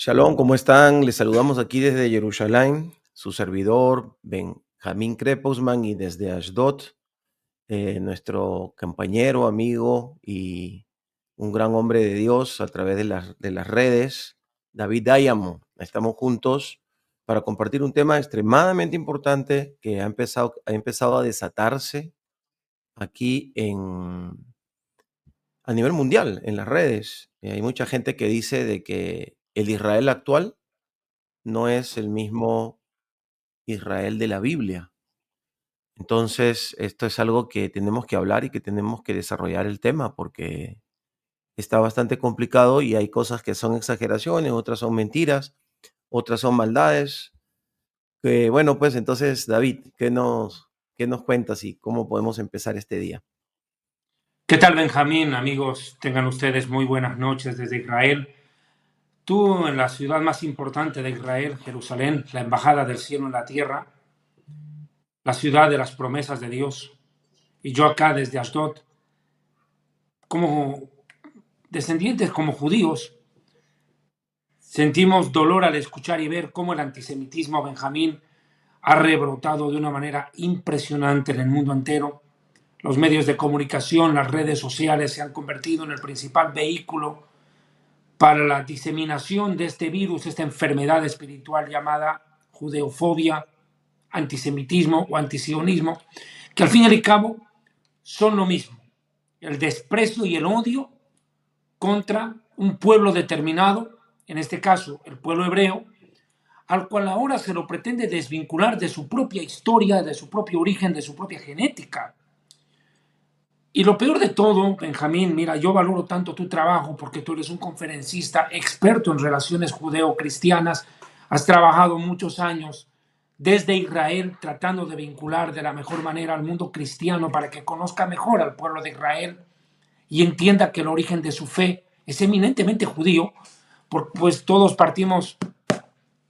Shalom, ¿cómo están? Les saludamos aquí desde Jerusalén, su servidor Benjamín Kreposman, y desde Ashdod, nuestro compañero, amigo y un gran hombre de Dios a través de las redes, David Dayamo. Estamos juntos para compartir un tema extremadamente importante que ha empezado a desatarse aquí a nivel mundial, en las redes. Hay mucha gente que dice de que el Israel actual no es el mismo Israel de la Biblia. Entonces, esto es algo que tenemos que hablar y que tenemos que desarrollar el tema porque está bastante complicado y hay cosas que son exageraciones, otras son mentiras, otras son maldades. Bueno, pues entonces, David, ¿qué nos cuentas y cómo podemos empezar este día? ¿Qué tal, Benjamín? Amigos, tengan ustedes muy buenas noches desde Israel. Tú en la ciudad más importante de Israel, Jerusalén, la embajada del cielo en la tierra, la ciudad de las promesas de Dios, y yo acá desde Ashdod, como descendientes, como judíos, sentimos dolor al escuchar y ver cómo el antisemitismo, Benjamín, ha rebrotado de una manera impresionante en el mundo entero. Los medios de comunicación, las redes sociales se han convertido en el principal vehículo para la diseminación de este virus, esta enfermedad espiritual llamada judeofobia, antisemitismo o antisionismo, que al fin y al cabo son lo mismo, el desprecio y el odio contra un pueblo determinado, en este caso el pueblo hebreo, al cual ahora se lo pretende desvincular de su propia historia, de su propio origen, de su propia genética. Y lo peor de todo, Benjamín, mira, yo valoro tanto tu trabajo porque tú eres un conferencista experto en relaciones judeo-cristianas, has trabajado muchos años desde Israel tratando de vincular de la mejor manera al mundo cristiano para que conozca mejor al pueblo de Israel y entienda que el origen de su fe es eminentemente judío, porque pues todos partimos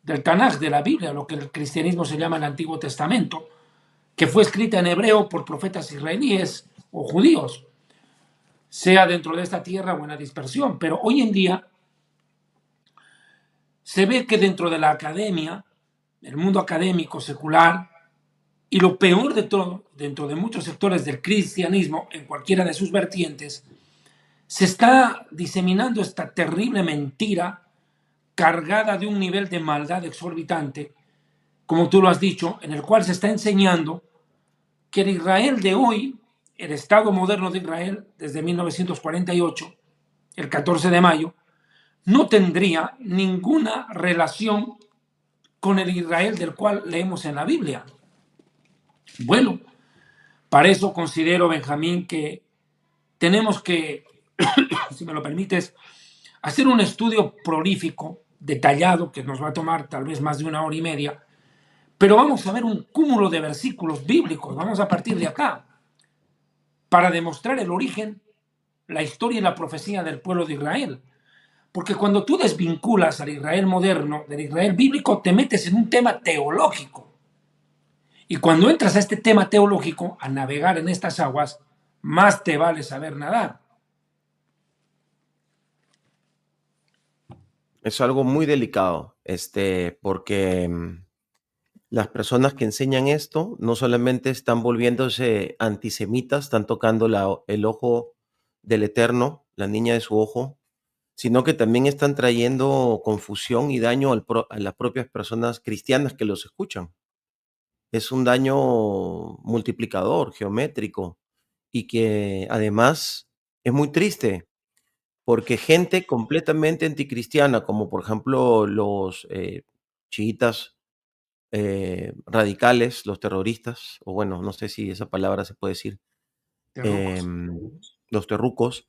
del Tanaj, de la Biblia, lo que el cristianismo se llama el Antiguo Testamento, que fue escrita en hebreo por profetas israelíes o judíos, sea dentro de esta tierra o en la dispersión. Pero hoy en día se ve que dentro de la academia, el mundo académico secular, y lo peor de todo, dentro de muchos sectores del cristianismo, en cualquiera de sus vertientes, se está diseminando esta terrible mentira cargada de un nivel de maldad exorbitante, como tú lo has dicho, en el cual se está enseñando que el Israel de hoy, el Estado moderno de Israel, desde 1948, el 14 de mayo, no tendría ninguna relación con el Israel del cual leemos en la Biblia. Bueno, para eso considero, Benjamín, que tenemos que, si me lo permites, hacer un estudio prolífico, detallado, que nos va a tomar tal vez más de 1 hora y media, pero vamos a ver un cúmulo de versículos bíblicos, vamos a partir de acá, para demostrar el origen, la historia y la profecía del pueblo de Israel. Porque cuando tú desvinculas al Israel moderno del Israel bíblico, te metes en un tema teológico. Y cuando entras a este tema teológico, a navegar en estas aguas, más te vale saber nadar. Es algo muy delicado, porque las personas que enseñan esto no solamente están volviéndose antisemitas, están tocando el ojo del Eterno, la niña de su ojo, sino que también están trayendo confusión y daño a las propias personas cristianas que los escuchan. Es un daño multiplicador, geométrico, y que además es muy triste porque gente completamente anticristiana, como por ejemplo los chiitas radicales, los terroristas, o bueno, no sé si esa palabra se puede decir, Terrucos. em, los terrucos,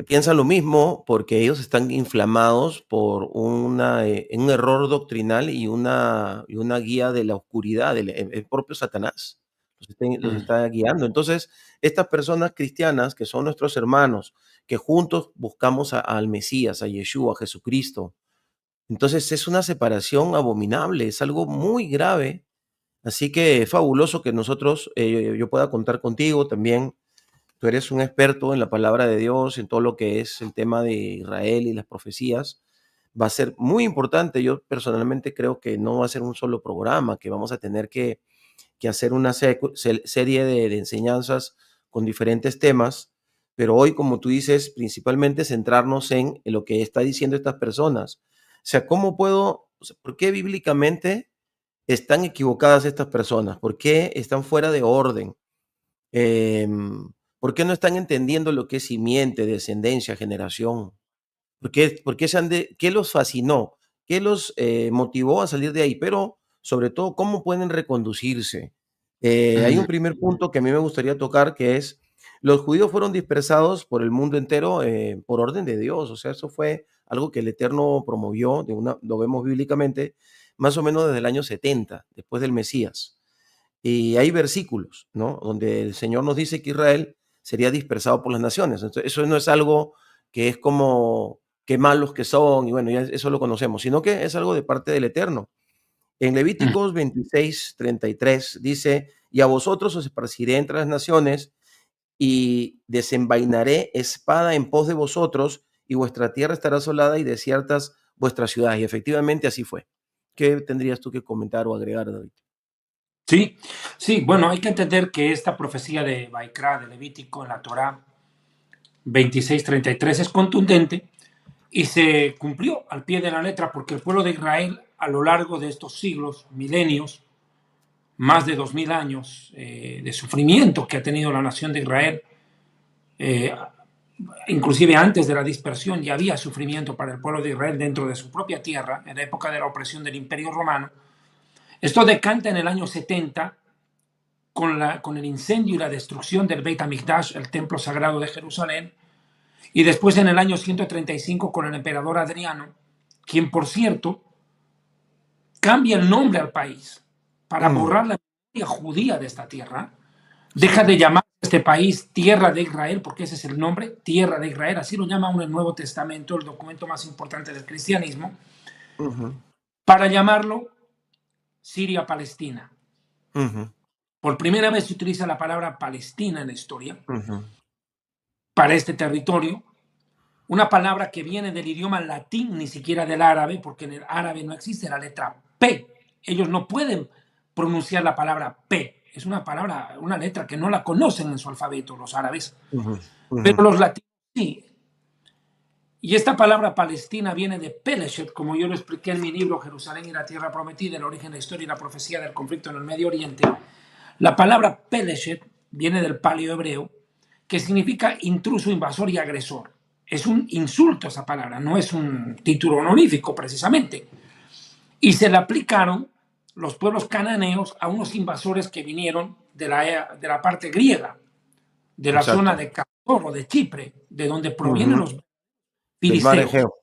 piensan lo mismo porque ellos están inflamados por un error doctrinal y una guía de la oscuridad, el propio Satanás los está guiando. Entonces, estas personas cristianas que son nuestros hermanos, que juntos buscamos al Mesías, a Yeshua, a Jesucristo, entonces es una separación abominable, es algo muy grave. Así que es fabuloso que nosotros, yo pueda contar contigo también. Tú eres un experto en la palabra de Dios, en todo lo que es el tema de Israel y las profecías. va a ser muy importante. Yo personalmente creo que no va a ser un solo programa, que vamos a tener que hacer una serie de enseñanzas con diferentes temas, pero hoy, como tú dices, principalmente centrarnos en lo que está diciendo estas personas. O sea, ¿cómo puedo, o sea, por qué bíblicamente están equivocadas estas personas? ¿Por qué están fuera de orden? ¿Por qué no están entendiendo lo que es simiente, descendencia, generación? ¿Por qué qué los fascinó? ¿Qué los motivó a salir de ahí? Pero, sobre todo, ¿cómo pueden reconducirse? Hay un primer punto que a mí me gustaría tocar, que es, los judíos fueron dispersados por el mundo entero por orden de Dios. O sea, eso fue algo que el Eterno promovió, lo vemos bíblicamente, más o menos desde el año 70, después del Mesías. Y hay versículos, ¿no? Donde el Señor nos dice que Israel sería dispersado por las naciones. Entonces, eso no es algo que es como qué malos que son, y bueno, ya eso lo conocemos, sino que es algo de parte del Eterno. En Levíticos 26:33 dice, y a vosotros os esparciré entre las naciones y desenvainaré espada en pos de vosotros y vuestra tierra estará asolada y desiertas vuestras ciudades. Y efectivamente así fue. ¿Qué tendrías tú que comentar o agregar, David? Sí, sí, bueno, hay que entender que esta profecía de Baikra, de Levítico, en la Torá 26:33 es contundente y se cumplió al pie de la letra porque el pueblo de Israel a lo largo de estos siglos, milenios, más de 2000 años de sufrimiento que ha tenido la nación de Israel, eh, inclusive antes de la dispersión ya había sufrimiento para el pueblo de Israel dentro de su propia tierra, en la época de la opresión del Imperio Romano. Esto decanta en el año 70 con el incendio y la destrucción del Beit HaMikdash, el templo sagrado de Jerusalén, y después en el año 135 con el emperador Adriano, quien por cierto cambia el nombre al país para Mm, borrar la memoria judía de esta tierra. Deja de llamar a este país Tierra de Israel, porque ese es el nombre, Tierra de Israel, así lo llama uno el Nuevo Testamento, el documento más importante del cristianismo, ujú, para llamarlo Siria-Palestina. ujú, Por primera vez se utiliza la palabra Palestina en la historia ujú. para este territorio, una palabra que viene del idioma latín, ni siquiera del árabe, porque en el árabe no existe la letra P. Ellos no pueden pronunciar la palabra P. Es una palabra, una letra que no la conocen en su alfabeto los árabes, Ujú, ujú, pero los latinos sí. Y esta palabra Palestina viene de Peleshet, como yo lo expliqué en mi libro Jerusalén y la Tierra Prometida, el origen, la historia y la profecía del conflicto en el Medio Oriente. La palabra Peleshet viene del paleo hebreo, que significa intruso, invasor y agresor. Es un insulto esa palabra, no es un título honorífico precisamente. Y se le aplicaron los pueblos cananeos a unos invasores que vinieron de la parte griega, de la zona exacto. de Castor o de Chipre, de donde provienen Ujú, los del mar filisteos, Egeo.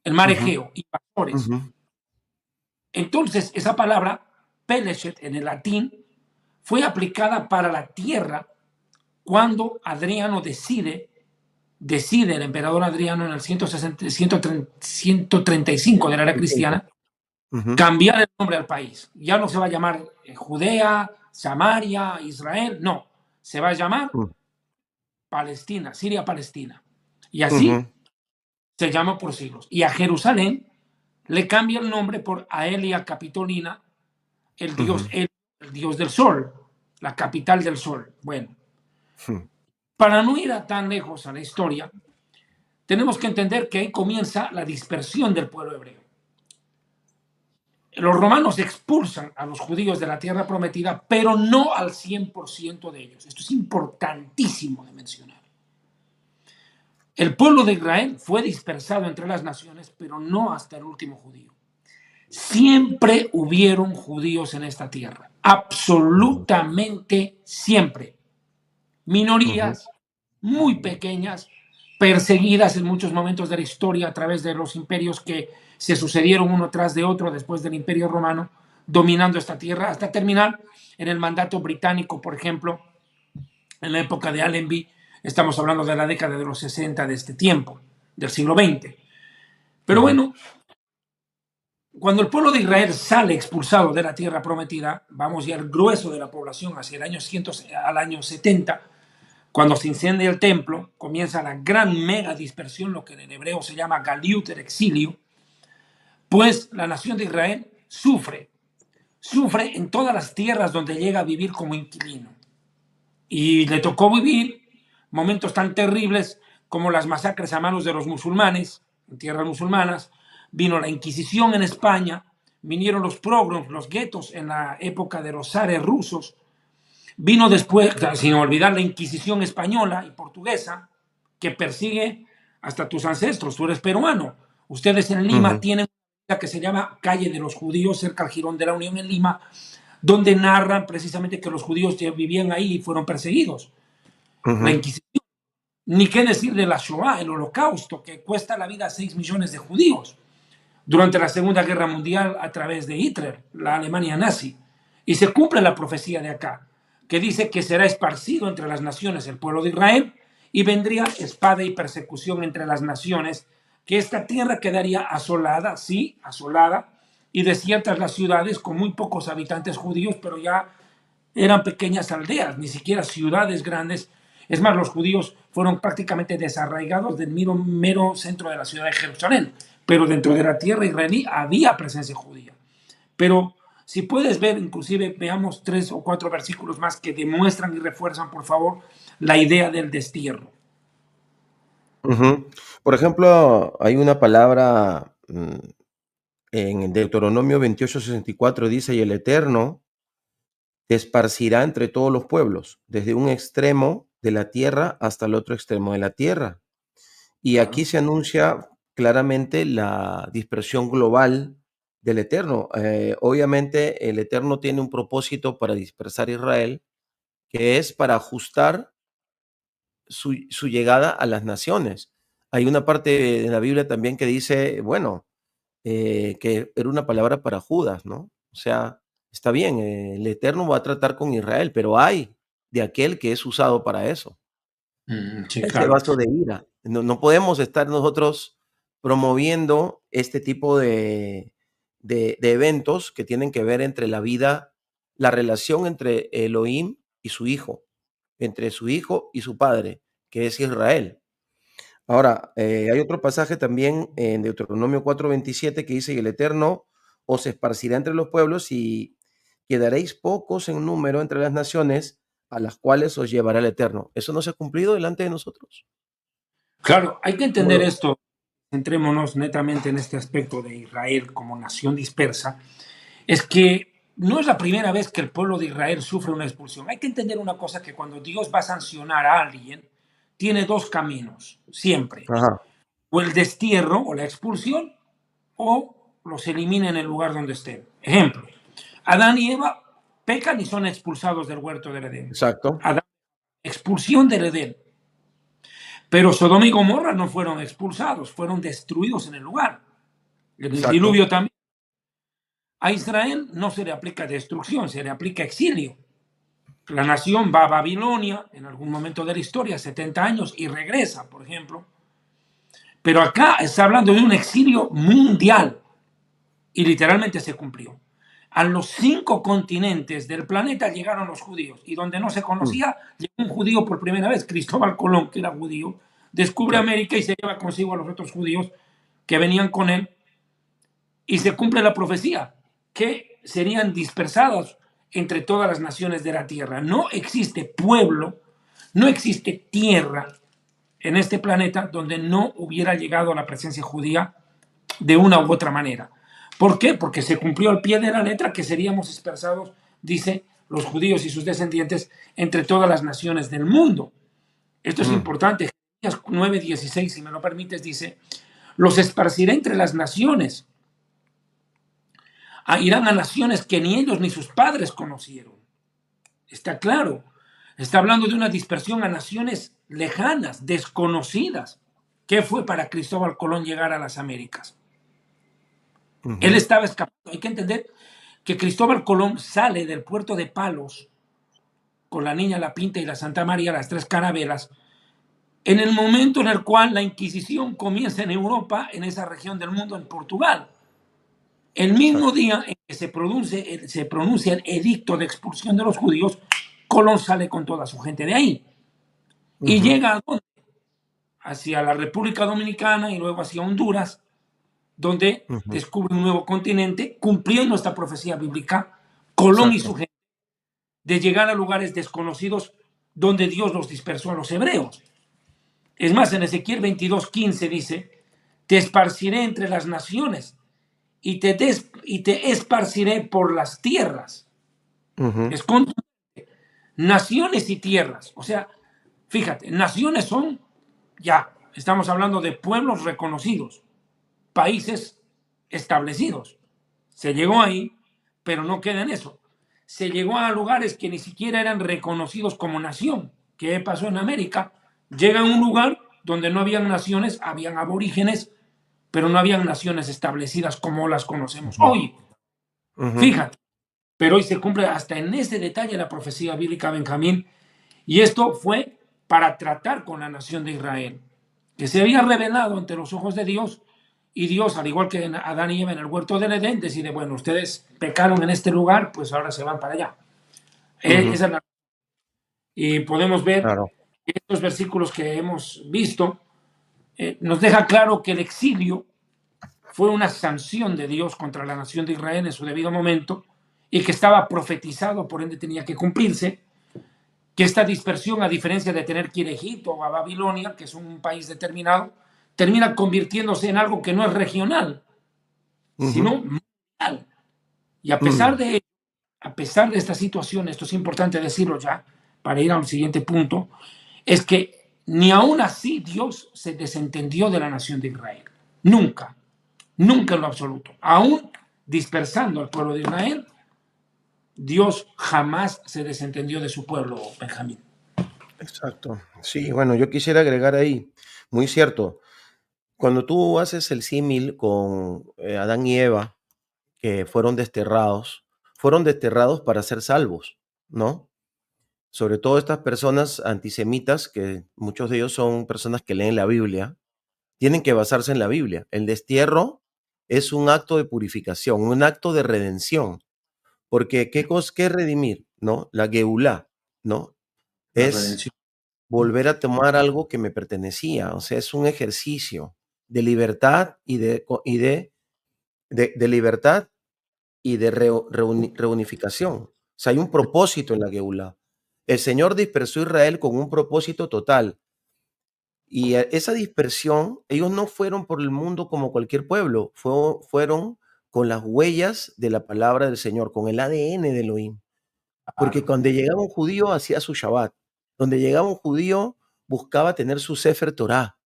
el mar Ujú, Egeo, invasores. ujú, Entonces, esa palabra, Peleshet, en el latín, fue aplicada para la tierra cuando Adriano decide el emperador Adriano en el 135 de la era sesenta. cristiana, Ujú, cambiar el nombre al país. Ya no se va a llamar Judea, Samaria, Israel, no. Se va a llamar mm, Palestina, Siria-Palestina. Y ujú, así se llama por siglos. Y a Jerusalén le cambia el nombre por Aelia Capitolina, ujú, el dios del sol, la capital del sol. Bueno, ujú. para no ir a tan lejos a la historia, tenemos que entender que ahí comienza la dispersión del pueblo hebreo. Los romanos expulsan a los judíos de la tierra prometida, pero no al 100% de ellos. Esto es importantísimo de mencionar. El pueblo de Israel fue dispersado entre las naciones, pero no hasta el último judío. Siempre hubieron judíos en esta tierra, Ujú, absolutamente siempre. ujú, Minorías muy pequeñas, perseguidas en muchos momentos de la historia a través de los imperios que se sucedieron uno tras de otro después del Imperio Romano, dominando esta tierra, hasta terminar en el mandato británico, por ejemplo, en la época de Allenby. Estamos hablando de la década de los 60 de este tiempo, del siglo XX. Pero ujú, bueno, cuando el pueblo de Israel sale expulsado de la tierra prometida, vamos ya al grueso de la población hacia el año 100, al año 70, cuando se incendia el templo, comienza la gran mega dispersión, lo que en hebreo se llama galiut, el exilio, Pues la nación de Israel sufre en todas las tierras donde llega a vivir como inquilino. Y le tocó vivir momentos tan terribles como las masacres a manos de los musulmanes, en tierras musulmanas, vino la Inquisición en España, vinieron los pogroms, los guetos en la época de los zares rusos, vino después, sin olvidar la Inquisición española y portuguesa, que persigue hasta tus ancestros, tú eres peruano. Ustedes en Lima Ujú, tienen una que se llama Calle de los Judíos, cerca al Jirón de la Unión en Lima, donde narran precisamente que los judíos ya vivían ahí y fueron perseguidos. La ujú, Inquisición. Ni qué decir de la Shoah, el Holocausto, que cuesta la vida a 6 millones de judíos durante la Segunda Guerra Mundial a través de Hitler, la Alemania nazi. Y se cumple la profecía de acá, que dice que será esparcido entre las naciones el pueblo de Israel y vendría espada y persecución entre las naciones, que esta tierra quedaría asolada, sí, asolada, y desiertas las ciudades con muy pocos habitantes judíos, pero ya eran pequeñas aldeas, ni siquiera ciudades grandes. Es más, los judíos fueron prácticamente desarraigados del mero centro de la ciudad de Jerusalén, pero dentro de la tierra israelí había presencia judía. Pero si puedes ver, inclusive veamos 3 o 4 versículos más que demuestran y refuerzan, por favor, la idea del destierro. ujú. Por ejemplo, hay una palabra en Deuteronomio 28:64 dice, y el Eterno te esparcirá entre todos los pueblos, desde un extremo de la tierra hasta el otro extremo de la tierra. Y aquí Claro. se anuncia claramente la dispersión global del Eterno. Obviamente el Eterno tiene un propósito para dispersar a Israel, que es para ajustar su llegada a las naciones. Hay una parte de la Biblia también que dice, bueno, que era una palabra para Judas, ¿no? O sea, está bien, el Eterno va a tratar con Israel, pero hay de aquel que es usado para eso. Sí, Ese claro. vaso de ira. No podemos estar nosotros promoviendo este tipo de eventos que tienen que ver entre la vida, la relación entre Elohim y su hijo, entre su hijo y su padre, que es Israel. Ahora, hay otro pasaje también en Deuteronomio 4:27 que dice: "Y el Eterno os esparcirá entre los pueblos, y quedaréis pocos en número entre las naciones, a las cuales os llevará el Eterno". ¿Eso no se ha cumplido delante de nosotros? Claro, hay que ¿Cómo entender lo ves? esto. Centrémonos netamente en este aspecto de Israel como nación dispersa. Es que no es la primera vez que el pueblo de Israel sufre una expulsión. Hay que entender una cosa, que cuando Dios va a sancionar a alguien, tiene dos caminos, siempre. Ajá, O el destierro o la expulsión, o los elimina en el lugar donde estén. Ejemplo, Adán y Eva pecan y son expulsados del huerto del Edén. exacto, Adán, expulsión del Edén. Pero Sodoma y Gomorra no fueron expulsados, fueron destruidos en el lugar. En el exacto. diluvio también. A Israel no se le aplica destrucción, se le aplica exilio. La nación va a Babilonia en algún momento de la historia, 70 años, y regresa, por ejemplo. Pero acá está hablando de un exilio mundial y literalmente se cumplió. A los 5 continentes del planeta llegaron los judíos, y donde no se Mm, conocía, llegó un judío por primera vez, Cristóbal Colón, que era judío, descubre exacto. América y se lleva consigo a los otros judíos que venían con él, y se cumple la profecía, que serían dispersados entre todas las naciones de la tierra. No existe pueblo, no existe tierra en este planeta donde no hubiera llegado la presencia judía de una u otra manera. ¿Por qué? Porque se cumplió al pie de la letra que seríamos dispersados, dice, los judíos y sus descendientes, entre todas las naciones del mundo. Esto es Mm, importante. Jeremías 9:16, si me lo permites, dice, los esparciré entre las naciones, irán a naciones que ni ellos ni sus padres conocieron. Está claro. Está hablando de una dispersión a naciones lejanas, desconocidas. ¿Qué fue para Cristóbal Colón llegar a las Américas? Él ujú, estaba escapando. Hay que entender que Cristóbal Colón sale del puerto de Palos con la Niña, la Pinta y la Santa María, las 3 carabelas, en el momento en el cual la Inquisición comienza en Europa, en esa región del mundo, en Portugal. El mismo exacto. día en que se pronuncia el edicto de expulsión de los judíos, Colón sale con toda su gente de ahí y Ujú, llega a dónde? Hacia la República Dominicana y luego hacia Honduras, donde Ujú. descubre un nuevo continente, cumpliendo esta profecía bíblica, Colón y su Exacto. gente, de llegar a lugares desconocidos donde Dios los dispersó a los hebreos. Es más, en Ezequiel 22:15 dice, te esparciré entre las naciones y te esparciré por las tierras. Ujú. Es con naciones y tierras. O sea, fíjate, naciones son, ya, estamos hablando de pueblos reconocidos, países establecidos. Se llegó ahí, pero no queda en eso. Se llegó a lugares que ni siquiera eran reconocidos como nación. ¿Qué pasó en América? Llega a un lugar donde no habían naciones, habían aborígenes, pero no habían naciones establecidas como las conocemos Ujú. hoy. Ujú. Fíjate, pero hoy se cumple hasta en ese detalle la profecía bíblica, Benjamín, y esto fue para tratar con la nación de Israel, que se había revelado ante los ojos de Dios, y Dios, al igual que Adán y Eva en el huerto del Edén, decide, bueno, ustedes pecaron en este lugar, pues ahora se van para allá. Ujú. Esa es la... Y podemos ver Claro. estos versículos que hemos visto, nos deja claro que el exilio fue una sanción de Dios contra la nación de Israel en su debido momento y que estaba profetizado, por ende tenía que cumplirse, que esta dispersión, a diferencia de tener que ir a Egipto o a Babilonia, que es un país determinado, termina convirtiéndose en algo que no es regional, Ujú. sino mundial. Y a pesar Mm. de, a pesar de esta situación, esto es importante decirlo ya, para ir al siguiente punto, es que ni aún así Dios se desentendió de la nación de Israel. Nunca, nunca en lo absoluto. Aún dispersando al pueblo de Israel, Dios jamás se desentendió de su pueblo, Benjamín. Exacto. Sí, bueno, yo quisiera agregar ahí, muy cierto, cuando tú haces el símil con Adán y Eva, que fueron desterrados para ser salvos, ¿no? Sobre todo estas personas antisemitas, que muchos de ellos son personas que leen la Biblia, tienen que basarse en la Biblia. El destierro es un acto de purificación, un acto de redención, porque ¿qué es redimir? ¿No? La geulá, ¿no? La Es redención. volver a tomar algo que me pertenecía, o sea, es un ejercicio de libertad y de libertad y de reunificación. O sea, hay un propósito en la geulá. El Señor dispersó a Israel con un propósito total. Y esa dispersión, ellos no fueron por el mundo como cualquier pueblo, fueron con las huellas de la palabra del Señor, con el ADN de Elohim. Porque Claro. cuando llegaba un judío hacía su Shabbat, donde llegaba un judío buscaba tener su Sefer Torah.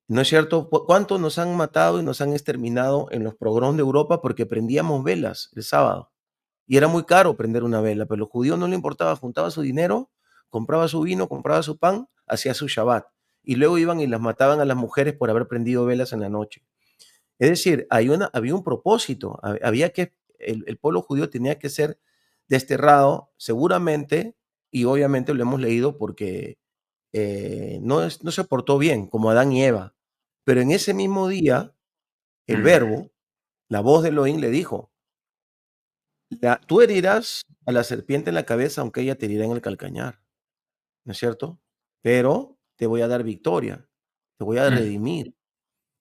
¿No es cierto? ¿Cuántos nos han matado y nos han exterminado en los pogroms de Europa porque prendíamos velas el sábado? Y era muy caro prender una vela, pero a los judíos no le importaba, juntaba su dinero, compraba su vino, compraba su pan, hacía su Shabbat. Y luego iban y las mataban a las mujeres por haber prendido velas en la noche. Es decir, había un propósito, había que, el pueblo judío tenía que ser desterrado, seguramente, y obviamente lo hemos leído porque no se portó bien, como Adán y Eva. Pero en ese mismo día, el Mm. verbo, la voz de Elohim le dijo, tú herirás a la serpiente en la cabeza, aunque ella te herirá en el calcañar, ¿no es cierto? Pero te voy a dar victoria, te voy a Mm. redimir.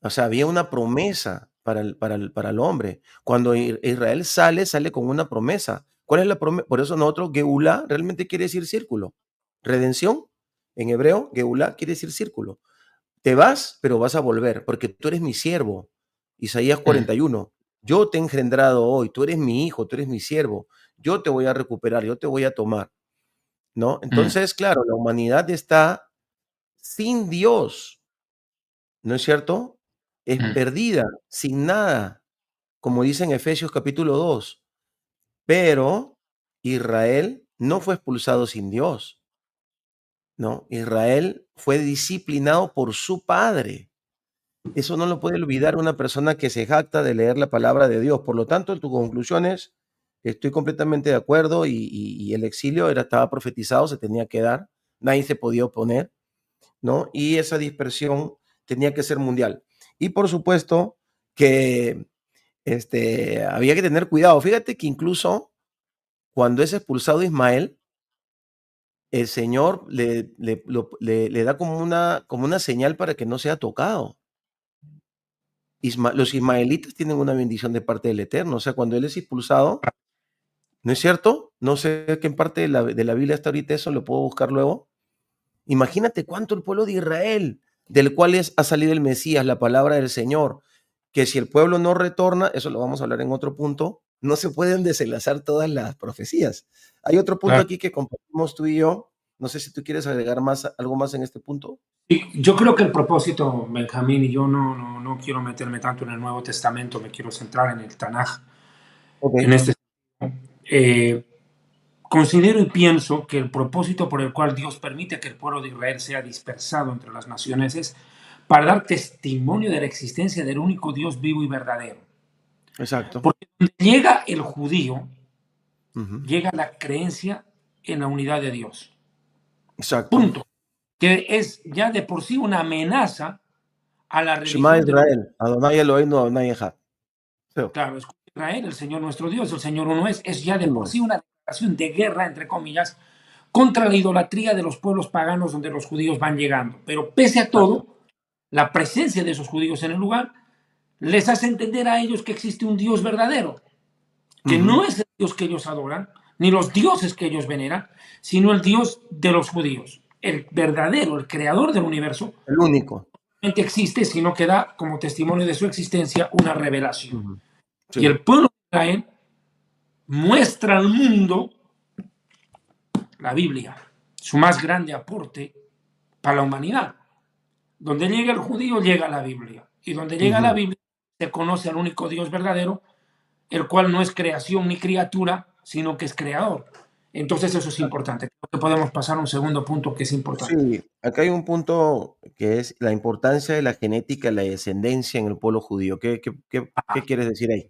O sea, había una promesa para el hombre. Cuando Israel sale con una promesa. ¿Cuál es la promesa? Por eso nosotros, Geulá, realmente quiere decir círculo. Redención, en hebreo, Geulá quiere decir círculo. Te vas, pero vas a volver, porque tú eres mi siervo. Isaías Mm. 41. Yo te he engendrado hoy, tú eres mi hijo, tú eres mi siervo. Yo te voy a recuperar, yo te voy a tomar, ¿no? Mm. Entonces, claro, la humanidad está sin Dios, ¿no es cierto? Es Mm. perdida, sin nada, como dice en Efesios capítulo 2. Pero Israel no fue expulsado sin Dios, ¿no? Israel fue disciplinado por su padre. Eso no lo puede olvidar una persona que se jacta de leer la palabra de Dios. Por lo tanto, en tus conclusiones estoy completamente de acuerdo y el exilio estaba profetizado, se tenía que dar, nadie se podía oponer, ¿no? Y esa dispersión tenía que ser mundial. Y por supuesto que había que tener cuidado. Fíjate que incluso cuando es expulsado Ismael, el Señor le da como una señal para que no sea tocado. Los ismaelitas tienen una bendición de parte del Eterno. O sea, cuando él es expulsado, ¿no es cierto? No sé qué parte de la Biblia está ahorita eso, lo puedo buscar luego. Imagínate cuánto el pueblo de Israel, del cual ha salido el Mesías, la palabra del Señor, que si el pueblo no retorna, eso lo vamos a hablar en otro punto, no se pueden desenlazar todas las profecías. Hay otro punto Claro. aquí que compartimos tú y yo. No sé si tú quieres agregar algo más en este punto. Y yo creo que el propósito, Benjamín, y yo no quiero meterme tanto en el Nuevo Testamento, me quiero centrar en el Tanaj. Ok. En este eh, considero y pienso que el propósito por el cual Dios permite que el pueblo de Israel sea dispersado entre las naciones es para dar testimonio de la existencia del único Dios vivo y verdadero. Exacto. Porque donde llega el judío, Ujú. llega la creencia en la unidad de Dios. Exacto. Punto. Que es ya de por sí una amenaza a la Shema religión de los... Israel, Adonai Eloheinu, Adonai Echad. Feo. Claro, es Israel, el Señor nuestro Dios, el Señor uno es ya de por Uno. sí una declaración de guerra, entre comillas, contra la idolatría de los pueblos paganos donde los judíos van llegando. Pero pese a Exacto. todo, la presencia de esos judíos en el lugar les hace entender a ellos que existe un Dios verdadero, que Ujú. no es el Dios que ellos adoran, ni los dioses que ellos veneran, sino el Dios de los judíos, el verdadero, el creador del universo, El único. no existe, sino que da como testimonio de su existencia una revelación. Ujú. Y Sí. el pueblo de Israel muestra al mundo la Biblia, su más grande aporte para la humanidad. Donde llega el judío, llega la Biblia. Y donde llega la Ujú. Biblia, se conoce al único Dios verdadero, el cual no es creación ni criatura, sino que es creador. Entonces eso es importante. Creo que podemos pasar a un segundo punto que es importante. Sí, acá hay un punto que es la importancia de la genética, la descendencia en el pueblo judío. ¿Qué quieres decir ahí?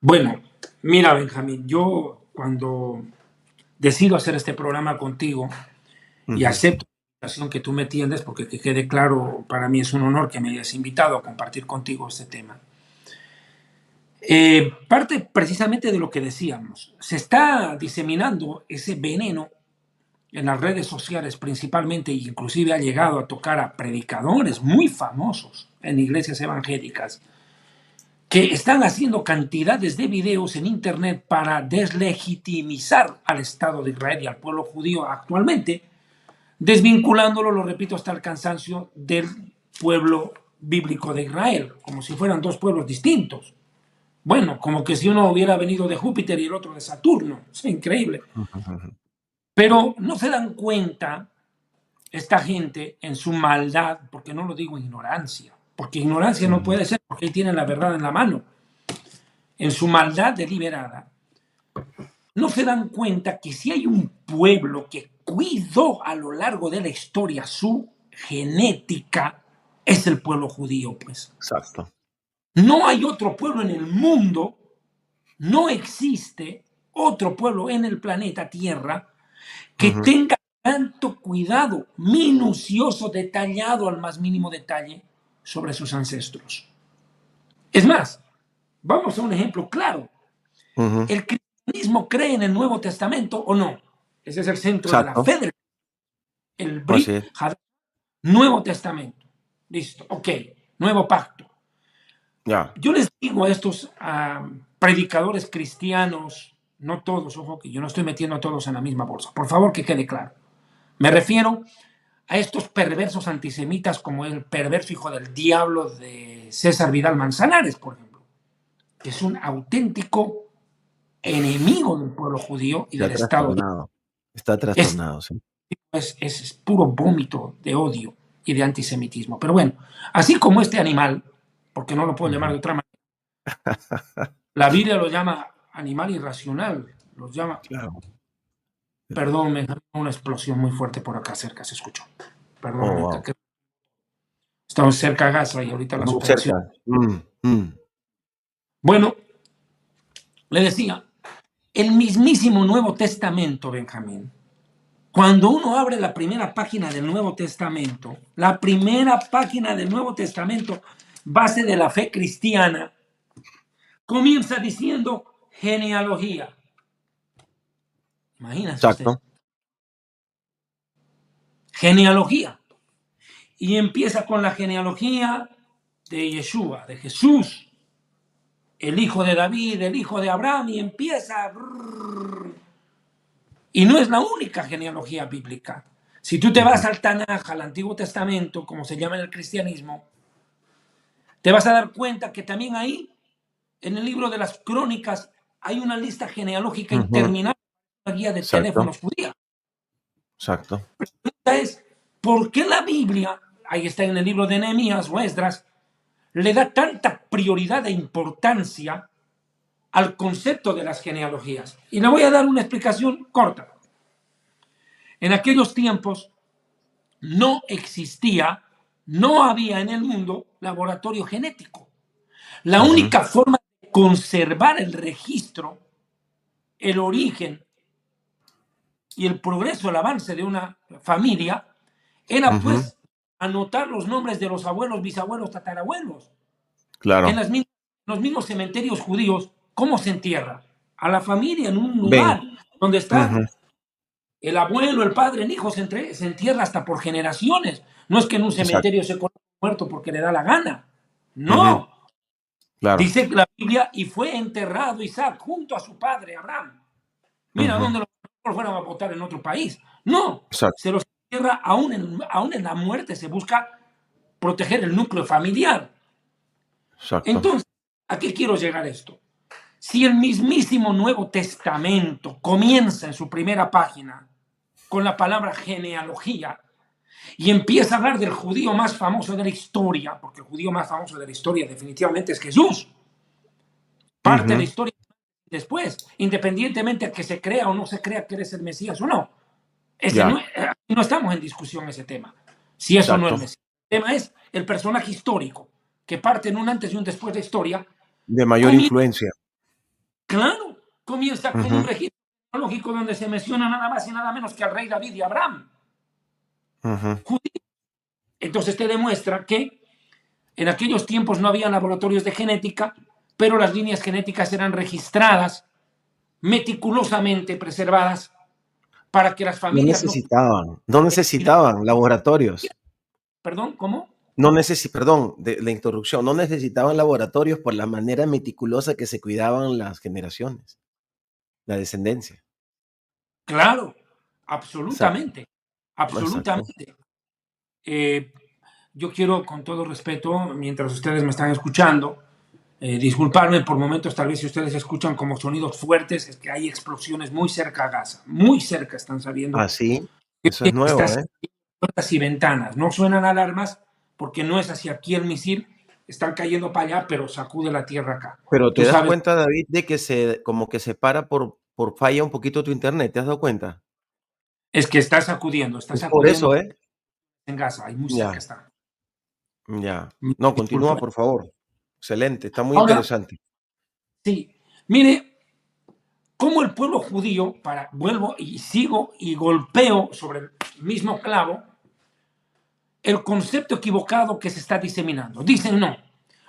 Bueno, mira, Benjamín, yo cuando decido hacer este programa contigo y Ujú. acepto la invitación que tú me tiendes, porque que quede claro, para mí es un honor que me hayas invitado a compartir contigo este tema. Parte precisamente de lo que decíamos. Se está diseminando ese veneno en las redes sociales principalmente, e inclusive ha llegado a tocar a predicadores muy famosos en iglesias evangélicas, que están haciendo cantidades de videos en internet para deslegitimizar al Estado de Israel y al pueblo judío actualmente, desvinculándolo, lo repito hasta el cansancio, del pueblo bíblico de Israel, como si fueran dos pueblos distintos. Bueno, como que si uno hubiera venido de Júpiter y el otro de Saturno. Es increíble. Ujú, ujú. Pero no se dan cuenta esta gente en su maldad, porque no lo digo ignorancia, porque ignorancia no Ujú. puede ser, porque ahí tienen la verdad en la mano. En su maldad deliberada, no se dan cuenta que si hay un pueblo que cuidó a lo largo de la historia su genética, es el pueblo judío, pues. Exacto. No hay otro pueblo en el mundo, no existe otro pueblo en el planeta Tierra que Ujú. tenga tanto cuidado, minucioso, detallado al más mínimo detalle sobre sus ancestros. Es más, vamos a un ejemplo claro. Ujú. ¿El cristianismo cree en el Nuevo Testamento o no? Ese es el centro de la Exacto. fe del el Así Brit es. Hadashah, Nuevo Testamento. Listo, ok, nuevo pacto. Ya. Yo les digo a estos predicadores cristianos, no todos, ojo, que yo no estoy metiendo a todos en la misma bolsa, por favor que quede claro. Me refiero a estos perversos antisemitas como el perverso hijo del diablo de César Vidal Manzanares, por ejemplo, que es un auténtico enemigo del pueblo judío y Está del Estado. trastornado. Está Es, trastornado, sí. es puro vómito de odio y de antisemitismo. Pero bueno, así como este animal, porque no lo puedo llamar Ujú. de otra manera, la Biblia lo llama animal irracional, los llama, Claro. perdón, me da una explosión muy fuerte por acá cerca, se escuchó. Oh, Perdóname, wow. estamos cerca a Gaza y ahorita las Muy operaciones. cerca. Mm. Bueno, le decía, el mismísimo Nuevo Testamento, Benjamín, cuando uno abre la primera página del Nuevo Testamento, la primera página del Nuevo Testamento, base de la fe cristiana, comienza diciendo genealogía. Imagínese usted. Exacto. Genealogía. Y empieza con la genealogía de Yeshua, de Jesús, el hijo de David, el hijo de Abraham, y empieza. Y no es la única genealogía bíblica. Si tú te vas al Tanaj, al Antiguo Testamento, como se llama en el cristianismo, te vas a dar cuenta que también ahí, en el libro de las Crónicas, hay una lista genealógica interminable, una guía de Exacto, teléfonos judía. exacto. La pregunta es, ¿por qué la Biblia, ahí está en el libro de Nehemías o Esdras, le da tanta prioridad e importancia al concepto de las genealogías? Y le voy a dar una explicación corta. En aquellos tiempos no existía, no había en el mundo laboratorio genético. La única forma de conservar el registro, el origen y el progreso, el avance de una familia, era pues anotar los nombres de los abuelos, bisabuelos, tatarabuelos. En Claro. los mismos cementerios judíos, ¿cómo se entierra? A la familia en un Ven. lugar donde está el abuelo, el padre, el hijo, se entierra hasta por generaciones. No es que en un Exacto. cementerio se coloque muerto porque le da la gana. No. Claro. Dice la Biblia, y fue enterrado Isaac junto a su padre Abraham. Mira dónde los fueron a votar en otro país. No, Exacto. se los entierra aún en la muerte, se busca proteger el núcleo familiar. Exacto. Entonces, ¿a qué quiero llegar esto? Si el mismísimo Nuevo Testamento comienza en su primera página con la palabra genealogía y empieza a hablar del judío más famoso de la historia, porque el judío más famoso de la historia definitivamente es Jesús, parte de la historia después, independientemente de que se crea o no se crea que eres el Mesías o no. Ya. No estamos en discusión ese tema, si eso no es el Exacto. Mesías. El tema es el personaje histórico, que parte en un antes y un después de la historia. De mayor Comienza, influencia. claro, comienza con un registro lógico donde se menciona nada más y nada menos que al rey David y Abraham. Judío. Entonces te demuestra que en aquellos tiempos no había laboratorios de genética, pero las líneas genéticas eran registradas, meticulosamente preservadas, para que las No familias no... necesitaban, no necesitaban laboratorios. ¿Perdón? ¿Cómo? No perdón, de la interrupción, no necesitaban laboratorios por la manera meticulosa que se cuidaban las generaciones, la descendencia. Claro, Exacto, absolutamente, exacto. absolutamente. Eh, yo quiero, con todo respeto, mientras ustedes me están escuchando, disculparme por momentos, tal vez si ustedes escuchan como sonidos fuertes, es que hay explosiones muy cerca a Gaza, muy cerca están saliendo. Ah, sí, eso es nuevo, Estas ¿eh? puertas y ventanas, no suenan alarmas porque no es hacia aquí el misil, están cayendo para allá, pero sacude la tierra acá. Pero te Tú das sabes, cuenta, David, de que como que se para por falla un poquito tu internet, ¿te has dado cuenta? es que está Es por sacudiendo eso, ¿eh? en Gaza, ahí muy cerca Ya, está. ya. No, continúa, Disculpa. por favor. Excelente, está muy Ahora, interesante. sí, mire, cómo el pueblo judío, vuelvo y sigo y golpeo sobre el mismo clavo, el concepto equivocado que se está diseminando. Dicen, no,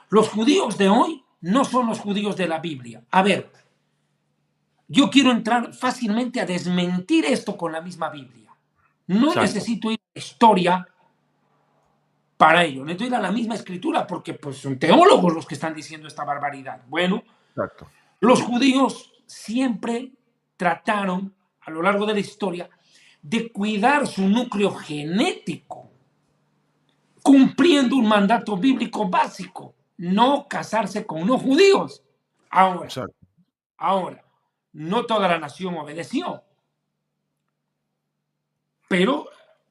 los judíos de hoy no son los judíos de la Biblia. A ver, yo quiero entrar fácilmente a desmentir esto con la misma Biblia. No Exacto, necesito ir a la historia para ello, necesito ir a la misma escritura porque pues, son teólogos los que están diciendo esta barbaridad. Bueno, exacto. los judíos siempre trataron a lo largo de la historia de cuidar su núcleo genético, cumpliendo un mandato bíblico básico, no casarse con no judíos. Ahora, Exacto. ahora, no toda la nación obedeció, pero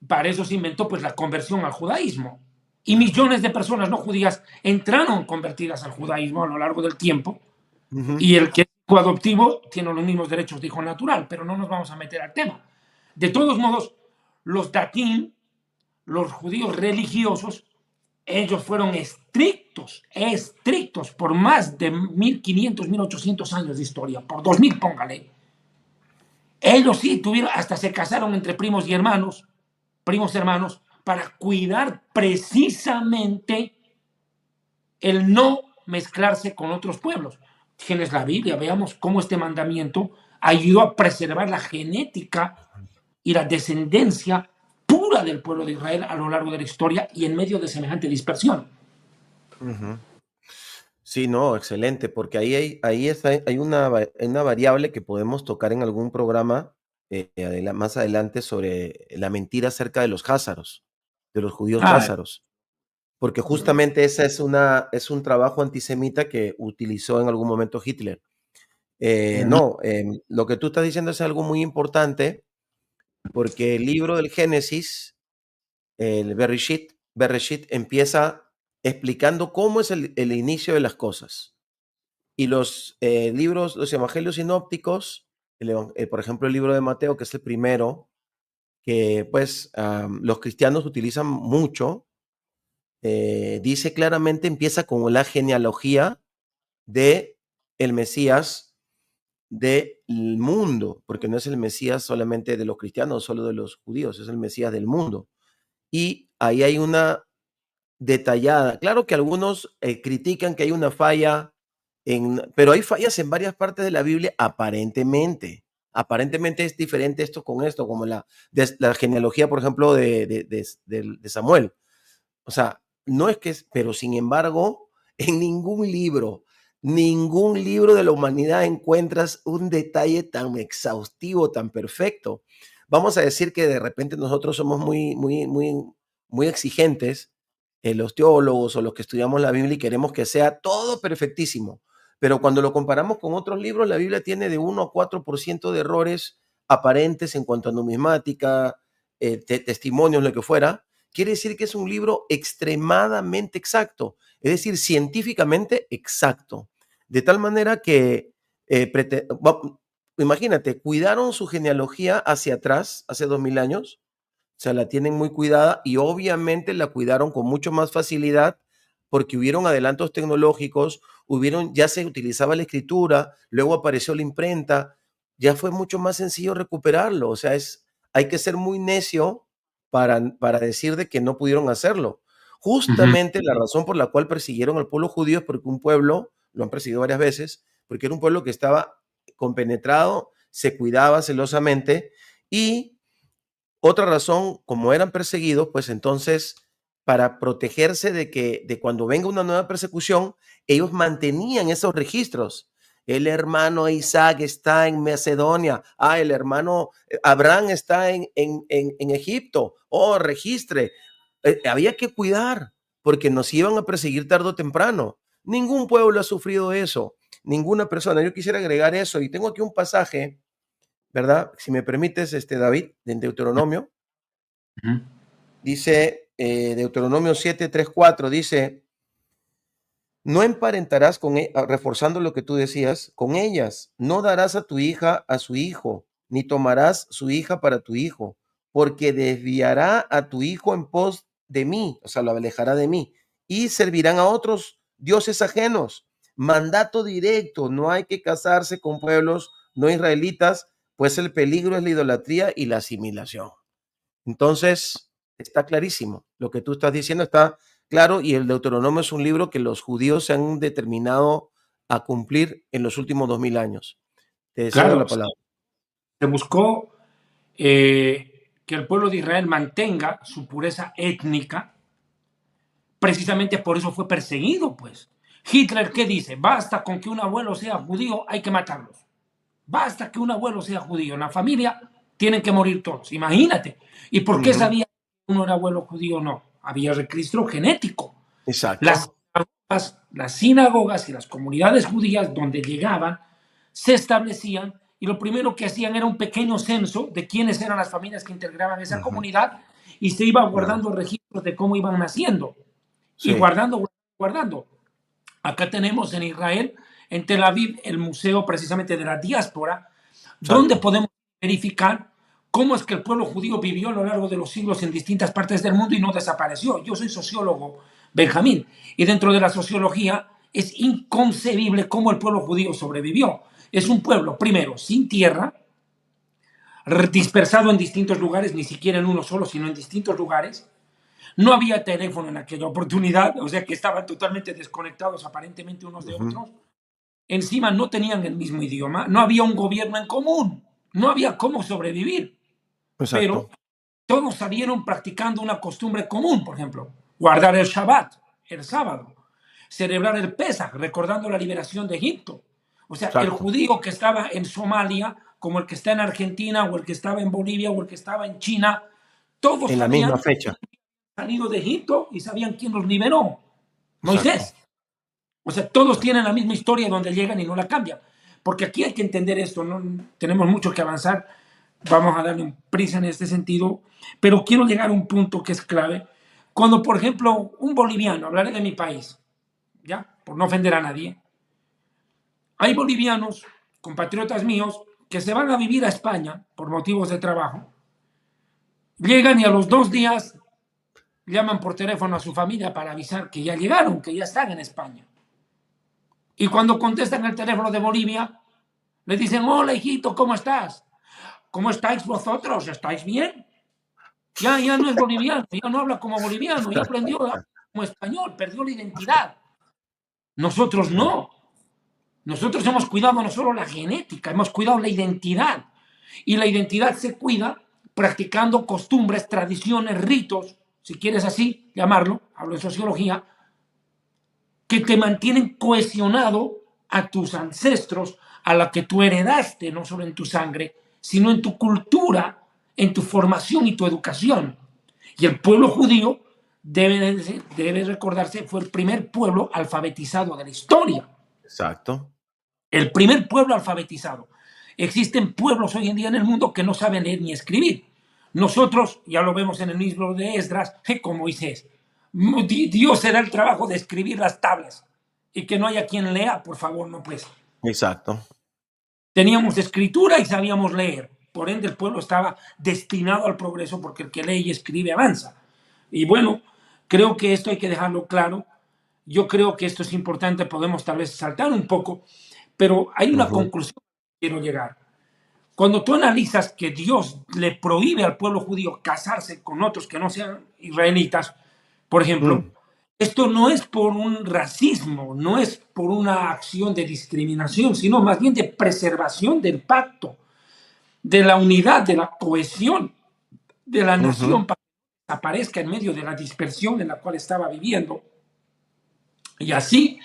para eso se inventó pues la conversión al judaísmo. Y millones de personas no judías entraron convertidas al judaísmo a lo largo del tiempo. Ujú. Y el que es hijo adoptivo tiene los mismos derechos de hijo natural, pero no nos vamos a meter al tema. De todos modos, los datín, los judíos religiosos, ellos fueron estrictos, estrictos por más de 1500, 1800 años de historia, por 2000, póngale. Ellos sí tuvieron, hasta se casaron entre primos hermanos, para cuidar precisamente el no mezclarse con otros pueblos. Tienes la Biblia, veamos cómo este mandamiento ayudó a preservar la genética y la descendencia pura del pueblo de Israel a lo largo de la historia y en medio de semejante dispersión. Ujú. Sí, no, excelente, porque hay una variable que podemos tocar en algún programa más adelante sobre la mentira acerca de los házaros, de los judíos Ah, házaros, porque justamente esa es un trabajo antisemita que utilizó en algún momento Hitler. ujú. No, lo que tú estás diciendo es algo muy importante, porque el libro del Génesis, el Bereshit empieza explicando cómo es el inicio de las cosas. Y los evangelios sinópticos, por ejemplo, el libro de Mateo, que es el primero que pues los cristianos utilizan mucho, dice claramente, empieza con la genealogía de el Mesías del mundo, porque no es el Mesías solamente de los cristianos, solo de los judíos, es el Mesías del mundo. Y ahí hay una detallada. Claro que algunos critican que hay una falla, pero hay fallas en varias partes de la Biblia aparentemente. Aparentemente es diferente esto con esto, como la genealogía, por ejemplo, de Samuel. O sea, no es que es, pero sin embargo, en ningún libro de la humanidad encuentras un detalle tan exhaustivo, tan perfecto. Vamos a decir que de repente nosotros somos muy exigentes, los teólogos o los que estudiamos la Biblia y queremos que sea todo perfectísimo. Pero cuando lo comparamos con otros libros, la Biblia tiene de 1 a 4% de errores aparentes en cuanto a numismática, testimonios, lo que fuera. Quiere decir que es un libro extremadamente exacto, es decir, científicamente exacto. De tal manera que, imagínate, cuidaron su genealogía hacia atrás, hace 2000 años, o sea, la tienen muy cuidada y obviamente la cuidaron con mucho más facilidad porque hubieron adelantos tecnológicos, ya se utilizaba la escritura, luego apareció la imprenta, ya fue mucho más sencillo recuperarlo. O sea, hay que ser muy necio para decir de que no pudieron hacerlo. Ujú. Justamente la razón por la cual persiguieron al pueblo judío es porque un pueblo, lo han perseguido varias veces, porque era un pueblo que estaba compenetrado, se cuidaba celosamente y otra razón, como eran perseguidos, pues entonces, para protegerse de cuando venga una nueva persecución, ellos mantenían esos registros. El hermano Isaac está en Macedonia. El hermano Abraham está en Egipto. Oh, registre. Había que cuidar, porque nos iban a perseguir tarde o temprano. Ningún pueblo ha sufrido eso. Ninguna persona. Yo quisiera agregar eso. Y tengo aquí un pasaje, ¿verdad? Si me permites, David, en Deuteronomio. Ujú. Dice Deuteronomio 7:3-4, dice, no emparentarás reforzando lo que tú decías, con ellas, no darás a tu hija a su hijo, ni tomarás su hija para tu hijo, porque desviará a tu hijo en pos de mí, o sea, lo alejará de mí, y servirán a otros dioses ajenos. Mandato directo, no hay que casarse con pueblos no israelitas, pues el peligro es la idolatría y la asimilación. Entonces, está clarísimo. Lo que tú estás diciendo está claro y el Deuteronomio es un libro que los judíos se han determinado a cumplir en los últimos 2000 años. Te cedo Claro, la palabra. se buscó que el pueblo de Israel mantenga su pureza étnica. Precisamente por eso fue perseguido, pues. Hitler, ¿qué dice? Basta con que un abuelo sea judío, hay que matarlos. Basta que un abuelo sea judío. En la familia tienen que morir todos. Imagínate. ¿Y por qué Ujú. sabía que uno era abuelo judío o no? Había registro genético. Las Exacto. las sinagogas y las comunidades judías donde llegaban se establecían y lo primero que hacían era un pequeño censo de quiénes eran las familias que integraban esa Ujú. comunidad y se iba Claro. guardando registros de cómo iban naciendo y Sí. guardando. Acá tenemos en Israel, en Tel Aviv, el museo precisamente de la diáspora, donde Exacto. podemos verificar cómo es que el pueblo judío vivió a lo largo de los siglos en distintas partes del mundo y no desapareció. Yo soy sociólogo, Benjamín, y dentro de la sociología es inconcebible cómo el pueblo judío sobrevivió. Es un pueblo, primero, sin tierra, dispersado en distintos lugares, ni siquiera en uno solo, sino en distintos lugares. No había teléfono en aquella oportunidad, o sea que estaban totalmente desconectados aparentemente unos de Ujú. otros. Encima no tenían el mismo idioma, no había un gobierno en común, no había cómo sobrevivir, pero Exacto. todos salieron practicando una costumbre común, por ejemplo, guardar el Shabbat, el sábado. celebrar el Pesaj, recordando la liberación de Egipto. O sea, el Exacto. judío que estaba en Somalia, como el que está en Argentina, o el que estaba en Bolivia, o el que estaba en China, todos En la misma sabían fecha. salido de Egipto y sabían quién los liberó. Exacto. Moisés. O sea, todos tienen la misma historia donde llegan y no la cambian. Porque aquí hay que entender esto, ¿no? Tenemos mucho que avanzar, vamos a darle un prisa en este sentido, pero quiero llegar a un punto que es clave. Cuando, por ejemplo, un boliviano, hablaré de mi país, ¿ya? Por no ofender a nadie, hay bolivianos, compatriotas míos, que se van a vivir a España por motivos de trabajo, llegan y a los 2 días llaman por teléfono a su familia para avisar que ya llegaron, que ya están en España. Y cuando contestan el teléfono de Bolivia, le dicen, hola hijito, ¿cómo estás? ¿Cómo estáis vosotros? ¿Estáis bien? Ya no es boliviano, ya no habla como boliviano, ya aprendió como español, perdió la identidad. Nosotros no. Nosotros hemos cuidado no solo la genética, hemos cuidado la identidad. Y la identidad se cuida practicando costumbres, tradiciones, ritos, si quieres así llamarlo, hablo de sociología, que te mantienen cohesionado a tus ancestros, a la que tú heredaste, no solo en tu sangre, sino en tu cultura, en tu formación y tu educación. Y el pueblo judío, debe recordarse, fue el primer pueblo alfabetizado de la historia. Exacto. El primer pueblo alfabetizado. Existen pueblos hoy en día en el mundo que no saben leer ni escribir. Nosotros, ya lo vemos en el libro de Esdras, como Moisés, Dios será el trabajo de escribir las tablas y que no haya quien lea, por favor, no pues. Exacto. Teníamos escritura y sabíamos leer. Por ende, el pueblo estaba destinado al progreso porque el que lee y escribe avanza. Y bueno, creo que esto hay que dejarlo claro. Yo creo que esto es importante, podemos tal vez saltar un poco, pero hay una Ujú. conclusión que quiero llegar. Cuando tú analizas que Dios le prohíbe al pueblo judío casarse con otros que no sean israelitas, por ejemplo, Mm. esto no es por un racismo, no es por una acción de discriminación, sino más bien de preservación del pacto, de la unidad, de la cohesión de la Ujú. nación para que aparezca en medio de la dispersión en la cual estaba viviendo. Y así,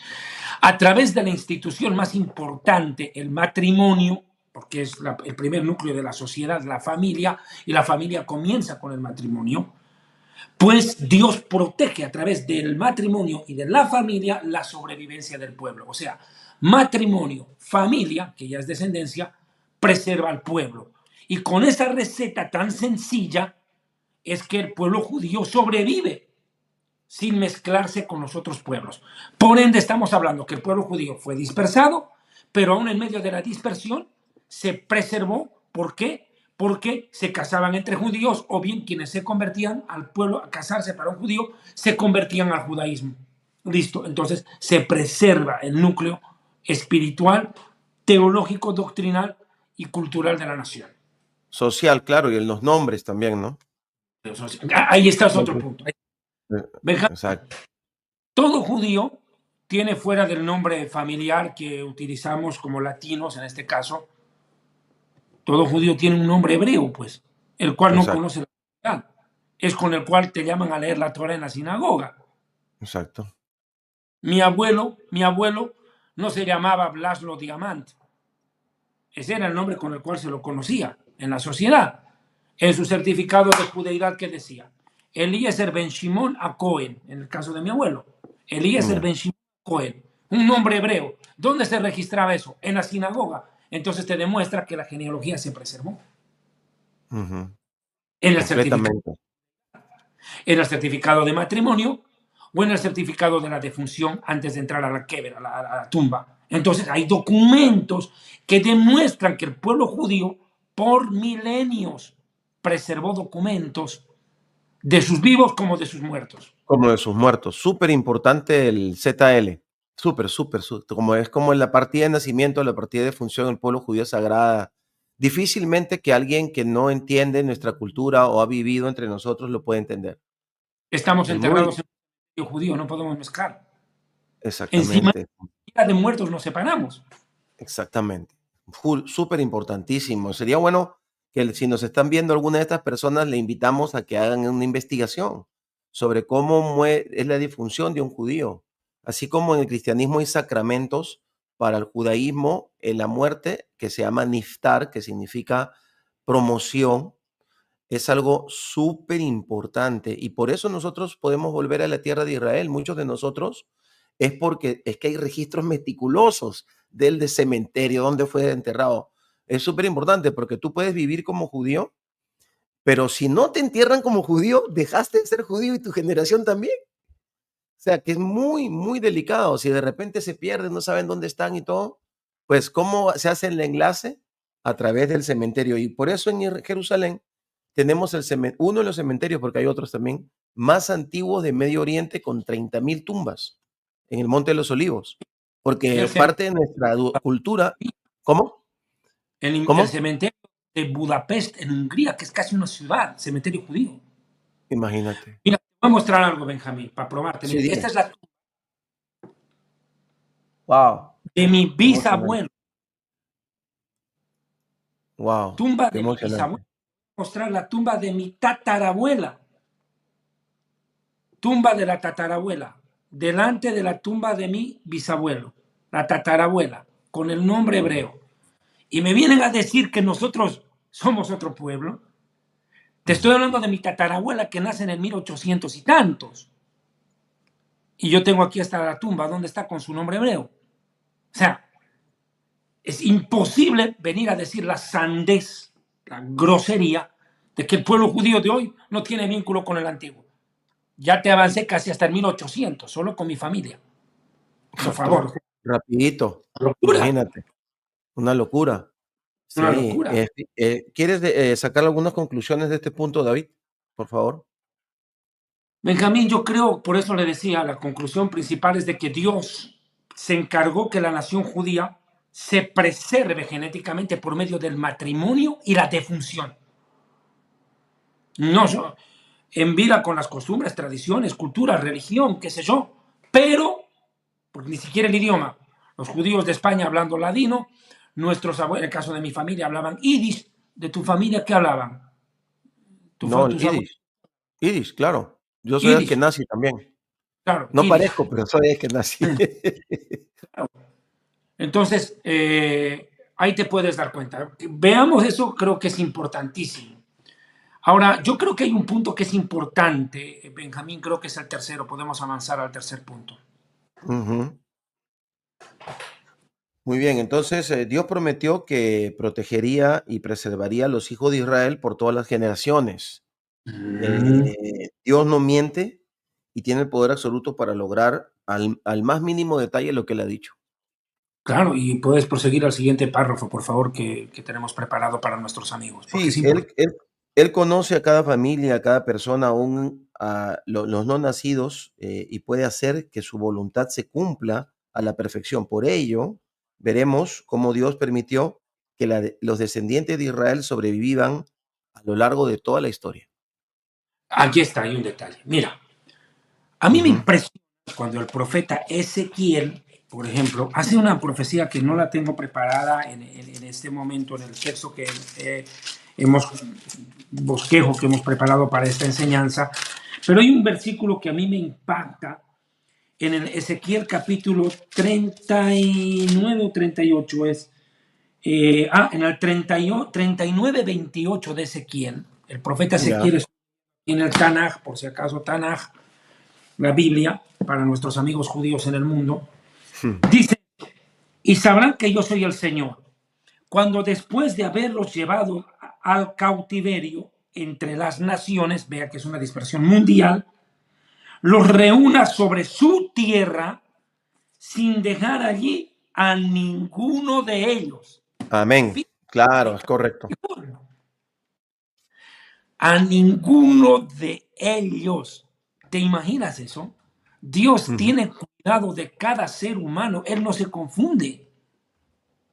a través de la institución más importante, el matrimonio, porque es el primer núcleo de la sociedad, la familia, y la familia comienza con el matrimonio, pues Dios protege a través del matrimonio y de la familia la sobrevivencia del pueblo. O sea, matrimonio, familia, que ya es descendencia, preserva al pueblo. Y con esa receta tan sencilla es que el pueblo judío sobrevive sin mezclarse con los otros pueblos. Por ende, estamos hablando que el pueblo judío fue dispersado, pero aún en medio de la dispersión se preservó. ¿Por qué? Porque se casaban entre judíos o bien quienes se convertían al pueblo a casarse para un judío se convertían al judaísmo. Listo, entonces se preserva el núcleo espiritual, teológico, doctrinal y cultural de la nación. Social, claro, y en los nombres también, ¿no? Ahí está otro Ujú. punto. Eh, Benjamín, Exacto. todo judío tiene fuera del nombre familiar que utilizamos como latinos en este caso, todo judío tiene un nombre hebreo, pues, el cual no Exacto. conoce la realidad. Es con el cual te llaman a leer la Torah en la sinagoga. Exacto. Mi abuelo no se llamaba Blaslo Diamant. Ese era el nombre con el cual se lo conocía en la sociedad. En su certificado de judeidad que decía Eliezer Ben Shimon a Cohen, en el caso de mi abuelo. Eliezer Ya. Ben Shimon a Cohen, un nombre hebreo. ¿Dónde se registraba eso? En la sinagoga. Entonces te demuestra que la genealogía se preservó. Ujú. En el certificado, Completamente. en el certificado de matrimonio o en el certificado de la defunción antes de entrar a la kever, a la tumba. Entonces hay documentos que demuestran que el pueblo judío por milenios preservó documentos de sus vivos como de sus muertos. Como de sus muertos. Súper importante el ZL. Súper, súper, como es como la partida de nacimiento, la partida de función del pueblo judío sagrada. Difícilmente que alguien que no entiende nuestra cultura o ha vivido entre nosotros lo pueda entender. Estamos Es enterrados muy en el judío, no podemos mezclar. Encima exactamente, de muertos nos separamos. exactamente. Súper importantísimo. Sería bueno que si nos están viendo alguna de estas personas, le invitamos a que hagan una investigación sobre cómo es la disfunción de un judío, Así como en el cristianismo hay sacramentos, para el judaísmo, en la muerte, que se llama niftar, que significa promoción, es algo súper importante. Y por eso nosotros podemos volver a la tierra de Israel. Muchos de nosotros es porque es que hay registros meticulosos del de cementerio, donde fue enterrado. Es súper importante porque tú puedes vivir como judío, pero si no te entierran como judío, dejaste de ser judío y tu generación también. O sea, que es muy, muy delicado. Si de repente se pierden, no saben dónde están y todo, pues cómo se hace el enlace a través del cementerio. Y por eso en Jerusalén tenemos uno de los cementerios, porque hay otros también, más antiguos de Medio Oriente con 30.000 tumbas en el Monte de los Olivos. El Porque cementerio, parte de nuestra cultura, ¿cómo? el ¿Cómo? cementerio de Budapest, en Hungría, que es casi una ciudad, cementerio judío. Imagínate. Mira, te voy a mostrar algo, Benjamín, para probarte. Sí, Mira, esta dime. es la Wow, de mi qué emocionante. bisabuelo, Wow, tumba qué de mi bisabuelo. emocionante. Mostrar la tumba de mi tatarabuela, tumba de la tatarabuela, delante de la tumba de mi bisabuelo, la tatarabuela, con el nombre hebreo. Y me vienen a decir que nosotros somos otro pueblo. Te estoy Ujú. hablando de mi tatarabuela que nace en el 1800 y tantos. Y yo tengo aquí hasta la tumba donde está con su nombre hebreo. O sea, es imposible venir a decir la sandez, la grosería de que el pueblo judío de hoy no tiene vínculo con el antiguo. Ya te avancé casi hasta el 1800, solo con mi familia. Por favor. Rapidito, Locura. imagínate, una locura. Una Sí, locura. ¿quieres sacar algunas conclusiones de este punto, David? Por favor. Benjamín, yo creo, por eso le decía, la conclusión principal es de que Dios se encargó que la nación judía se preserve genéticamente por medio del matrimonio y la defunción. No en vida con las costumbres, tradiciones, cultura, religión, qué sé yo, pero, porque ni siquiera el idioma, los judíos de España hablando ladino, nuestros abuelos, en el caso de mi familia, hablaban yiddish. ¿De tu familia qué hablaban? No, el Tus abuelos, Yiddish, claro. Yo soy yiddish, askenazi también. claro, No yiddish. parezco, pero soy askenazi. Entonces, ahí te puedes dar cuenta. Veamos eso, creo que es importantísimo. Ahora, yo creo que hay un punto que es importante, Benjamín, creo que es el tercero, podemos avanzar al tercer punto. Ujú. Muy bien, entonces Dios prometió que protegería y preservaría a los hijos de Israel por todas las generaciones. Mm. Dios no miente y tiene el poder absoluto para lograr al más mínimo detalle lo que él ha dicho. Claro, y puedes proseguir al siguiente párrafo, por favor, que tenemos preparado para nuestros amigos, porque es Sí, importante. él conoce a cada familia, a cada persona, aún a los no nacidos, y puede hacer que su voluntad se cumpla a la perfección. Por ello, veremos cómo Dios permitió que los descendientes de Israel sobrevivan a lo largo de toda la historia. Aquí está, hay un detalle. Mira, a mí me Ujú. impresiona cuando el profeta Ezequiel, por ejemplo, hace una profecía que no la tengo preparada en este momento, en el texto que hemos, bosquejo que hemos preparado para esta enseñanza, pero hay un versículo que a mí me impacta en el Ezequiel capítulo 39 o 38 es, en el 39, 28 de Ezequiel, el profeta Ya. Ezequiel es en el Tanaj, por si acaso Tanaj, la Biblia, para nuestros amigos judíos en el mundo, Hmm. dice, y sabrán que yo soy el Señor, cuando después de haberlos llevado al cautiverio entre las naciones, vea que es una dispersión mundial, los reúna sobre su tierra sin dejar allí a ninguno de ellos. Amén. Claro, es correcto. A ninguno de ellos. ¿Te imaginas eso? Dios Ujú, tiene cuidado de cada ser humano, Él no se confunde.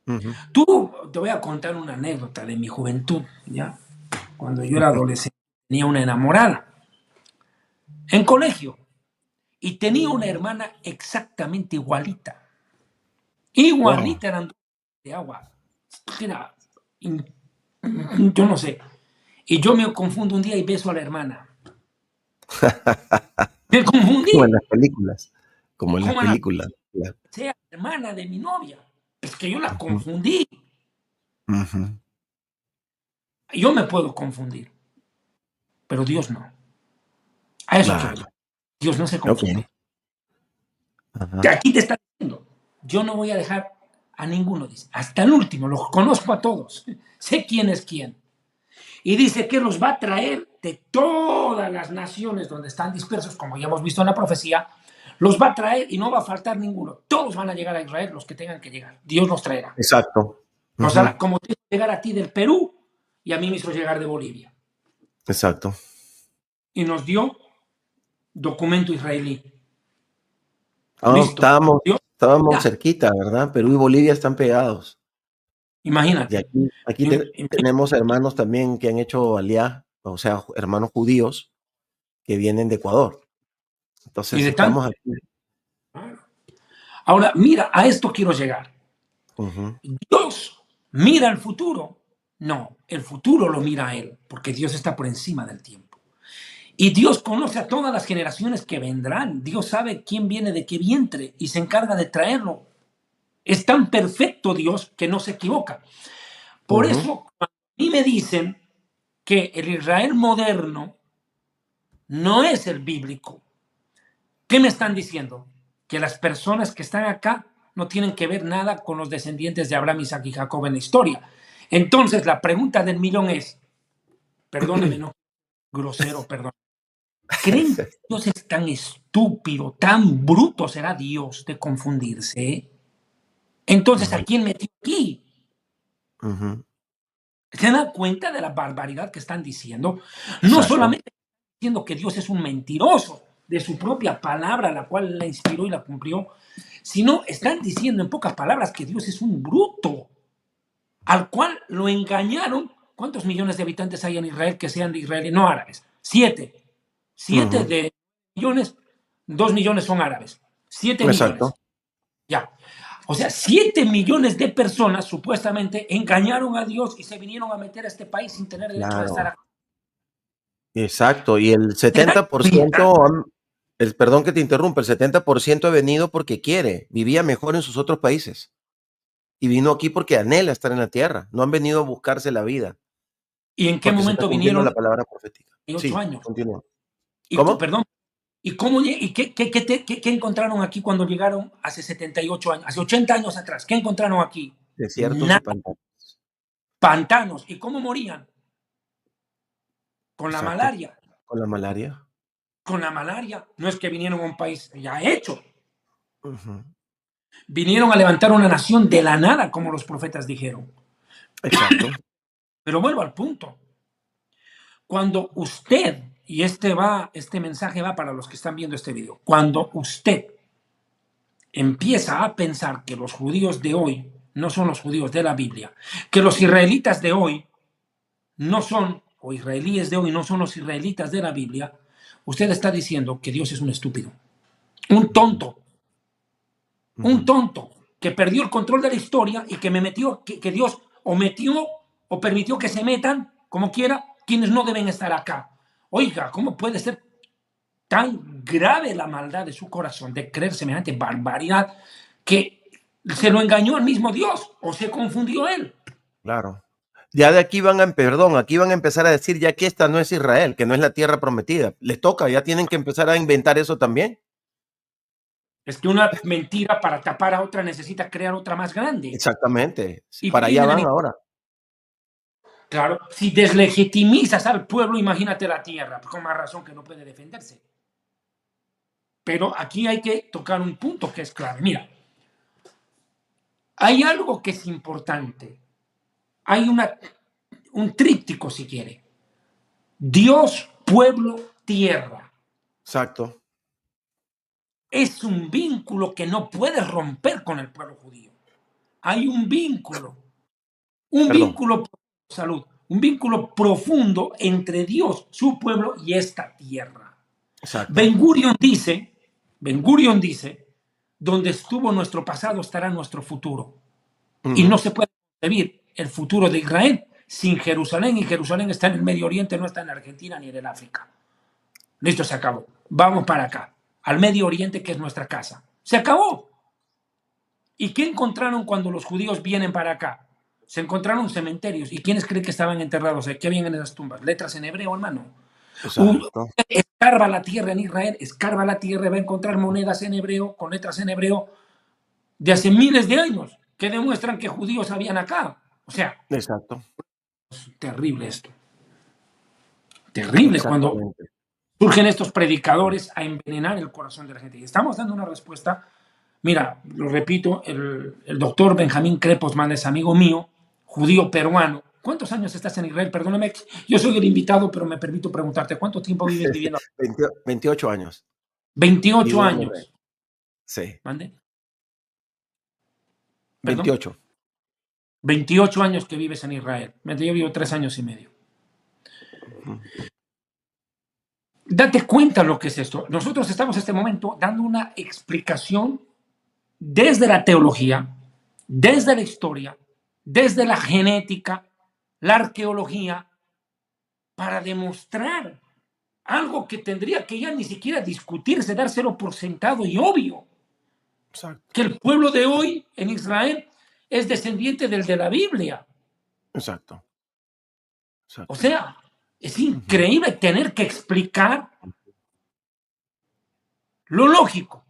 ujú. Tú, te voy a contar una anécdota de mi juventud, ¿ya? Cuando yo era adolescente, tenía una enamorada en colegio y tenía una hermana exactamente igualita. Wow. Igualita, eran de agua. Era, yo no sé. Y yo me confundo un día y beso a la hermana. Me Como en confundí. las películas. como en las ¿Cómo van a películas. Claro. ser hermana de mi novia? Es que yo la Ujú, confundí. ujú. Yo me puedo confundir, pero Dios no. A eso quiero Claro. llegar. Dios no se Ok. confunde. Que Ajá. aquí te está diciendo, yo no voy a dejar a ninguno, dice, hasta el último, los conozco a todos, sé quién es quién. Y dice que los va a traer de todas las naciones donde están dispersos, como ya hemos visto en la profecía, los va a traer y no va a faltar ninguno. Todos van a llegar a Israel, los que tengan que llegar. Dios los traerá. Exacto. Nos Ujú, hará, como te hizo llegar a ti del Perú y a mí me hizo llegar de Bolivia. exacto. Y nos dio documento israelí. Ah, Listo. Dios, estábamos ya, cerquita, ¿verdad? Perú y Bolivia están pegados. Y imagínate. aquí tenemos hermanos también que han hecho aliá, o sea, hermanos judíos que vienen de Ecuador. Y Entonces de tanto. estamos aquí. Ahora, mira, a esto quiero llegar. Ujú, Dios mira el futuro. No, el futuro lo mira a Él, porque Dios está por encima del tiempo. Y Dios conoce a todas las generaciones que vendrán. Dios sabe quién viene de qué vientre y se encarga de traerlo. Es tan perfecto Dios que no se equivoca. Por ujú, eso, cuando a mí me dicen que el Israel moderno no es el bíblico, ¿qué me están diciendo? Que las personas que están acá no tienen que ver nada con los descendientes de Abraham, Isaac y Jacob en la historia. Entonces, la pregunta del millón es, perdóneme, no grosero, perdón. ¿Creen que Dios es tan estúpido, tan bruto será Dios de confundirse? Entonces, ¿a ujú, quién metió aquí? ujú. ¿Se dan cuenta de la barbaridad que están diciendo? No Exacto. solamente diciendo que Dios es un mentiroso de su propia palabra, la cual la inspiró y la cumplió, sino están diciendo en pocas palabras que Dios es un bruto, al cual lo engañaron. ¿Cuántos millones de habitantes hay en Israel que sean de Israel y no árabes? 7. 7 Ujú, de millones, 2 millones son árabes. 7 millones. exacto. Ya. O sea, 7 millones de personas supuestamente engañaron a Dios y se vinieron a meter a este país sin tener derecho de estar Claro. acá. Exacto. Y el ¿Se dan 70%, cuenta? perdón que te interrumpa, el 70% ha venido porque quiere, vivía mejor en sus otros países. Y vino aquí porque anhela estar en la tierra. No han venido a buscarse la vida, ¿Y en qué porque se está momento cumpliendo vinieron la palabra profética. 8 Sí, años? continúa. Y, ¿Cómo? perdón, ¿y, cómo, y qué encontraron aquí cuando llegaron hace 78 años, hace 80 años atrás? ¿Qué encontraron aquí? Desiertos y Nada, pantanos. pantanos. ¿Y cómo morían? Con la Exacto. malaria. Con la malaria. Con la malaria. No es que vinieron a un país ya hecho. Ujú. Vinieron a levantar una nación de la nada, como los profetas dijeron. Exacto. Pero vuelvo al punto. Cuando usted, y este mensaje va para los que están viendo este video, cuando usted empieza a pensar que los judíos de hoy no son los judíos de la Biblia, que los israelitas de hoy no son, o israelíes de hoy no son los israelitas de la Biblia, usted está diciendo que Dios es un estúpido, un Ujú, tonto, un ujú. tonto que perdió el control de la historia y que me metió, que Dios o metió o permitió que se metan, como quiera, quienes no deben estar acá. Oiga, ¿cómo puede ser tan grave la maldad de su corazón de creer semejante barbaridad que se lo engañó al mismo Dios o se confundió él? Claro. Ya de aquí perdón, aquí van a empezar a decir ya que esta no es Israel, que no es la tierra prometida. Les toca, ya tienen que empezar a inventar eso también. Es que una mentira para tapar a otra necesita crear otra más grande. Exactamente. Y Para allá vienen van y, ahora. claro, si deslegitimizas al pueblo, imagínate la tierra, con más razón que no puede defenderse. Pero aquí hay que tocar un punto que es clave. Mira, hay algo que es importante. Hay un tríptico, si quiere. Dios, pueblo, tierra. Exacto. Es un vínculo que no puedes romper con el pueblo judío. Hay un Perdón. vínculo, salud, un vínculo profundo entre Dios, su pueblo y esta tierra. Exacto. Ben Gurion dice, donde estuvo nuestro pasado estará nuestro futuro. Y no Ujú. se puede concebir el futuro de Israel sin Jerusalén, y Jerusalén está en el Medio Oriente, no está en Argentina ni en el África. Listo, se acabó. Vamos para acá, al Medio Oriente, que es nuestra casa. Se acabó. ¿Y qué encontraron cuando los judíos vienen para acá? Se encontraron cementerios. ¿Y quiénes creen que estaban enterrados? ¿Qué habían en esas tumbas? Letras en hebreo, hermano. Exacto. Escarba la tierra en Israel, escarba la tierra, va a encontrar monedas en hebreo, con letras en hebreo, de hace miles de años, que demuestran que judíos habían acá. O sea, Exacto. es terrible esto. Terrible cuando Exactamente. surgen estos predicadores a envenenar el corazón de la gente. Y estamos dando una respuesta. Mira, lo repito, el doctor Benjamín Krepelsman es amigo mío, judío peruano. ¿Cuántos años estás en Israel? Perdóname, yo soy el invitado, pero me permito preguntarte, ¿cuánto tiempo vives viviendo? 28 años. 28 Vivo en Israel. años. Sí. ¿Mande? ¿Perdón? 28. 28 años que vives en Israel. Yo vivo 3 años y medio. Ujú. Date cuenta lo que es esto. Nosotros estamos en este momento dando una explicación desde la teología, desde la historia, desde la genética, la arqueología, para demostrar algo que tendría que ya ni siquiera discutirse, dárselo por sentado y obvio, Exacto. que el pueblo de hoy en Israel es descendiente del de la Biblia. Exacto. O Exacto. sea, es Ujú. increíble tener que explicar lo lógico.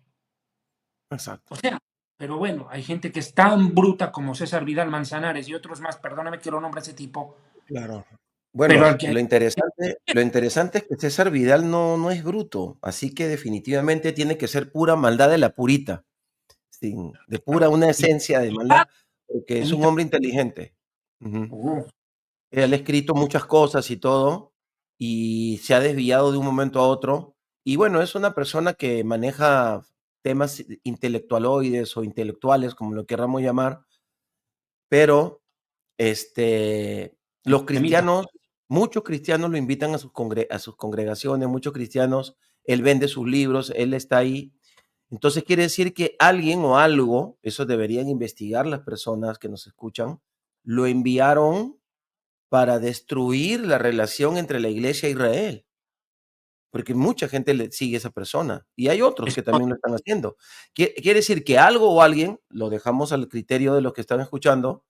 O Exacto. sea, pero bueno, hay gente que es tan bruta como César Vidal Manzanares y otros más, perdóname que lo nombre ese tipo, Claro. pero Bueno, al que... lo interesante es que César Vidal no es bruto, así que definitivamente tiene que ser pura maldad de la purita, de pura una esencia de maldad, porque es un hombre inteligente. Ujú. Él ha escrito muchas cosas y todo, y se ha desviado de un momento a otro. Y bueno, es una persona que maneja temas intelectualoides o intelectuales, como lo queramos llamar, pero los Temita. cristianos, muchos cristianos lo invitan a sus congregaciones, muchos cristianos, él vende sus libros, él está ahí. Entonces quiere decir que alguien o algo, eso deberían investigar las personas que nos escuchan, lo enviaron para destruir la relación entre la iglesia e Israel, porque mucha gente le sigue a esa persona y hay otros que también lo están haciendo. Quiere decir que algo o alguien, lo dejamos al criterio de los que están escuchando,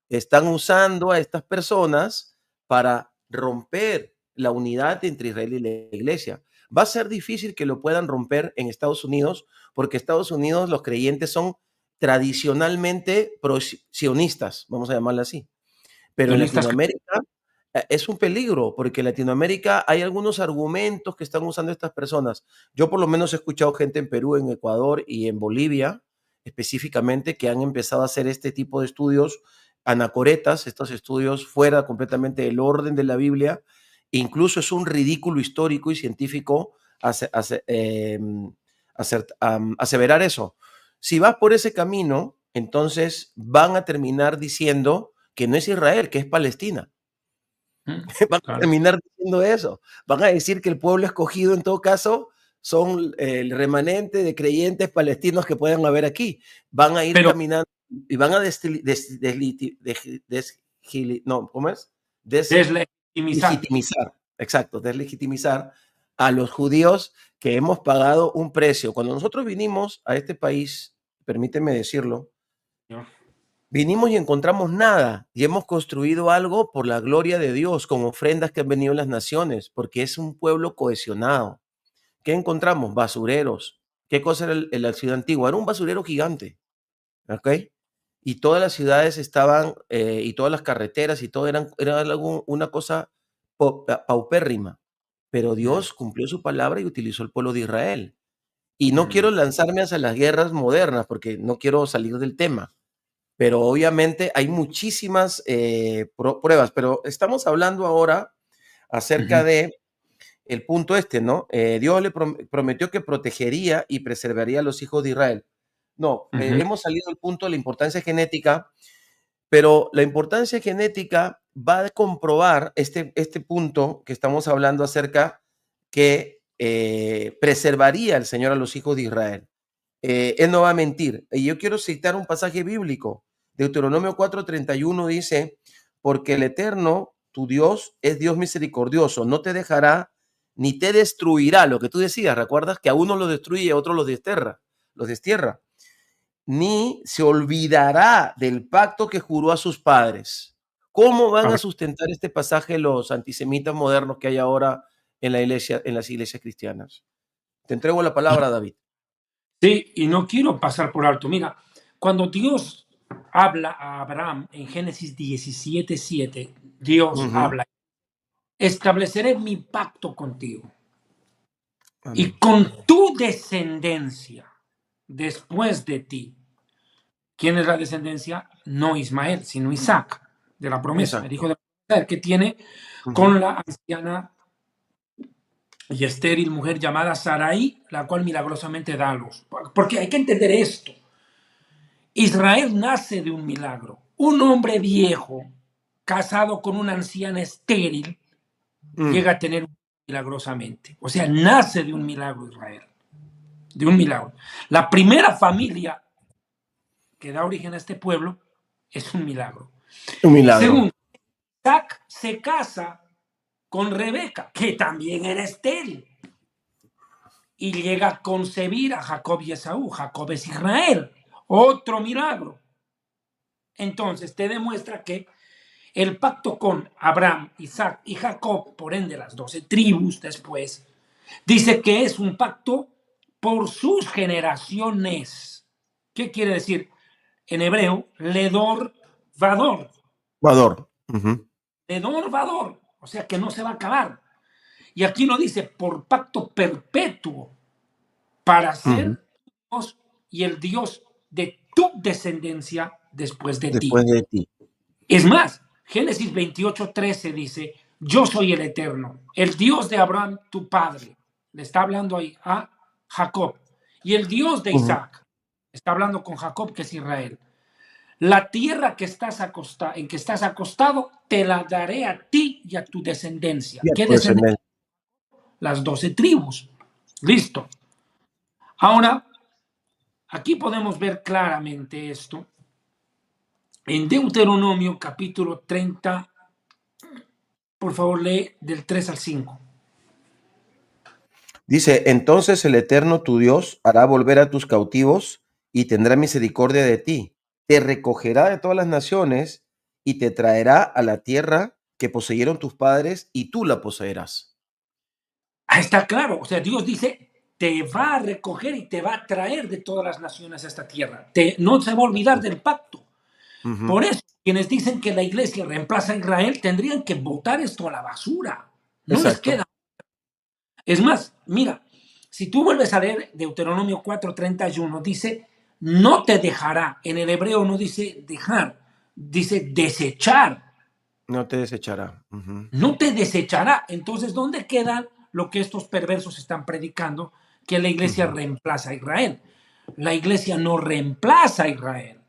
están usando a estas personas para romper la unidad entre Israel y la iglesia. Va a ser difícil que lo puedan romper en Estados Unidos, porque Estados Unidos los creyentes son tradicionalmente sionistas, vamos a llamarlo así. Pero en Sionistas. Latinoamérica es un peligro, porque en Latinoamérica hay algunos argumentos que están usando estas personas. Yo por lo menos he escuchado gente en Perú, en Ecuador y en Bolivia específicamente que han empezado a hacer este tipo de estudios anacoretas, estos estudios fuera completamente del orden de la Biblia. Incluso es un ridículo histórico y científico aseverar eso. Si vas por ese camino, entonces van a terminar diciendo que no es Israel, que es Palestina. Van a Claro. terminar diciendo eso. Van a decir que el pueblo escogido, en todo caso, son el remanente de creyentes palestinos que puedan haber aquí. Van a ir Pero, caminando y van a no, ¿cómo es? deslegitimizar. Deslegitimizar, exacto, deslegitimizar a los judíos que hemos pagado un precio. Cuando nosotros vinimos a este país, permíteme decirlo, vinimos y encontramos nada y hemos construido algo por la gloria de Dios, con ofrendas que han venido las naciones, porque es un pueblo cohesionado. ¿Qué encontramos? Basureros. ¿Qué cosa era la ciudad antigua? Era un basurero gigante, ¿ok? Y todas las ciudades estaban, y todas las carreteras y todo era una cosa paupérrima. Pero Dios cumplió su palabra y utilizó el pueblo de Israel. Y no quiero lanzarme hacia las guerras modernas porque no quiero salir del tema, pero obviamente hay muchísimas pruebas, pero estamos hablando ahora acerca de el punto este, ¿no? Dios le prometió que protegería y preservaría a los hijos de Israel. No, hemos salido del punto de la importancia genética, pero la importancia genética va a comprobar este punto que estamos hablando acerca que preservaría el Señor a los hijos de Israel. Él no va a mentir. Y yo quiero citar un pasaje bíblico. Deuteronomio 4:31 dice, porque el Eterno, tu Dios, es Dios misericordioso, no te dejará ni te destruirá. Lo que tú decías, ¿recuerdas? Que a uno lo destruye y a otro lo desterra. los destierra. Ni se olvidará del pacto que juró a sus padres. ¿Cómo van A a ver, sustentar este pasaje los antisemitas modernos que hay ahora en la iglesia, en las iglesias cristianas? Te entrego la palabra, David. sí, y no quiero pasar por alto. Mira, cuando Dios habla a Abraham en Génesis 17:7, Dios Ujú. habla, estableceré mi pacto contigo y Amén. con tu descendencia después de ti. ¿Quién es la descendencia? No Ismael, sino Isaac, de la promesa, el Exacto. hijo de la promesa, que tiene Ujú. con la anciana y estéril mujer llamada Sarai, la cual milagrosamente da a luz. Porque hay que entender esto. Israel nace de un milagro. Un hombre viejo, casado con una anciana estéril, Mm. llega a tener milagrosamente. O sea, nace de un milagro Israel. De un milagro. La primera familia que da origen a este pueblo es un milagro. Un milagro. Segundo, Isaac se casa con Rebeca, que también era estéril, y llega a concebir a Jacob y Esaú. Jacob es Israel, otro milagro. Entonces te demuestra que el pacto con Abraham, Isaac y Jacob, por ende las 12 tribus después, dice que es un pacto por sus generaciones. ¿Qué quiere decir? En hebreo, ledor vador. Ecuador. Ujú. Ledor vador. O sea que no se va a acabar. Y aquí lo dice por pacto perpetuo para Ujú. ser Dios y el Dios de tu descendencia después de ti. Después de ti. Es más, Génesis 28:13 dice, yo soy el Eterno, el Dios de Abraham, tu padre. Le está hablando ahí a Jacob. Y el Dios de Ujú. Isaac. Está hablando con Jacob, que es Israel. La tierra que estás en que estás acostado, te la daré a ti y a tu descendencia. Y a ¿Qué tu descendencia? descendencia. Las 12 tribus. Listo. Ahora, aquí podemos ver claramente esto en Deuteronomio capítulo 30. Por favor, lee del 3 al 5. Dice, entonces el Eterno tu Dios hará volver a tus cautivos y tendrá misericordia de ti. Te recogerá de todas las naciones y te traerá a la tierra que poseyeron tus padres y tú la poseerás. Está claro. O sea, Dios dice, te va a recoger y te va a traer de todas las naciones a esta tierra. No se va a olvidar del pacto. Ujú. Por eso, quienes dicen que la iglesia reemplaza a Israel tendrían que botar esto a la basura. No les Exacto. queda. Es más, mira, si tú vuelves a leer Deuteronomio 4:31, dice, no te dejará. En el hebreo no dice dejar, dice desechar. No te desechará. Ujú. No te desechará. Entonces, ¿dónde queda lo que estos perversos están predicando? Que la iglesia Ujú. reemplaza a Israel. La iglesia no reemplaza a Israel.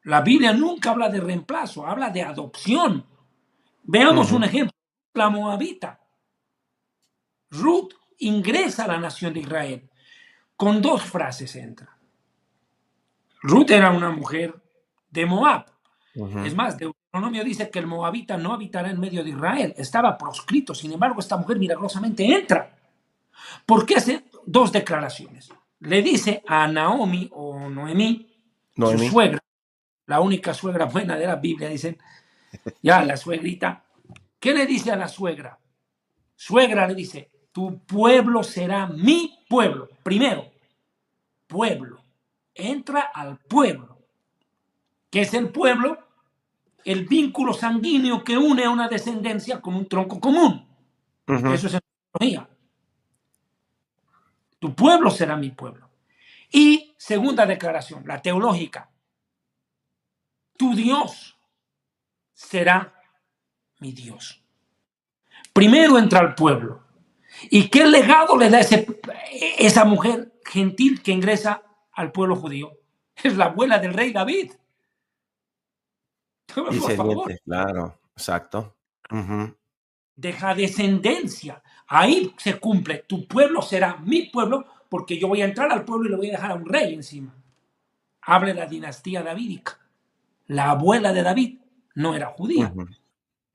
La Biblia nunca habla de reemplazo, habla de adopción. Veamos un Ujú. ejemplo. La Moabita. Ruth ingresa a la nación de Israel. Con dos frases entra. Ruth era una mujer de Moab. Es Ujú. más, Deuteronomio dice que el moabita no habitará en medio de Israel. Estaba proscrito. Sin embargo, esta mujer milagrosamente entra. ¿Por qué hace dos declaraciones? Le dice a Naomi o Noemí, su Noemí. suegra, la única suegra buena de la Biblia, dicen, ya la suegrita. ¿Qué le dice a la suegra? Suegra le dice, tu pueblo será mi pueblo. Primero, pueblo. Entra al pueblo. ¿Qué es el pueblo? El vínculo sanguíneo que une a una descendencia con un tronco común. Ujú. Eso es teología. Tu pueblo será mi pueblo. Y segunda declaración, la teológica. Tu Dios será mi Dios. Primero entra al pueblo. ¿Y qué legado le da esa mujer gentil que ingresa al pueblo judío? Es la abuela del rey David. Por favor, Descendientes, claro. Exacto. Ujú. deja descendencia. Ahí se cumple. Tu pueblo será mi pueblo porque yo voy a entrar al pueblo y le voy a dejar a un rey encima. Habla de la dinastía davídica. La abuela de David no era judía. Ujú.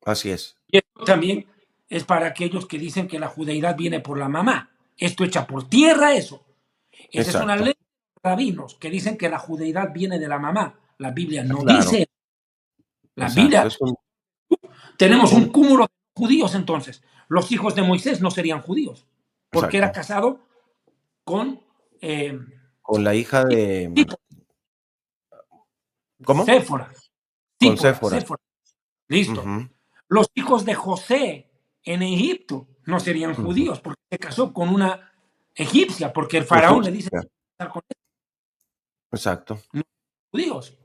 Así es. Y esto también es para aquellos que dicen que la judeidad viene por la mamá. Esto echa por tierra eso. Esa es una ley exacto. de rabinos que dicen que la judeidad viene de la mamá. La Biblia Ah, no claro, dice. La exacto. Biblia, tenemos un Un cúmulo de judíos entonces. Los hijos de Moisés no serían judíos, porque era exacto. casado con eh, Con la hija de ¿cómo? Séfora, Con Sípora, Séfora. Séfora. Listo. Ujú, Los hijos de José en Egipto no serían ujú. judíos porque se casó con una egipcia, porque el faraón le dice Egipcia, con exacto. no, judíos.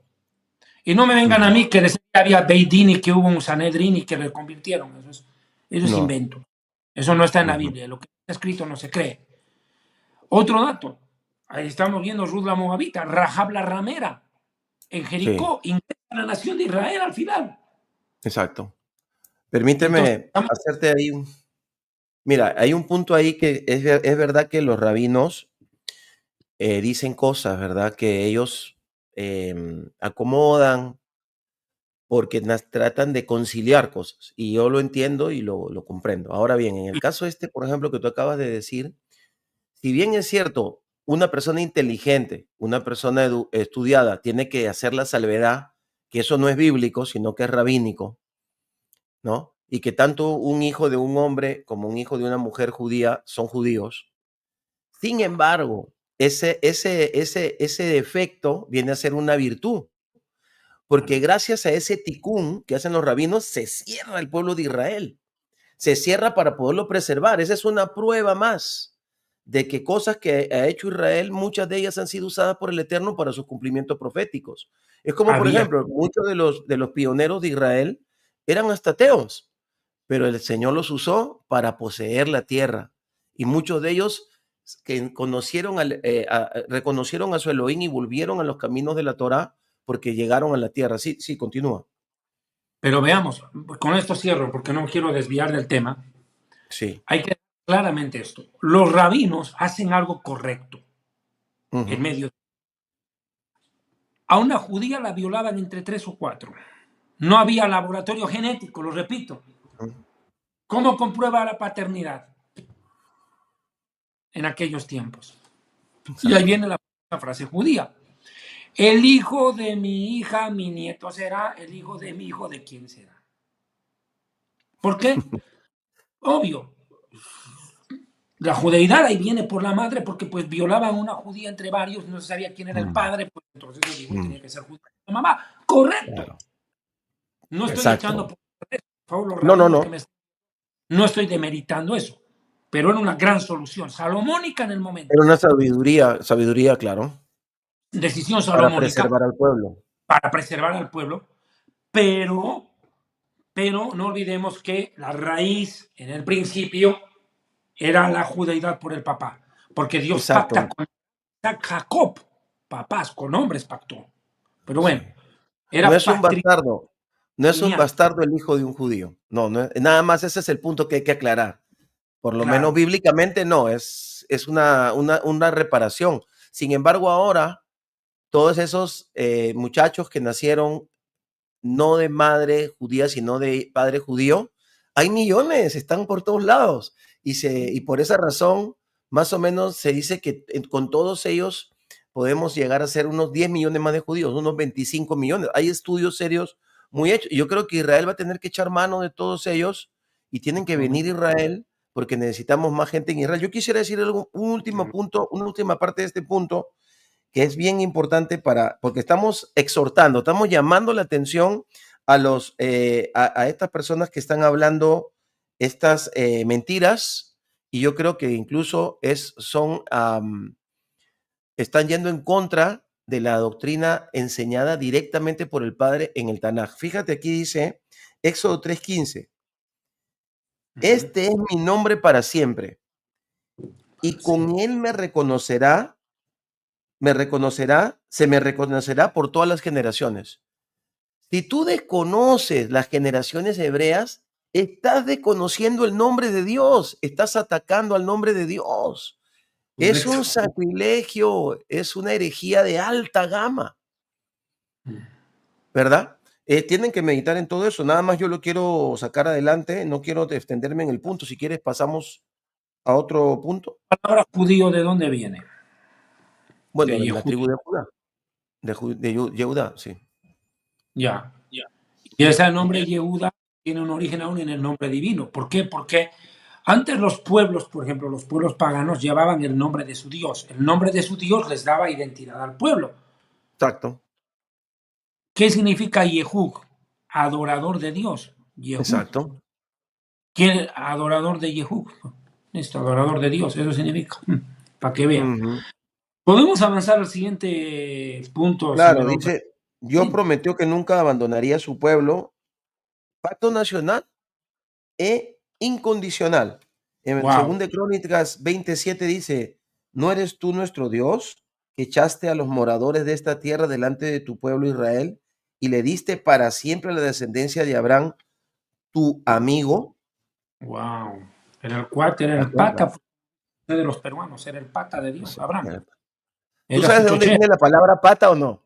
Y no me vengan a Ujú. mí que decía que había Beidín y que hubo un Sanedrín y que le convirtieron. Eso es No. invento. Eso no está en la Ujú. Biblia. Lo que está escrito no se cree. Otro dato. Ahí estamos viendo Ruth la Moabita, Rahab la ramera, en Sí, Jericó, ingresa a la nación de Israel al final. exacto. Entonces, Permíteme hacerte ahí un mira, hay un punto ahí que es verdad que los rabinos, dicen cosas, ¿verdad? Que ellos, acomodan porque tratan de conciliar cosas, y yo lo entiendo y lo comprendo. Ahora bien, en el caso este, por ejemplo, que tú acabas de decir, si bien es cierto, una persona inteligente, una persona estudiada, tiene que hacer la salvedad, que eso no es bíblico, sino que es rabínico, ¿no? Y que tanto un hijo de un hombre como un hijo de una mujer judía son judíos. Sin embargo, ese defecto viene a ser una virtud, porque gracias a ese ticún que hacen los rabinos, se cierra el pueblo de Israel. Se cierra para poderlo preservar. Esa es una prueba más de que cosas que ha hecho Israel, muchas de ellas han sido usadas por el Eterno para sus cumplimientos proféticos. Es como, por había, ejemplo, muchos de los pioneros de Israel eran hasta ateos, pero el Señor los usó para poseer la tierra. Y muchos de ellos que conocieron reconocieron a su Elohim y volvieron a los caminos de la Torá porque llegaron a la tierra. Sí, sí, continúa. pero veamos, con esto cierro porque no quiero desviar del tema. Sí. Hay que claramente esto. Los rabinos hacen algo correcto en Ujú, medio. A una judía la violaban entre tres o cuatro. No había laboratorio genético, lo repito. ujú. ¿Cómo comprueba la paternidad en aquellos tiempos? Y ahí Exacto. viene la frase judía. El hijo de mi hija, mi nieto será, el hijo de mi hijo, ¿de quién será? ¿Por qué? Obvio. La judeidad ahí viene por la madre porque pues violaban a una judía entre varios, no se sabía quién era el Mm, padre, pues entonces el hijo mm, tenía que ser judío. La mamá, correcto. claro. No estoy echando Exacto. por favor los No, no, rabinos no. que me... No estoy demeritando eso, pero era una gran solución, salomónica en el Era momento. una sabiduría, claro, Decisión para salomónica preservar al pueblo. para preservar al pueblo, pero, pero no olvidemos que la raíz en el principio era la judeidad por el papá, porque Dios pacta Exacto, con Jacob, papás, con hombres pactó. Pero bueno, sí. No era es un bastardo, no es un patrilineal, bastardo el hijo de un judío. No, no, nada más ese es el punto que hay que aclarar. Por lo menos claro. bíblicamente no, es una reparación. Sin embargo, ahora todos esos, muchachos que nacieron no de madre judía, sino de padre judío, hay millones, están por todos lados. Y por esa razón, más o menos se dice que con todos ellos podemos llegar a ser unos 10 millones más de judíos, unos 25 millones. Hay estudios serios muy hechos. Y yo creo que Israel va a tener que echar mano de todos ellos y tienen que venir a Israel porque necesitamos más gente en Israel. Yo quisiera decir un último punto, una última parte de este punto, que es bien importante porque estamos exhortando, estamos llamando la atención a estas personas que están hablando estas mentiras, y yo creo que incluso están yendo en contra de la doctrina enseñada directamente por el Padre en el Tanaj. Fíjate, aquí dice Éxodo 3:15, este es mi nombre para siempre, y con él se me reconocerá por todas las generaciones. Si tú desconoces las generaciones hebreas, estás desconociendo el nombre de Dios, estás atacando al nombre de Dios. Es un Correcto. sacrilegio, es una herejía de alta gama, ¿verdad? Tienen que meditar en todo eso. Nada más yo lo quiero sacar adelante, no quiero extenderme en el punto. Si quieres, pasamos a otro punto. La palabra judío, ¿de dónde viene? Bueno, de de la Yehud. tribu de Judá, Yehuda, sí. Ya. Y ese nombre Yehuda tiene un origen aún en el nombre divino. ¿Por qué? Porque antes los pueblos, por ejemplo, los pueblos paganos llevaban el nombre de su Dios. El nombre de su Dios les daba identidad al pueblo. Exacto, ¿Qué significa Yehud? Adorador de Dios. Yehud. exacto. ¿Quién es adorador de Yehud? Listo, adorador de Dios, eso significa. Para que vean. Ujú. Podemos avanzar al siguiente punto, si me Claro, lo dice, Dios permiten. prometió que nunca abandonaría a su pueblo, pacto nacional e incondicional. En el Wow, 2 de Crónicas 27 dice, ¿no eres tú nuestro Dios, que echaste a los moradores de esta tierra delante de tu pueblo Israel y le diste para siempre a la descendencia de Abraham, tu amigo? wow. Era el cuate, era ¿Te el acuerdas? pata de los peruanos, era el pata de Dios, Sí. Abraham. ¿Tú Era sabes su de dónde choché. viene la palabra pata o no?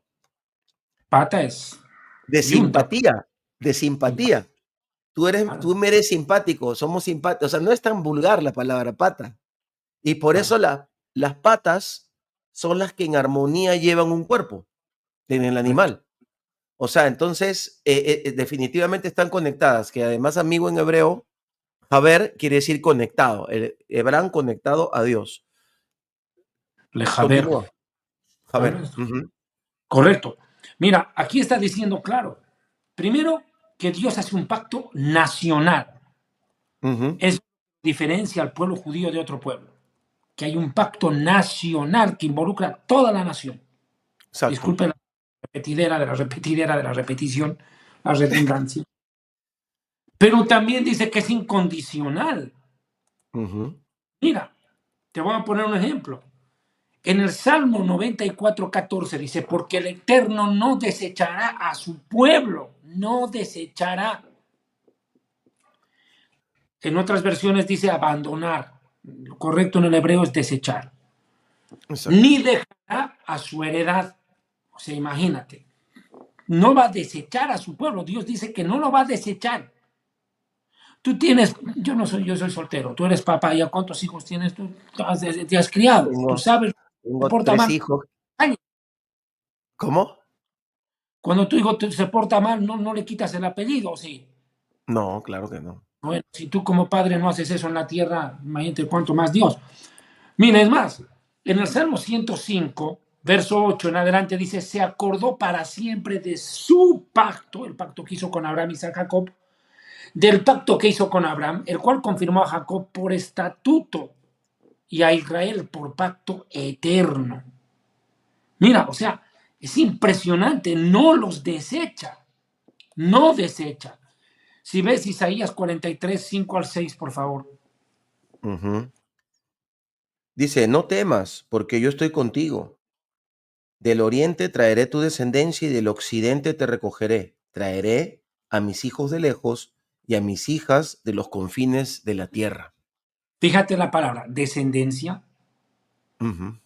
Pata es De yunta. simpatía, de simpatía. Claro. Tú me eres simpático, somos simpáticos. O sea, no es tan vulgar la palabra pata. Y por eso las patas son las que en armonía llevan un cuerpo en el Correcto. animal. O sea, entonces definitivamente están conectadas, que además amigo en hebreo, haber quiere decir conectado, el Hebrán conectado a Dios. Lejaber. Continúa, Claro, Javer. Ujú, correcto. Mira, aquí está diciendo claro. Primero, que Dios hace un pacto nacional. ujú, Es diferencia al pueblo judío de otro pueblo. Que hay un pacto nacional que involucra a toda la nación. exacto. Disculpe la repetidera de la repetición, la redundancia. Pero también dice que es incondicional. Ujú, Mira, te voy a poner un ejemplo. En el Salmo 94:14 dice, porque el Eterno no desechará a su pueblo, no desechará. En otras versiones dice abandonar. Lo correcto en el hebreo es desechar. exacto. Ni dejará a su heredad. O sea, imagínate, no va a desechar a su pueblo. Dios dice que no lo va a desechar. Tú tienes, yo soy soltero, tú eres papá, ¿ya cuántos hijos tienes? Tú te has criado, tú Tengo, sabes, se tengo porta tres mal. hijos. ¿Cómo? Cuando tu hijo se porta mal, no le quitas el apellido, ¿sí? No, claro que no. Bueno, si tú como padre no haces eso en la tierra, imagínate cuánto más Dios. Mira, es más, en el Salmo 105, verso 8 en adelante dice, se acordó para siempre de su pacto, el pacto que hizo con Abraham, Isaac, Jacob, del pacto que hizo con Abraham, el cual confirmó a Jacob por estatuto y a Israel por pacto eterno. Mira, o sea, es impresionante, no los desecha, no desecha. Si ves Isaías 43, 5 al 6, por favor. Ujú. Dice, no temas, porque yo estoy contigo. Del oriente traeré tu descendencia y del occidente te recogeré. Traeré a mis hijos de lejos y a mis hijas de los confines de la tierra. Fíjate la palabra, descendencia. Ujú,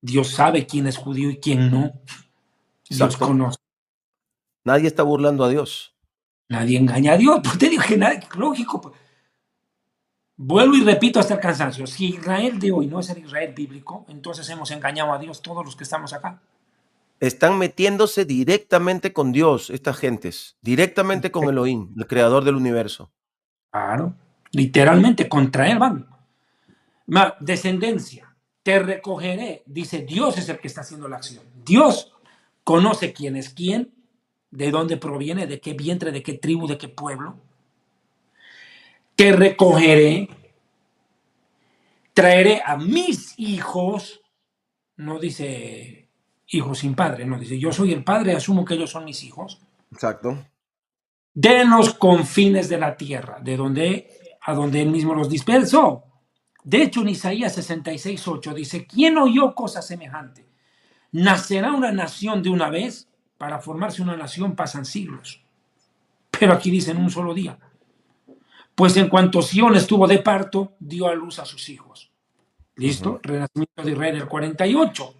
Dios sabe quién es judío y quién no. Dios exacto. conoce. Nadie está burlando a Dios. Nadie engaña a Dios. Pues te digo que nadie, lógico. Pues. Vuelvo y repito hasta el cansancio. Si Israel de hoy no es el Israel bíblico, entonces hemos engañado a Dios todos los que estamos acá. Están metiéndose directamente con Dios, estas gentes, directamente con Elohim, el creador del universo. Claro. Literalmente contra él van. Descendencia. Te recogeré. Dice, Dios es el que está haciendo la acción. Dios conoce quién es quién, de dónde proviene, de qué vientre, de qué tribu, de qué pueblo. Te recogeré, traeré a mis hijos, no dice hijos sin padre, no dice yo soy el padre, asumo que ellos son mis hijos, Exacto. de los confines de la tierra, de donde a donde él mismo los dispersó. De hecho, en Isaías 66:8 dice, ¿quién oyó cosa semejante? ¿Nacerá una nación de una vez? Para formarse una nación pasan siglos. Pero aquí dice en un solo día. Pues en cuanto Sión estuvo de parto, dio a luz a sus hijos. Ujú, ¿Listo? Renacimiento de Israel el 48.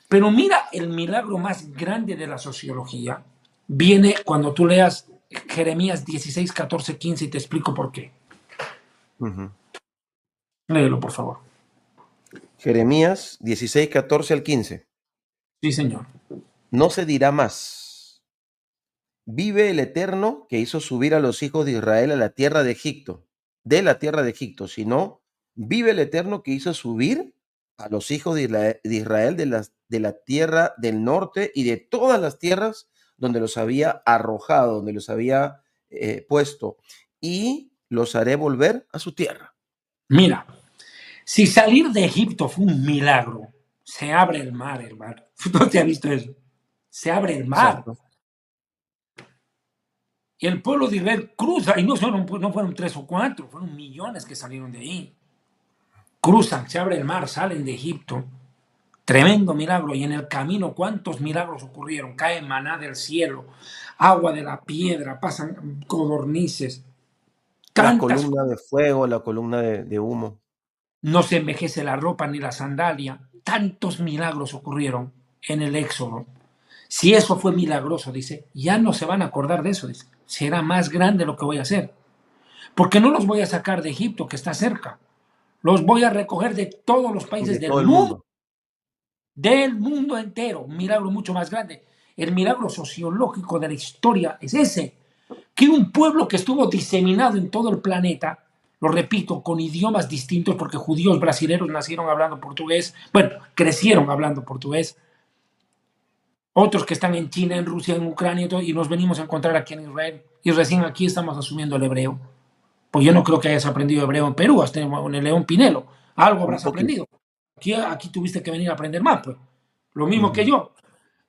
Pero mira, el milagro más grande de la sociología viene cuando tú leas Jeremías 16, 14, 15 y te explico por qué. ujú. Léelo, por favor. Jeremías 16, 14 al 15. Sí, señor. No se dirá más. Vive el Eterno que hizo subir a los hijos de Israel a la tierra de Egipto, de la tierra de Egipto, sino vive el Eterno que hizo subir a los hijos de Israel de la tierra del norte y de todas las tierras donde los había arrojado, donde los había puesto, y los haré volver a su tierra. Mira, si salir de Egipto fue un milagro, se abre el mar, hermano. ¿No te has visto eso? Se abre el mar. Exacto. Y el pueblo de Israel cruza, y no fueron 3 o 4, fueron millones que salieron de ahí. Cruzan, se abre el mar, salen de Egipto. Tremendo milagro. Y en el camino, ¿cuántos milagros ocurrieron? Cae maná del cielo, agua de la piedra, pasan codornices. La Tantas cosas. columna de fuego, la columna de humo. No se envejece la ropa ni la sandalia. Tantos milagros ocurrieron en el Éxodo. Si eso fue milagroso, dice, ya no se van a acordar de eso. Dice, será más grande lo que voy a hacer. Porque no los voy a sacar de Egipto, que está cerca. Los voy a recoger de todos los países De todo el mundo. mundo. Del mundo entero. Un milagro mucho más grande. El milagro sociológico de la historia es ese. Que un pueblo que estuvo diseminado en todo el planeta, lo repito, con idiomas distintos, porque judíos brasileños nacieron hablando portugués, bueno, crecieron hablando portugués, otros que están en China, en Rusia, en Ucrania y todo, y nos venimos a encontrar aquí en Israel, y recién aquí estamos asumiendo el hebreo. Pues yo no creo que hayas aprendido hebreo en Perú, hasta en el León Pinelo, algo Un habrás poquito. aprendido. Aquí tuviste que venir a aprender más, pues. Lo mismo que Ujú, yo.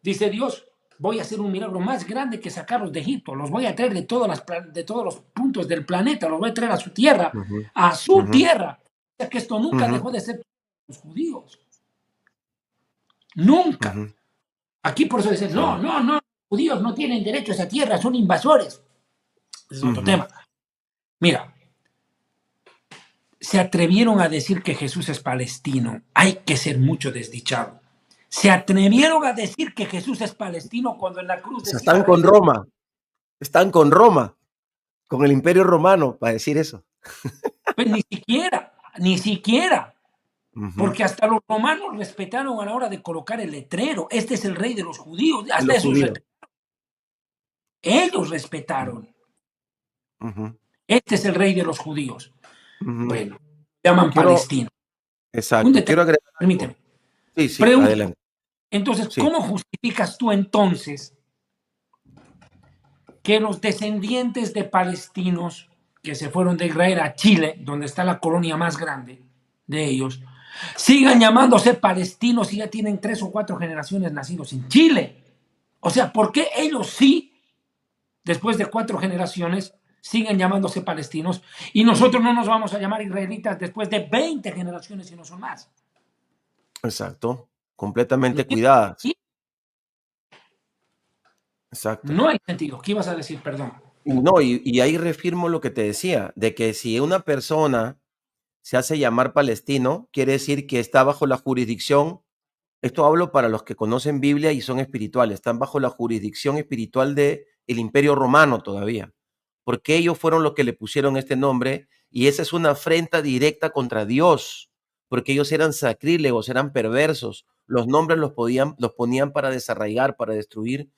Dice Dios, voy a hacer un milagro más grande que sacarlos de Egipto. Los voy a traer de todos los puntos del planeta, los voy a traer a su tierra, ujú, a su ujú, tierra. O sea que esto nunca ujú, dejó de ser los judíos. Nunca. ujú. Aquí por eso dicen, no, Sí. no, no, los judíos no tienen derecho a esa tierra, son invasores. Ese es otro Ujú. tema. Mira, se atrevieron a decir que Jesús es palestino. Hay que ser mucho desdichado. Se atrevieron a decir que Jesús es palestino cuando en la cruz O sea, decía están Rey con de... Roma, están con Roma, con el Imperio Romano, para decir eso. Pues ni siquiera, ni siquiera. Ujú. Porque hasta los romanos respetaron a la hora de colocar el letrero. Este es el rey de los judíos. De Hasta los eso judíos. ellos Ujú, respetaron. ujú, Este es el rey de los judíos. ujú. Bueno, llaman Quiero, palestino. Un exacto, detalle, quiero agregar permíteme. algo. Sí, sí, Pregunto, adelante. entonces, Sí. ¿cómo justificas tú entonces que los descendientes de palestinos que se fueron de Israel a Chile, donde está la colonia más grande de ellos, sigan llamándose palestinos y ya tienen 3 o 4 generaciones nacidos en Chile? O sea, ¿por qué ellos sí, después de 4 generaciones, siguen llamándose palestinos y nosotros no nos vamos a llamar israelitas después de 20 generaciones y no son más? Exacto. ¿No Completamente tiene cuidadas. sentido? Exacto. No hay sentido. ¿Qué ibas a decir? Perdón. Y no, y ahí reafirmo lo que te decía, de que si una persona se hace llamar palestino, quiere decir que está bajo la jurisdicción. Esto hablo para los que conocen Biblia y son espirituales, están bajo la jurisdicción espiritual de el Imperio Romano todavía, porque ellos fueron los que le pusieron este nombre y esa es una afrenta directa contra Dios, porque ellos eran sacrílegos, eran perversos, los nombres los ponían para desarraigar, para destruir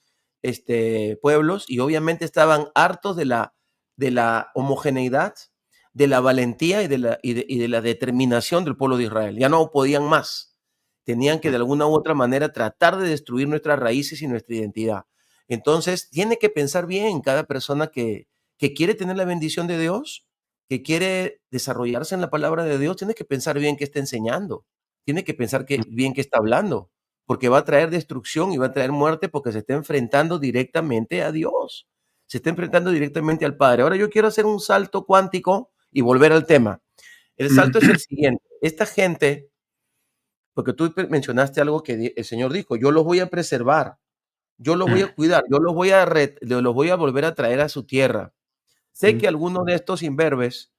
pueblos y obviamente estaban hartos de la homogeneidad, de la valentía y de la determinación del pueblo de Israel. Ya no podían más. Tenían que de alguna u otra manera tratar de destruir nuestras raíces y nuestra identidad. Entonces, tiene que pensar bien cada persona que quiere tener la bendición de Dios, que quiere desarrollarse en la palabra de Dios, tiene que pensar bien qué está enseñando, tiene que pensar bien qué está hablando, porque va a traer destrucción y va a traer muerte porque se está enfrentando directamente a Dios, se está enfrentando directamente al Padre. Ahora yo quiero hacer un salto cuántico y volver al tema. El salto es el siguiente. Esta gente, porque tú mencionaste algo que el Señor dijo, yo los voy a preservar, yo los voy a cuidar, los voy a volver a traer a su tierra. Sé que algunos de estos imberbes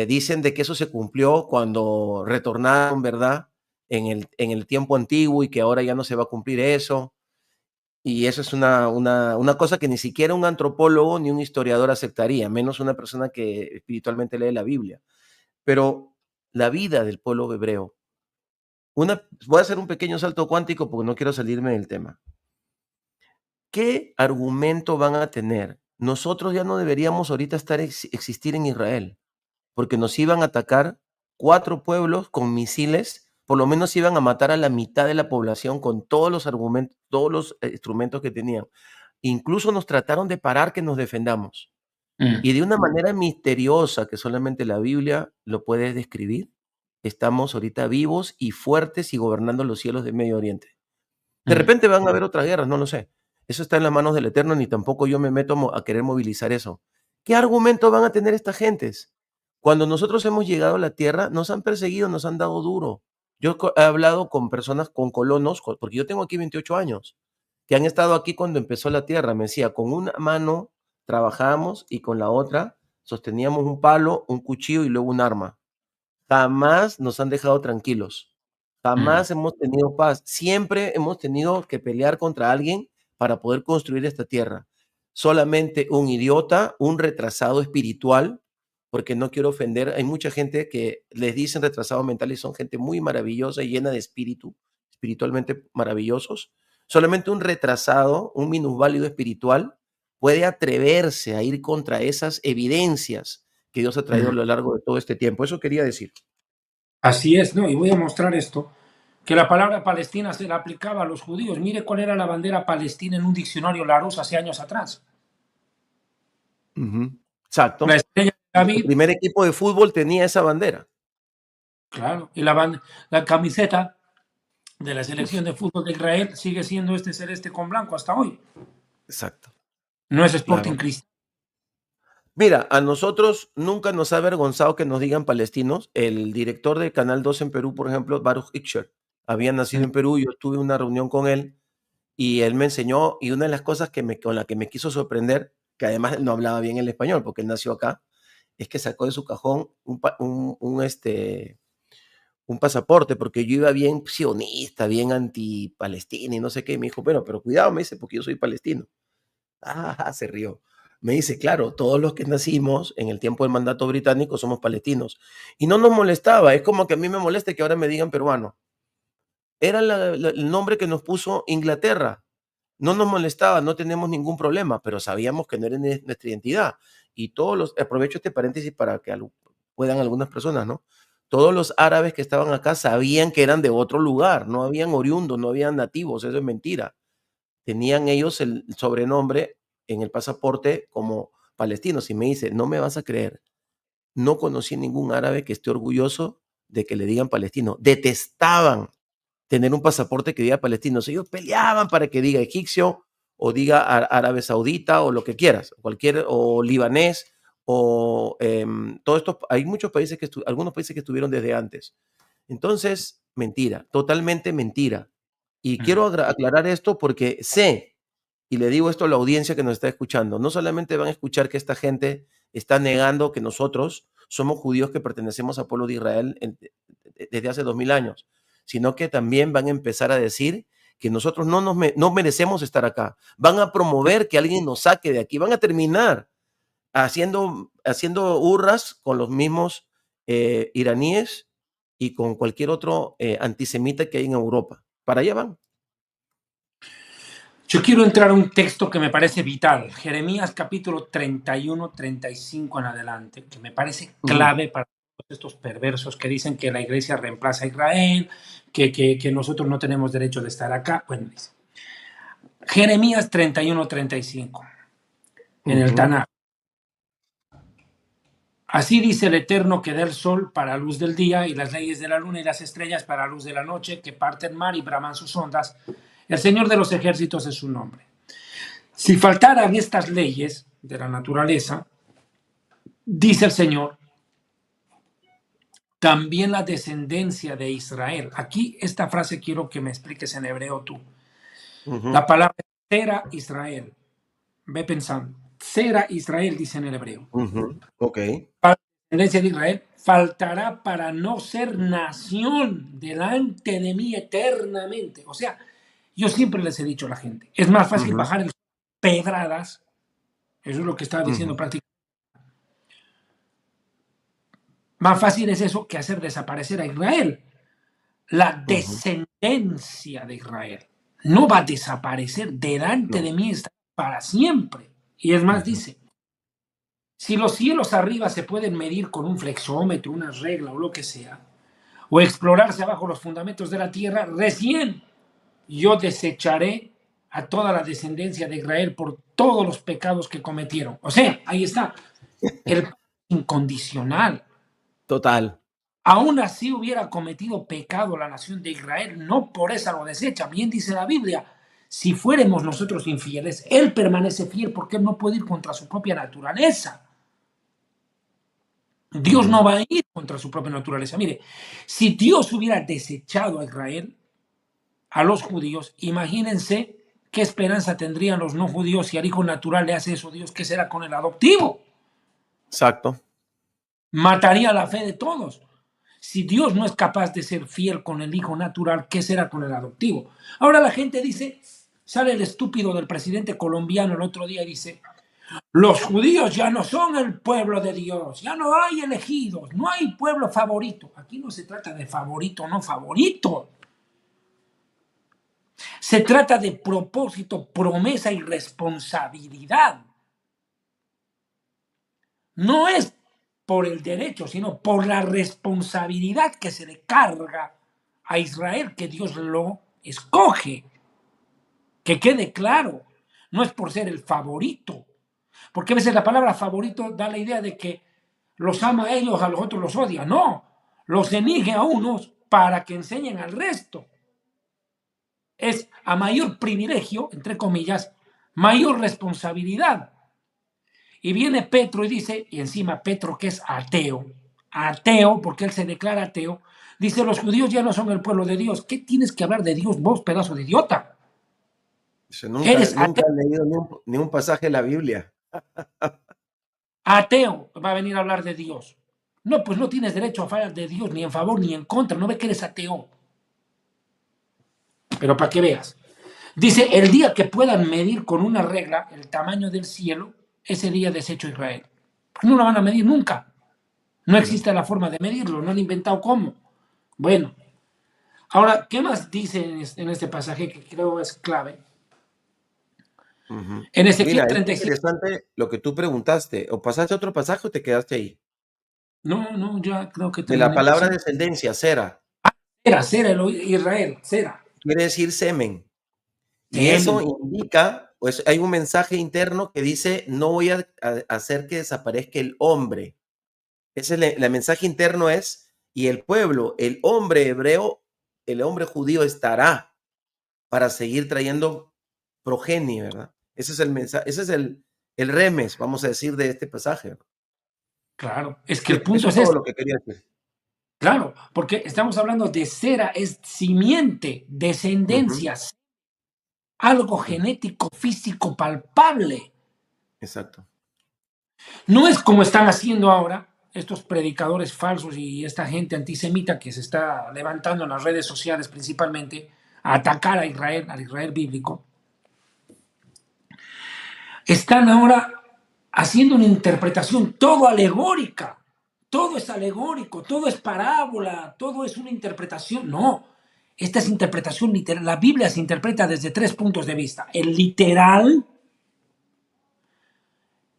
dicen de que eso se cumplió cuando retornaron, ¿verdad? En el tiempo antiguo y que ahora ya no se va a cumplir eso. Y eso es una cosa que ni siquiera un antropólogo ni un historiador aceptaría, menos una persona que espiritualmente lee la Biblia. Pero la vida del pueblo hebreo Voy a hacer un pequeño salto cuántico porque no quiero salirme del tema. ¿Qué argumento van a tener? Nosotros ya no deberíamos ahorita existir en Israel, porque nos iban a atacar 4 pueblos con misiles, por lo menos iban a matar a la mitad de la población con todos los argumentos, todos los instrumentos que tenían. Incluso nos trataron de parar que nos defendamos. Y de una manera misteriosa que solamente la Biblia lo puede describir, estamos ahorita vivos y fuertes y gobernando los cielos de Medio Oriente. De repente van a haber otras guerras, no lo sé. Eso está en las manos del Eterno, ni tampoco yo me meto a querer movilizar eso. ¿Qué argumento van a tener estas gentes? Cuando nosotros hemos llegado a la tierra, nos han perseguido, nos han dado duro. Yo he hablado con personas, con colonos, porque yo tengo aquí 28 años, que han estado aquí cuando empezó la tierra. Me decía, con una mano trabajábamos y con la otra sosteníamos un palo, un cuchillo y luego un arma. Jamás nos han dejado tranquilos. Jamás hemos tenido paz. Siempre hemos tenido que pelear contra alguien para poder construir esta tierra. Solamente un idiota, un retrasado espiritual, porque no quiero ofender. Hay mucha gente que les dicen retrasado mental y son gente muy maravillosa y llena de espíritu, espiritualmente maravillosos. Solamente un retrasado, un minusválido espiritual, puede atreverse a ir contra esas evidencias que Dios ha traído a lo largo de todo este tiempo. Eso quería decir. Así es, ¿no? Y voy a mostrar esto, que la palabra Palestina se la aplicaba a los judíos. Mire cuál era la bandera palestina en un diccionario Larousse hace años atrás. La Exacto. estrella de El David, primer equipo de fútbol tenía esa bandera. claro, y la camiseta de la selección de fútbol de Israel sigue siendo este celeste con blanco hasta hoy. Exacto, No es Sporting claro. Cristal. Mira, a nosotros nunca nos ha avergonzado que nos digan palestinos. El director de Canal 2 en Perú, por ejemplo, Baruch Ikcher, había nacido en Perú. Yo tuve una reunión con él y él me enseñó, y una de las cosas con la que me quiso sorprender, que además él no hablaba bien el español porque él nació acá, es que sacó de su cajón un pasaporte, porque yo iba bien sionista, bien anti-palestina y no sé qué. Y me dijo, bueno, pero cuidado, me dice, porque yo soy palestino. Ah, se rió. Me dice, claro, todos los que nacimos en el tiempo del mandato británico somos palestinos. Y no nos molestaba, es como que a mí me moleste que ahora me digan peruano. Era el nombre que nos puso Inglaterra. No nos molestaba, no tenemos ningún problema, pero sabíamos que no era nuestra identidad. Y aprovecho este paréntesis para que puedan algunas personas, ¿no? Todos los árabes que estaban acá sabían que eran de otro lugar, no habían oriundos, no habían nativos, eso es mentira. Tenían ellos el sobrenombre en el pasaporte como palestinos. Y me dice, no me vas a creer, no conocí ningún árabe que esté orgulloso de que le digan palestino. Detestaban tener un pasaporte que diga palestino. Ellos peleaban para que diga egipcio o diga árabe saudita o lo que quieras, o libanés o todos estos. Hay muchos países algunos países que estuvieron desde antes. Entonces, mentira, totalmente mentira. Y quiero aclarar esto porque sé, y le digo esto a la audiencia que nos está escuchando, no solamente van a escuchar que esta gente está negando que nosotros somos judíos que pertenecemos al pueblo de Israel desde hace 2000 años, sino que también van a empezar a decir que nosotros no merecemos estar acá. Van a promover que alguien nos saque de aquí. Van a terminar haciendo hurras con los mismos iraníes y con cualquier otro antisemita que hay en Europa. Para allá van. Yo quiero entrar a un texto que me parece vital, Jeremías capítulo 31, 35 en adelante, que me parece clave para todos estos perversos que dicen que la iglesia reemplaza a Israel, que nosotros no tenemos derecho de estar acá. Bueno, dice, Jeremías 31, 35, en el Tanaj. Así dice el Eterno, que da el sol para luz del día y las leyes de la luna y las estrellas para luz de la noche, que parte el mar y braman sus ondas. El Señor de los ejércitos es su nombre. Si faltaran estas leyes de la naturaleza, dice el Señor, también la descendencia de Israel. Aquí esta frase quiero que me expliques en hebreo tú. La palabra Sera Israel. Ve pensando. Sera Israel dice en el hebreo. Ok. La descendencia de Israel faltará para no ser nación delante de mí eternamente. O sea, yo siempre les he dicho a la gente, es más fácil bajar en pedradas. Eso es lo que estaba diciendo prácticamente. Más fácil es eso que hacer desaparecer a Israel. la Ujú. descendencia de Israel. No va a desaparecer, delante No. de mí está para siempre. Y es más, Ujú. dice, si los cielos arriba se pueden medir con un flexómetro, una regla o lo que sea, o explorarse abajo los fundamentos de la tierra, recién yo desecharé a toda la descendencia de Israel por todos los pecados que cometieron. O sea, ahí está, el incondicional. Total. Aún así hubiera cometido pecado la nación de Israel, no por eso lo desecha. Bien dice la Biblia, si fuéramos nosotros infieles, Él permanece fiel porque Él no puede ir contra su propia naturaleza. Dios Ujú. no va a ir contra su propia naturaleza. Mire, si Dios hubiera desechado a Israel, a los judíos, imagínense qué esperanza tendrían los no judíos si al hijo natural le hace eso Dios, ¿qué será con el adoptivo? Exacto. Mataría la fe de todos. Si Dios no es capaz de ser fiel con el hijo natural, ¿qué será con el adoptivo? Ahora la gente dice, sale el estúpido del presidente colombiano el otro día y dice, los judíos ya no son el pueblo de Dios, ya no hay elegidos, no hay pueblo favorito. Aquí no se trata de favorito o no favorito. Se trata de propósito, promesa y responsabilidad. No es por el derecho, sino por la responsabilidad que se le carga a Israel, que Dios lo escoge. Que quede claro, no es por ser el favorito, porque a veces la palabra favorito da la idea de que los ama a ellos, a los otros los odia. No, los elige a unos para que enseñen al resto. Es a mayor privilegio, entre comillas, mayor responsabilidad. Y viene Petro y dice, y encima Petro que es ateo, porque él se declara ateo, dice, los judíos ya no son el pueblo de Dios. ¿Qué tienes que hablar de Dios vos, pedazo de idiota? Dice, nunca, Eres nunca he leído ni un pasaje de la Biblia. ateo, va a venir a hablar de Dios. No, pues no tienes derecho a hablar de Dios ni en favor ni en contra, no ve que eres ateo. Pero para que veas. Dice, el día que puedan medir con una regla el tamaño del cielo, ese día desecho Israel. Pues no lo van a medir nunca. No No. existe la forma de medirlo, no han inventado cómo. Bueno, ahora, ¿qué más dice en este pasaje que creo es clave? Ujú. En Mira, Ezequiel es 37. interesante lo que tú preguntaste. ¿O pasaste a otro pasaje o te quedaste ahí? No, no, ya creo que De la terminé. palabra Sí. descendencia, Sera, Cera, Israel, Cera. quiere decir semen. Y eso Temen. indica, pues hay un mensaje interno que dice, no voy a hacer que desaparezca el hombre. Ese es el mensaje interno es, y el pueblo, el hombre hebreo, el hombre judío estará para seguir trayendo progenie, ¿verdad? Ese es el mensaje, ese es el remes, vamos a decir, de este pasaje. Claro, es que Sí, el punto eso es es todo este. lo que quería decir. Claro, porque estamos hablando de cera, es simiente, Ujú, descendencias, algo ujú, genético, físico, palpable. exacto. No es como están haciendo ahora estos predicadores falsos y esta gente antisemita que se está levantando en las redes sociales principalmente a atacar a Israel, al Israel bíblico. Están ahora haciendo una interpretación todo alegórica. Todo es alegórico, todo es parábola, todo es una interpretación. No, esta es interpretación literal. La Biblia se interpreta desde tres puntos de vista. El literal,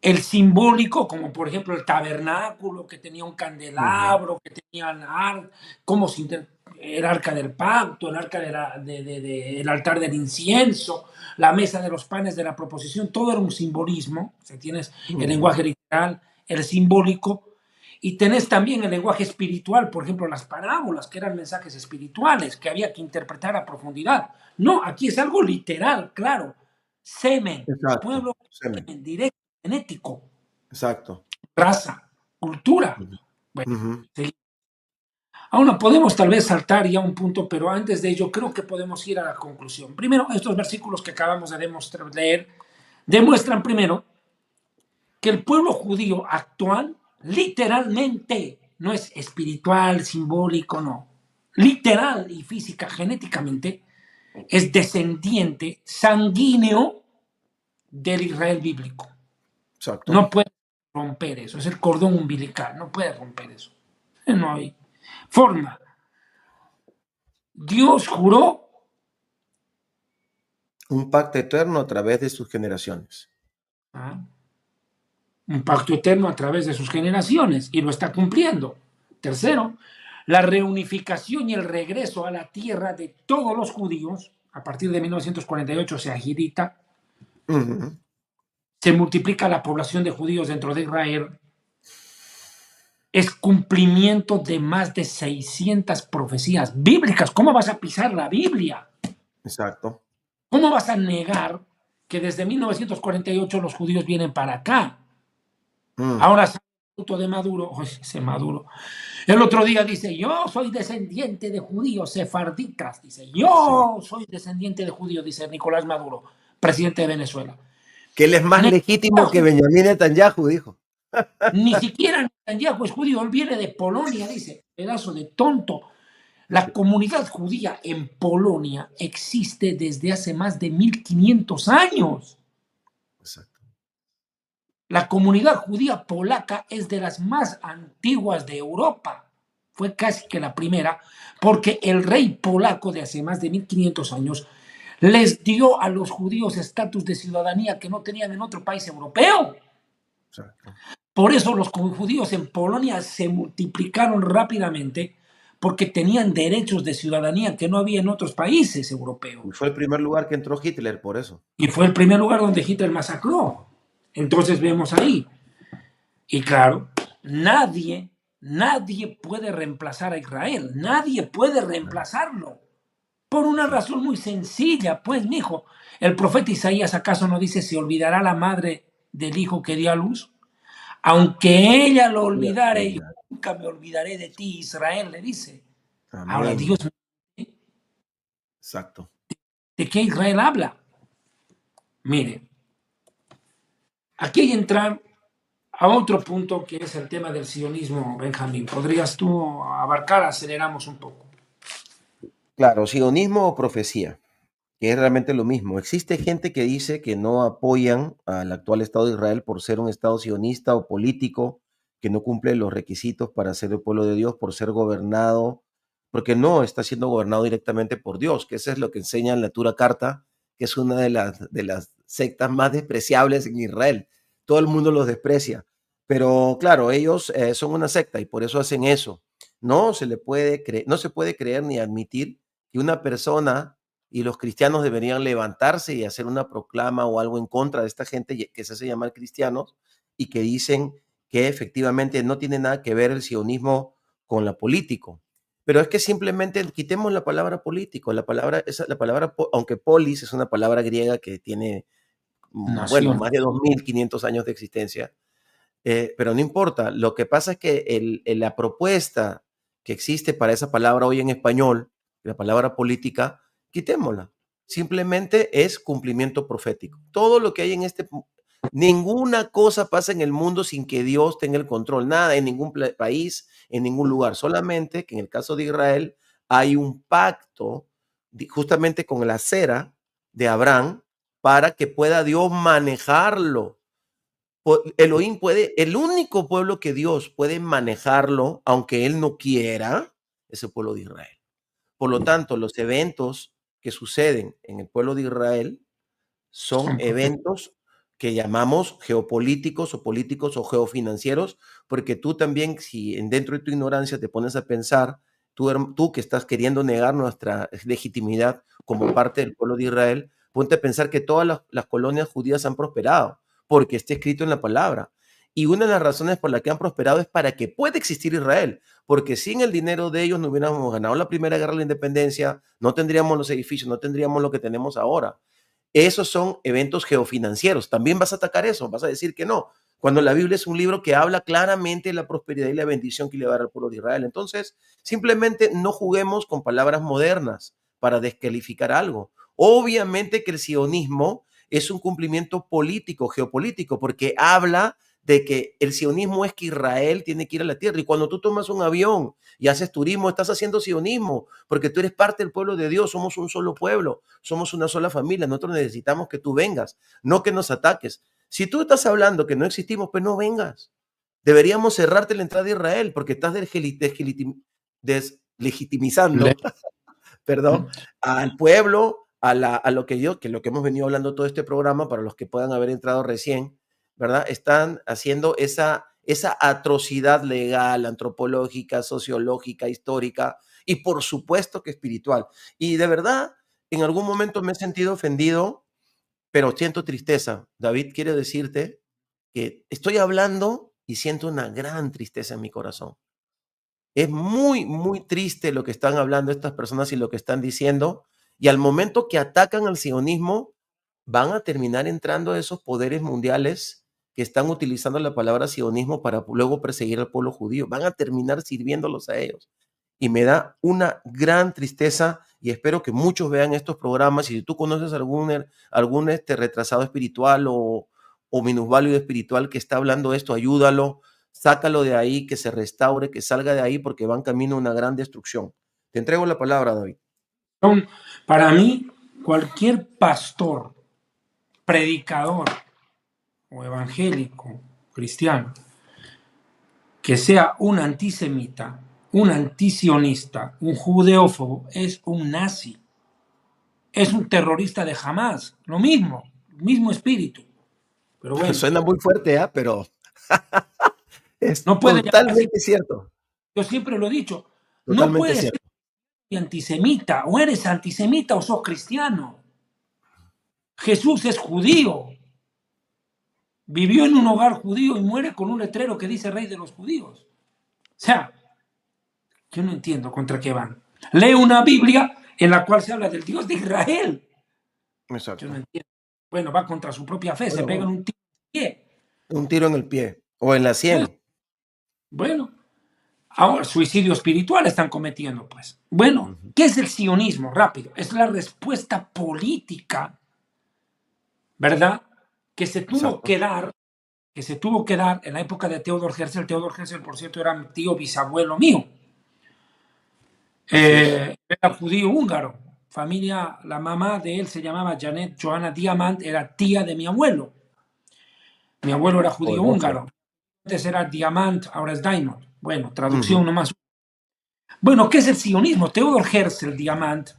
el simbólico, como por ejemplo el tabernáculo, que tenía un Ujú, candelabro, que tenía cómo el arca del pacto, el arca el altar del incienso, la mesa de los panes de la proposición, todo era un simbolismo. O sea, tienes el ujú, lenguaje literal, el simbólico, y tenés también el lenguaje espiritual, por ejemplo, las parábolas, que eran mensajes espirituales que había que interpretar a profundidad. No, aquí es algo literal, claro. Semen, exacto. pueblo, Semen, semen, directo, genético, exacto. raza, cultura. Ujú, Bueno, ujú, sí. Aún no podemos tal vez saltar ya un punto, pero antes de ello creo que podemos ir a la conclusión. Primero, estos versículos que acabamos de leer demuestran primero que el pueblo judío actual literalmente no es espiritual, simbólico, no. Literal y física, genéticamente, es descendiente sanguíneo del Israel bíblico. exacto. No puede romper eso, es el cordón umbilical, no puede romper eso. No hay forma. Dios juró un pacto eterno a través de sus generaciones. ¿ah? Un pacto eterno a través de sus generaciones y lo está cumpliendo. Tercero, la reunificación y el regreso a la tierra de todos los judíos a partir de 1948 se agita, Ujú. se multiplica la población de judíos dentro de Israel, es cumplimiento de más de 600 profecías bíblicas. ¿Cómo vas a pisar la Biblia? Exacto. ¿Cómo vas a negar que desde 1948 los judíos vienen para acá? Mm. Ahora sale el fruto de Maduro, ese Maduro. El otro día dice, yo soy descendiente de judíos sefarditas. Dice, Sí. yo soy descendiente de judíos, dice Nicolás Maduro, presidente de Venezuela. Que él es más legítimo que Netanyahu, Benjamín Netanyahu, dijo. ni siquiera Netanyahu es judío, él viene de Polonia, dice, pedazo de tonto. La comunidad judía en Polonia existe desde hace más de 1500 años. Exacto. La comunidad judía polaca es de las más antiguas de Europa. Fue casi que la primera, porque el rey polaco de hace más de 1500 años les dio a los judíos estatus de ciudadanía que no tenían en otro país europeo. Exacto. Por eso los judíos en Polonia se multiplicaron rápidamente porque tenían derechos de ciudadanía que no había en otros países europeos. Y fue el primer lugar que entró Hitler por eso. Y fue el primer lugar donde Hitler masacró. Entonces vemos ahí. Y claro, nadie puede reemplazar a Israel. Nadie puede reemplazarlo. Por una Sí. razón muy sencilla, pues, mijo. El profeta Isaías, ¿acaso no dice, se olvidará la madre del hijo que dio a luz? Aunque ella lo olvidare, yo nunca me olvidaré de ti, Israel, le dice. Ahora, Amén. Dios, Exacto. ¿de qué Israel habla? Mire, aquí hay entrar a otro punto que es el tema del sionismo, Benjamín. ¿Podrías tú abarcar? Aceleramos un poco. Claro, sionismo o profecía, que es realmente lo mismo. Existe gente que dice que no apoyan al actual Estado de Israel por ser un Estado sionista o político, que no cumple los requisitos para ser el pueblo de Dios, por ser gobernado, porque no está siendo gobernado directamente por Dios, que eso es lo que enseña en la Tura Carta, que es una de las sectas más despreciables en Israel. Todo el mundo los desprecia, pero claro, ellos son una secta y por eso hacen eso. No se puede creer ni admitir que una persona y los cristianos deberían levantarse y hacer una proclama o algo en contra de esta gente que se hace llamar cristianos y que dicen que efectivamente no tiene nada que ver el sionismo con la político. Pero es que simplemente quitemos la palabra político, la palabra, aunque polis es una palabra griega que tiene, bueno, Nación. más de 2500 años de existencia, pero no importa. Lo que pasa es que la propuesta que existe para esa palabra hoy en español, la palabra política, quitémosla. Simplemente es cumplimiento profético. Todo lo que hay en ninguna cosa pasa en el mundo sin que Dios tenga el control. Nada, en ningún país, en ningún lugar. Solamente que en el caso de Israel hay un pacto justamente con la cera de Abraham para que pueda Dios manejarlo. Elohim puede, el único pueblo que Dios puede manejarlo, aunque él no quiera, es el pueblo de Israel. Por lo tanto, los eventos que suceden en el pueblo de Israel son Son profetas. eventos que llamamos geopolíticos o políticos o geofinancieros, porque tú también, si dentro de tu ignorancia te pones a pensar, tú que estás queriendo negar nuestra legitimidad como parte del pueblo de Israel, ponte a pensar que todas las colonias judías han prosperado, porque está escrito en la palabra. Y una de las razones por las que han prosperado es para que pueda existir Israel, porque sin el dinero de ellos no hubiéramos ganado la primera guerra de la independencia, no tendríamos los edificios, no tendríamos lo que tenemos ahora. Esos son eventos geofinancieros. También vas a atacar eso, vas a decir que no, cuando la Biblia es un libro que habla claramente de la prosperidad y la bendición que le va a dar al pueblo de Israel. Entonces, simplemente no juguemos con palabras modernas para descalificar algo. Obviamente que el sionismo es un cumplimiento político, geopolítico, porque habla de que el sionismo es que Israel tiene que ir a la tierra. Y cuando tú tomas un avión y haces turismo, estás haciendo sionismo, porque tú eres parte del pueblo de Dios, somos un solo pueblo, somos una sola familia, nosotros necesitamos que tú vengas, no que nos ataques. Si tú estás hablando que no existimos, pues no vengas. Deberíamos cerrarte la entrada a Israel, porque estás deslegitimizando, perdón, al pueblo, a lo que lo que hemos venido hablando todo este programa, para los que puedan haber entrado recién, ¿verdad? Están haciendo esa atrocidad legal, antropológica, sociológica, histórica y por supuesto que espiritual. Y de verdad, en algún momento me he sentido ofendido, pero siento tristeza. David, quiero decirte que estoy hablando y siento una gran tristeza en mi corazón. Es muy, muy triste lo que están hablando estas personas y lo que están diciendo, y al momento que atacan al sionismo, van a terminar entrando esos poderes mundiales que están utilizando la palabra sionismo para luego perseguir al pueblo judío. Van a terminar sirviéndolos a ellos. Y me da una gran tristeza y espero que muchos vean estos programas. Y si tú conoces algún retrasado espiritual o minusválido espiritual que está hablando esto, ayúdalo, sácalo de ahí, que se restaure, que salga de ahí, porque van camino a una gran destrucción. Te entrego la palabra, David. Para mí, cualquier pastor, predicador o evangélico, cristiano, que sea un antisemita, un antisionista, un judeófobo, es un nazi, es un terrorista de Hamás, lo mismo, mismo espíritu. Pero bueno, suena muy fuerte, pero es no puede totalmente cierto. Yo siempre lo he dicho, no Totalmente puedes cierto. ser antisemita, o eres antisemita o sos cristiano. Jesús es judío, vivió en un hogar judío y muere con un letrero que dice Rey de los Judíos. O sea, yo no entiendo contra qué van. Lee una Biblia en la cual se habla del Dios de Israel. Exacto. Yo no entiendo. Bueno, va contra su propia fe, se pegan un tiro en el pie. Un tiro en el pie o en la sien. Bueno, ahora suicidio espiritual están cometiendo, pues. Bueno, ¿qué es el sionismo? Rápido, es la respuesta política, ¿verdad? Que se tuvo que dar en la época de Theodor Herzl. Theodor Herzl, por cierto, era mi tío bisabuelo mío. Era judío húngaro. Familia, la mamá de él se llamaba Janet Johanna Diamant, era tía de mi abuelo. Mi abuelo era judío húngaro. Antes era Diamant, ahora es Diamond. Bueno, traducción nomás. Bueno, ¿qué es el sionismo? Theodor Herzl, Diamant.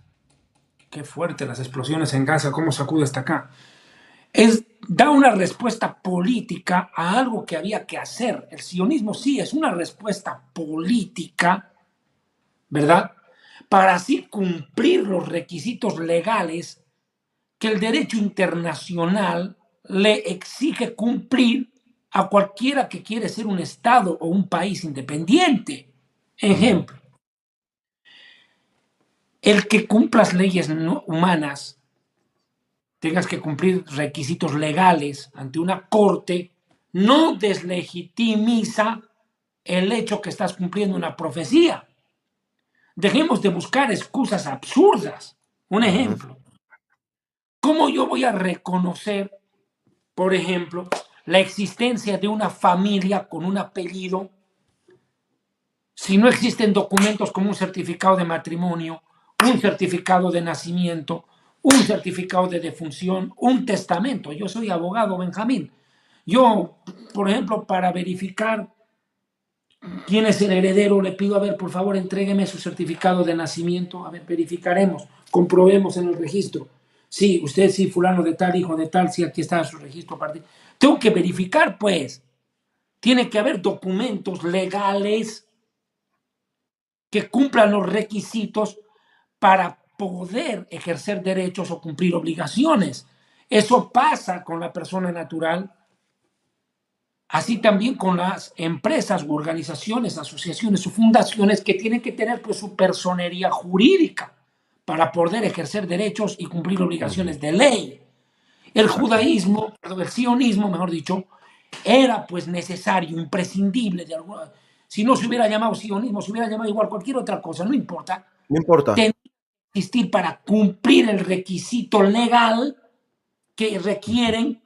Qué fuerte las explosiones en Gaza, cómo sacude hasta acá. Da una respuesta política a algo que había que hacer. El sionismo sí es una respuesta política, ¿verdad? Para así cumplir los requisitos legales que el derecho internacional le exige cumplir a cualquiera que quiere ser un Estado o un país independiente. Ejemplo, el que cumplas leyes humanas, tengas que cumplir requisitos legales ante una corte, no deslegitimiza el hecho que estás cumpliendo una profecía. Dejemos de buscar excusas absurdas. Un ejemplo. ¿Cómo yo voy a reconocer, por ejemplo, la existencia de una familia con un apellido si no existen documentos como un certificado de matrimonio, un certificado de nacimiento, un certificado de defunción, un testamento? Yo soy abogado, Benjamín. Yo, por ejemplo, para verificar quién es el heredero, le pido, a ver, por favor, entrégueme su certificado de nacimiento. A ver, verificaremos, comprobemos en el registro. Sí, usted sí, fulano de tal, hijo de tal, sí, aquí está su registro. Tengo que verificar, pues. Tiene que haber documentos legales que cumplan los requisitos para poder ejercer derechos o cumplir obligaciones. Eso pasa con la persona natural, así también con las empresas u organizaciones, asociaciones o fundaciones que tienen que tener pues su personería jurídica para poder ejercer derechos y cumplir obligaciones de ley. El judaísmo, perdón, el sionismo, mejor dicho, era pues necesario, imprescindible de alguna. Si no se hubiera llamado sionismo, se hubiera llamado igual cualquier otra cosa, no importa. No importa. Tenía que existir para cumplir el requisito legal que requieren,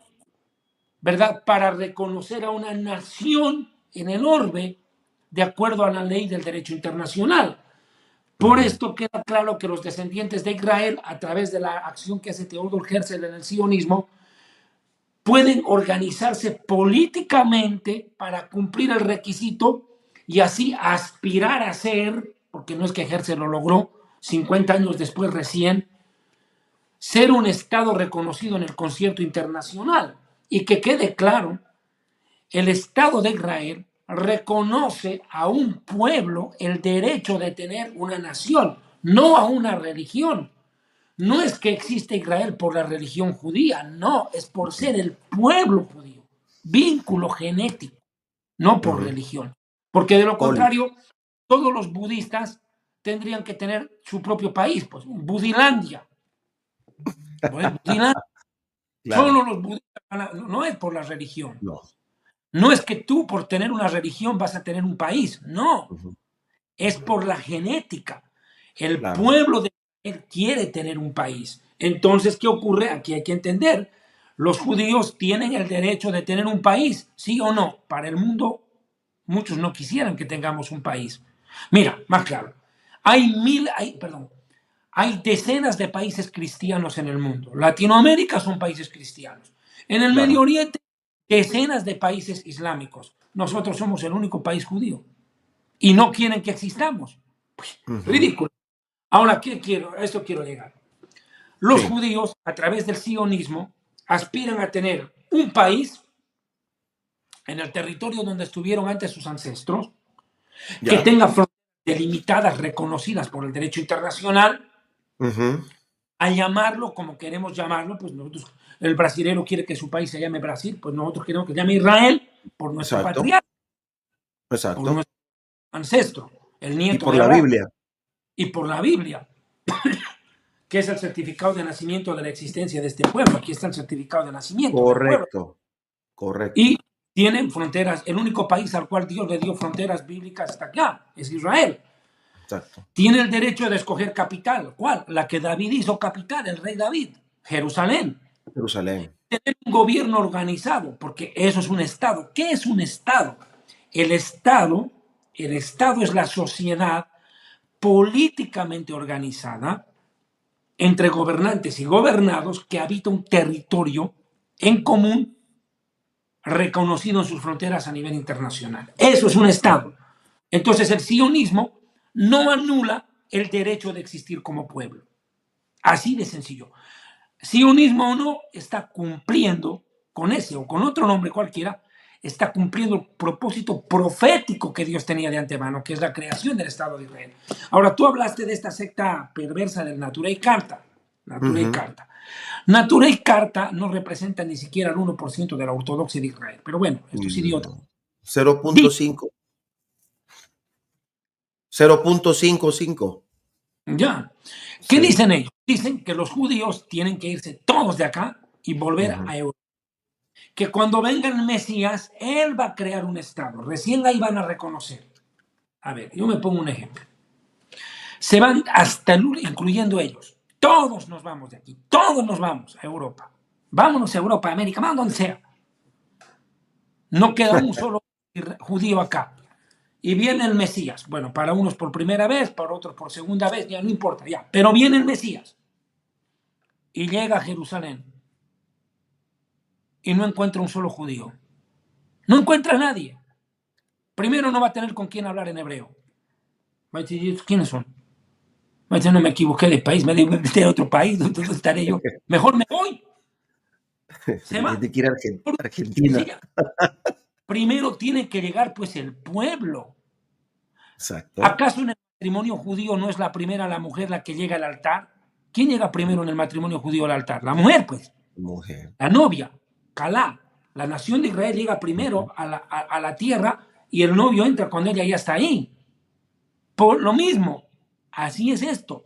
¿verdad?, para reconocer a una nación en el orbe de acuerdo a la ley del derecho internacional. Por esto queda claro que los descendientes de Israel, a través de la acción que hace Theodor Herzl en el sionismo, pueden organizarse políticamente para cumplir el requisito y así aspirar a ser, porque no es que Herzl lo logró, 50 años después recién, ser un Estado reconocido en el concierto internacional. Y que quede claro, el Estado de Israel reconoce a un pueblo el derecho de tener una nación, no a una religión. No es que existe Israel por la religión judía, no, es por ser el pueblo judío, vínculo genético, no por Ujú. religión. Porque de lo Poli, contrario, todos los budistas tendrían que tener su propio país, pues Budilandia. Pues, Budilandia. claro. Solo los budistas, no es por la religión. No. No es que tú por tener una religión vas a tener un país, no, Ujú. es por la genética. El Claro. pueblo de Israel quiere tener un país. Entonces, ¿qué ocurre? Aquí hay que entender, los judíos tienen el derecho de tener un país, sí o no. Para el mundo, muchos no quisieran que tengamos un país. Mira, más claro, hay decenas de países cristianos en el mundo. Latinoamérica son países cristianos. En el Medio Claro. Oriente, decenas de países islámicos. Nosotros somos el único país judío. Y no quieren que existamos. Pues, Ujú. ridículo. Ahora, ¿qué quiero? A esto quiero llegar. Los Sí. judíos, a través del sionismo, aspiran a tener un país en el territorio donde estuvieron antes sus ancestros, que Ya. tenga fronteras delimitadas, reconocidas por el derecho internacional, Ujú. a llamarlo como queremos llamarlo, pues nosotros, el brasilero quiere que su país se llame Brasil, pues nosotros queremos que se llame Israel por nuestro Exacto. patriarca, por Exacto. nuestro ancestro, el Y nieto por de la Abraham, Biblia. y por la Biblia, que es el certificado de nacimiento de la existencia de este pueblo. Aquí está el certificado de nacimiento del pueblo. Correcto. Correcto. Y tienen fronteras, el único país al cual Dios le dio fronteras bíblicas hasta acá, es Israel. Exacto. Tiene el derecho de escoger capital. ¿Cuál? La que David hizo capital, el rey David, Jerusalén. Jerusalén. Tener un gobierno organizado, porque eso es un Estado. ¿Qué es un Estado? El Estado, el Estado es la sociedad políticamente organizada entre gobernantes y gobernados que habita un territorio en común reconocido en sus fronteras a nivel internacional. Eso es un Estado. Entonces el sionismo no anula el derecho de existir como pueblo. Así de sencillo. Sionismo o no, está cumpliendo con ese o con otro nombre cualquiera, está cumpliendo el propósito profético que Dios tenía de antemano, que es la creación del Estado de Israel. Ahora, tú hablaste de esta secta perversa del Natura y Carta. Natura y Ujú. Carta. Natura y Carta no representan ni siquiera el 1% de la ortodoxia de Israel. Pero bueno, estos idiotas. No. 0.5. 0.55. Ya. ¿Qué Sí. dicen ellos? Dicen que los judíos tienen que irse todos de acá y volver Ujú. a Europa. Que cuando venga el Mesías, él va a crear un Estado. Recién ahí van a reconocer. A ver, yo me pongo un ejemplo. Se van hasta incluyendo ellos. Todos nos vamos de aquí. Todos nos vamos a Europa. Vámonos a Europa, a América, vamos donde sea. No queda un solo judío acá. Y viene el Mesías. Bueno, para unos por primera vez, para otros por segunda vez, ya no importa, ya. Pero viene el Mesías y llega a Jerusalén y no encuentra un solo judío. No encuentra a nadie. Primero no va a tener con quién hablar en hebreo. Va a decir, ¿quiénes son? Va a decir, no me equivoqué de país, me metí a otro país, ¿dónde estaré yo? Mejor me voy. Se va. Tiene que ir a Argentina. Primero tiene que llegar pues el pueblo. Exacto. ¿Acaso en el matrimonio judío no es la primera la mujer la que llega al altar? ¿Quién llega primero en el matrimonio judío al altar? La mujer, pues, Mujer. la novia, Calá. La nación de Israel llega primero Ujú. a la tierra y el novio entra cuando ella ya está ahí. Por lo mismo, así es esto.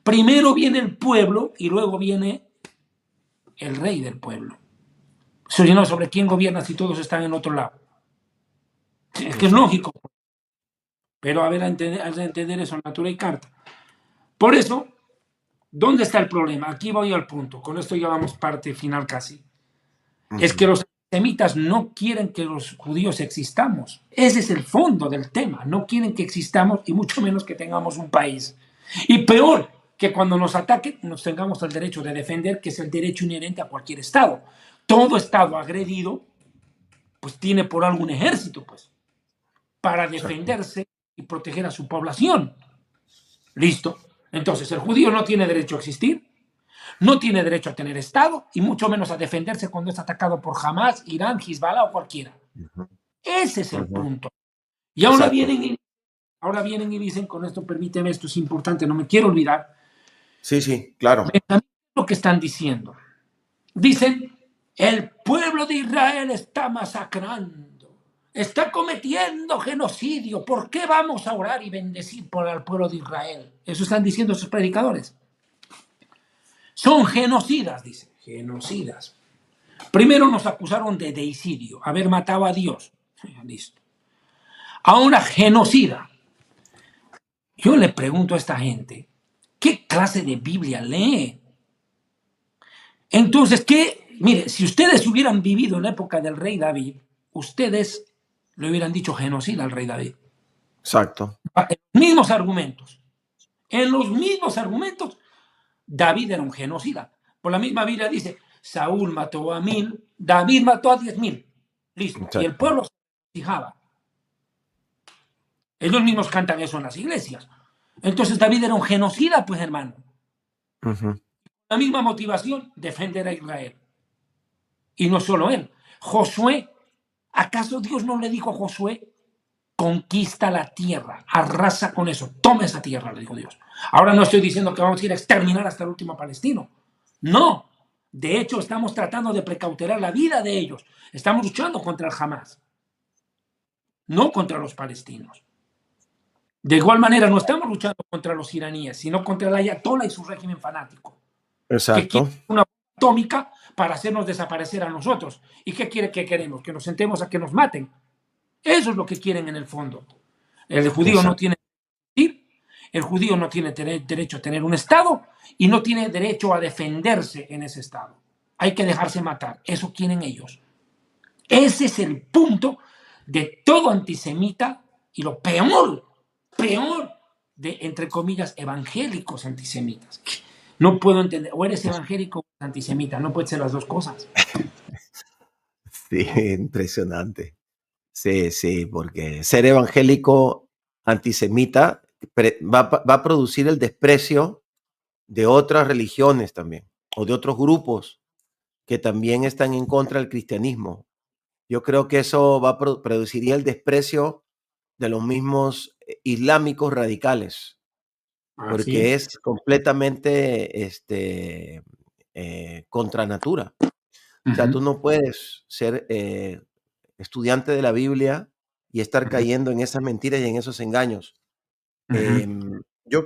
Primero viene el pueblo y luego viene el rey del pueblo. Si no, ¿sobre quién gobierna si todos están en otro lado? Es que es Exacto. lógico, pero a ver, a entender eso, natura y carta. Por eso, ¿dónde está el problema? Aquí voy al punto, con esto ya vamos parte final casi. Es que Ujú. los semitas no quieren que los judíos existamos. Ese es el fondo del tema. No quieren que existamos y mucho menos que tengamos un país. Y peor, que cuando nos ataquen nos tengamos el derecho de defender, que es el derecho inherente a cualquier Estado. Todo Estado agredido, pues tiene por algún ejército, pues, para Exacto. defenderse y proteger a su población. Listo. Entonces, el judío no tiene derecho a existir, no tiene derecho a tener Estado y mucho menos a defenderse cuando es atacado por Hamas, Irán, Hezbollah o cualquiera. Ujú, Ese es el ujú. punto. Y Exacto. ahora vienen y dicen, con esto permíteme, esto es importante, no me quiero olvidar, Sí, sí, claro. lo que están diciendo. Dicen, el pueblo de Israel está masacrando, está cometiendo genocidio. ¿Por qué vamos a orar y bendecir por el pueblo de Israel? Eso están diciendo sus predicadores. Son genocidas, dicen, genocidas. Primero nos acusaron de deicidio, haber matado a Dios. Listo. Ahora genocida. Yo le pregunto a esta gente, ¿qué clase de Biblia lee? Entonces, ¿qué? Mire, si ustedes hubieran vivido en la época del rey David, ustedes le hubieran dicho genocida al rey David. Exacto. En los mismos argumentos. En los mismos argumentos, David era un genocida. Por la misma Biblia dice, Saúl mató a 1000, David mató a 10,000. Listo. Y el Exacto. pueblo se fijaba. Ellos mismos cantan eso en las iglesias. Entonces David era un genocida, pues hermano. Ujú. La misma motivación, defender a Israel. Y no solo él. Josué, ¿acaso Dios no le dijo a Josué, conquista la tierra, arrasa con eso, toma esa tierra, le dijo Dios? Ahora no estoy diciendo que vamos a ir a exterminar hasta el último palestino. No. De hecho, estamos tratando de precautelar la vida de ellos. Estamos luchando contra el Hamas, no contra los palestinos. De igual manera, no estamos luchando contra los iraníes, sino contra el ayatollah y su régimen fanático, que quiere Exacto. una bomba atómica para hacernos desaparecer a nosotros. ¿Y qué quiere que queremos? Que nos sentemos a que nos maten. Eso es lo que quieren en el fondo. El judío no Exacto. tiene el judío no tiene derecho a tener un Estado y no tiene derecho a defenderse en ese Estado. Hay que dejarse matar. Eso quieren ellos. Ese es el punto de todo antisemita y lo peor de, entre comillas, evangélicos antisemitas. No puedo entender, o eres evangélico o eres antisemita, no puede ser las dos cosas. Sí, impresionante. Sí, sí, porque ser evangélico antisemita va a producir el desprecio de otras religiones también, o de otros grupos que también están en contra del cristianismo. Yo creo que eso va a produciría el desprecio de los mismos islámicos radicales, Así porque es. es completamente contra natura. O sea, Uh-huh, tú no puedes ser estudiante de la Biblia y estar uh-huh, cayendo en esas mentiras y en esos engaños. uh-huh. Yo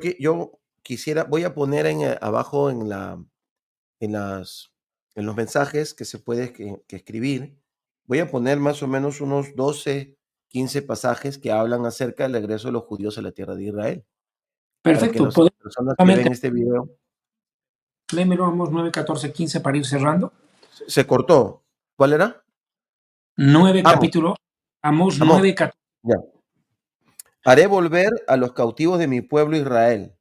quisiera, voy a poner abajo en, las, en los mensajes que se puede que escribir, voy a poner más o menos unos 12, 15 pasajes que hablan acerca del regreso de los judíos a la tierra de Israel, para que Perfecto. las Podemos personas que solamente ven este video. léemelo, vamos 9, 14, 15 para ir cerrando. Se cortó. ¿Cuál era? 9 Amos, capítulos. Amos Amos. 9, 14. Ya. Haré volver a los cautivos de mi pueblo Israel,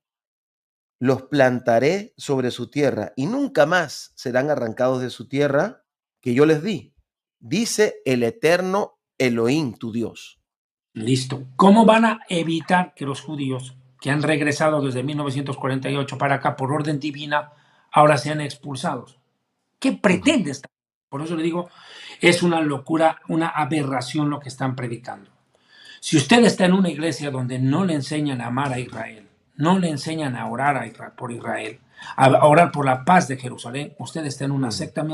los plantaré sobre su tierra y nunca más serán arrancados de su tierra que yo les di, dice el eterno Elohim, tu Dios. Listo. ¿Cómo van a evitar que los judíos que han regresado desde 1948 para acá por orden divina ahora sean expulsados? ¿Qué Ujú, pretende esta? Por eso le digo, es una locura, una aberración lo que están predicando. Si usted está en una iglesia donde no le enseñan a amar a Israel, no le enseñan a orar por Israel, a orar por la paz de Jerusalén, usted está en una ujú, secta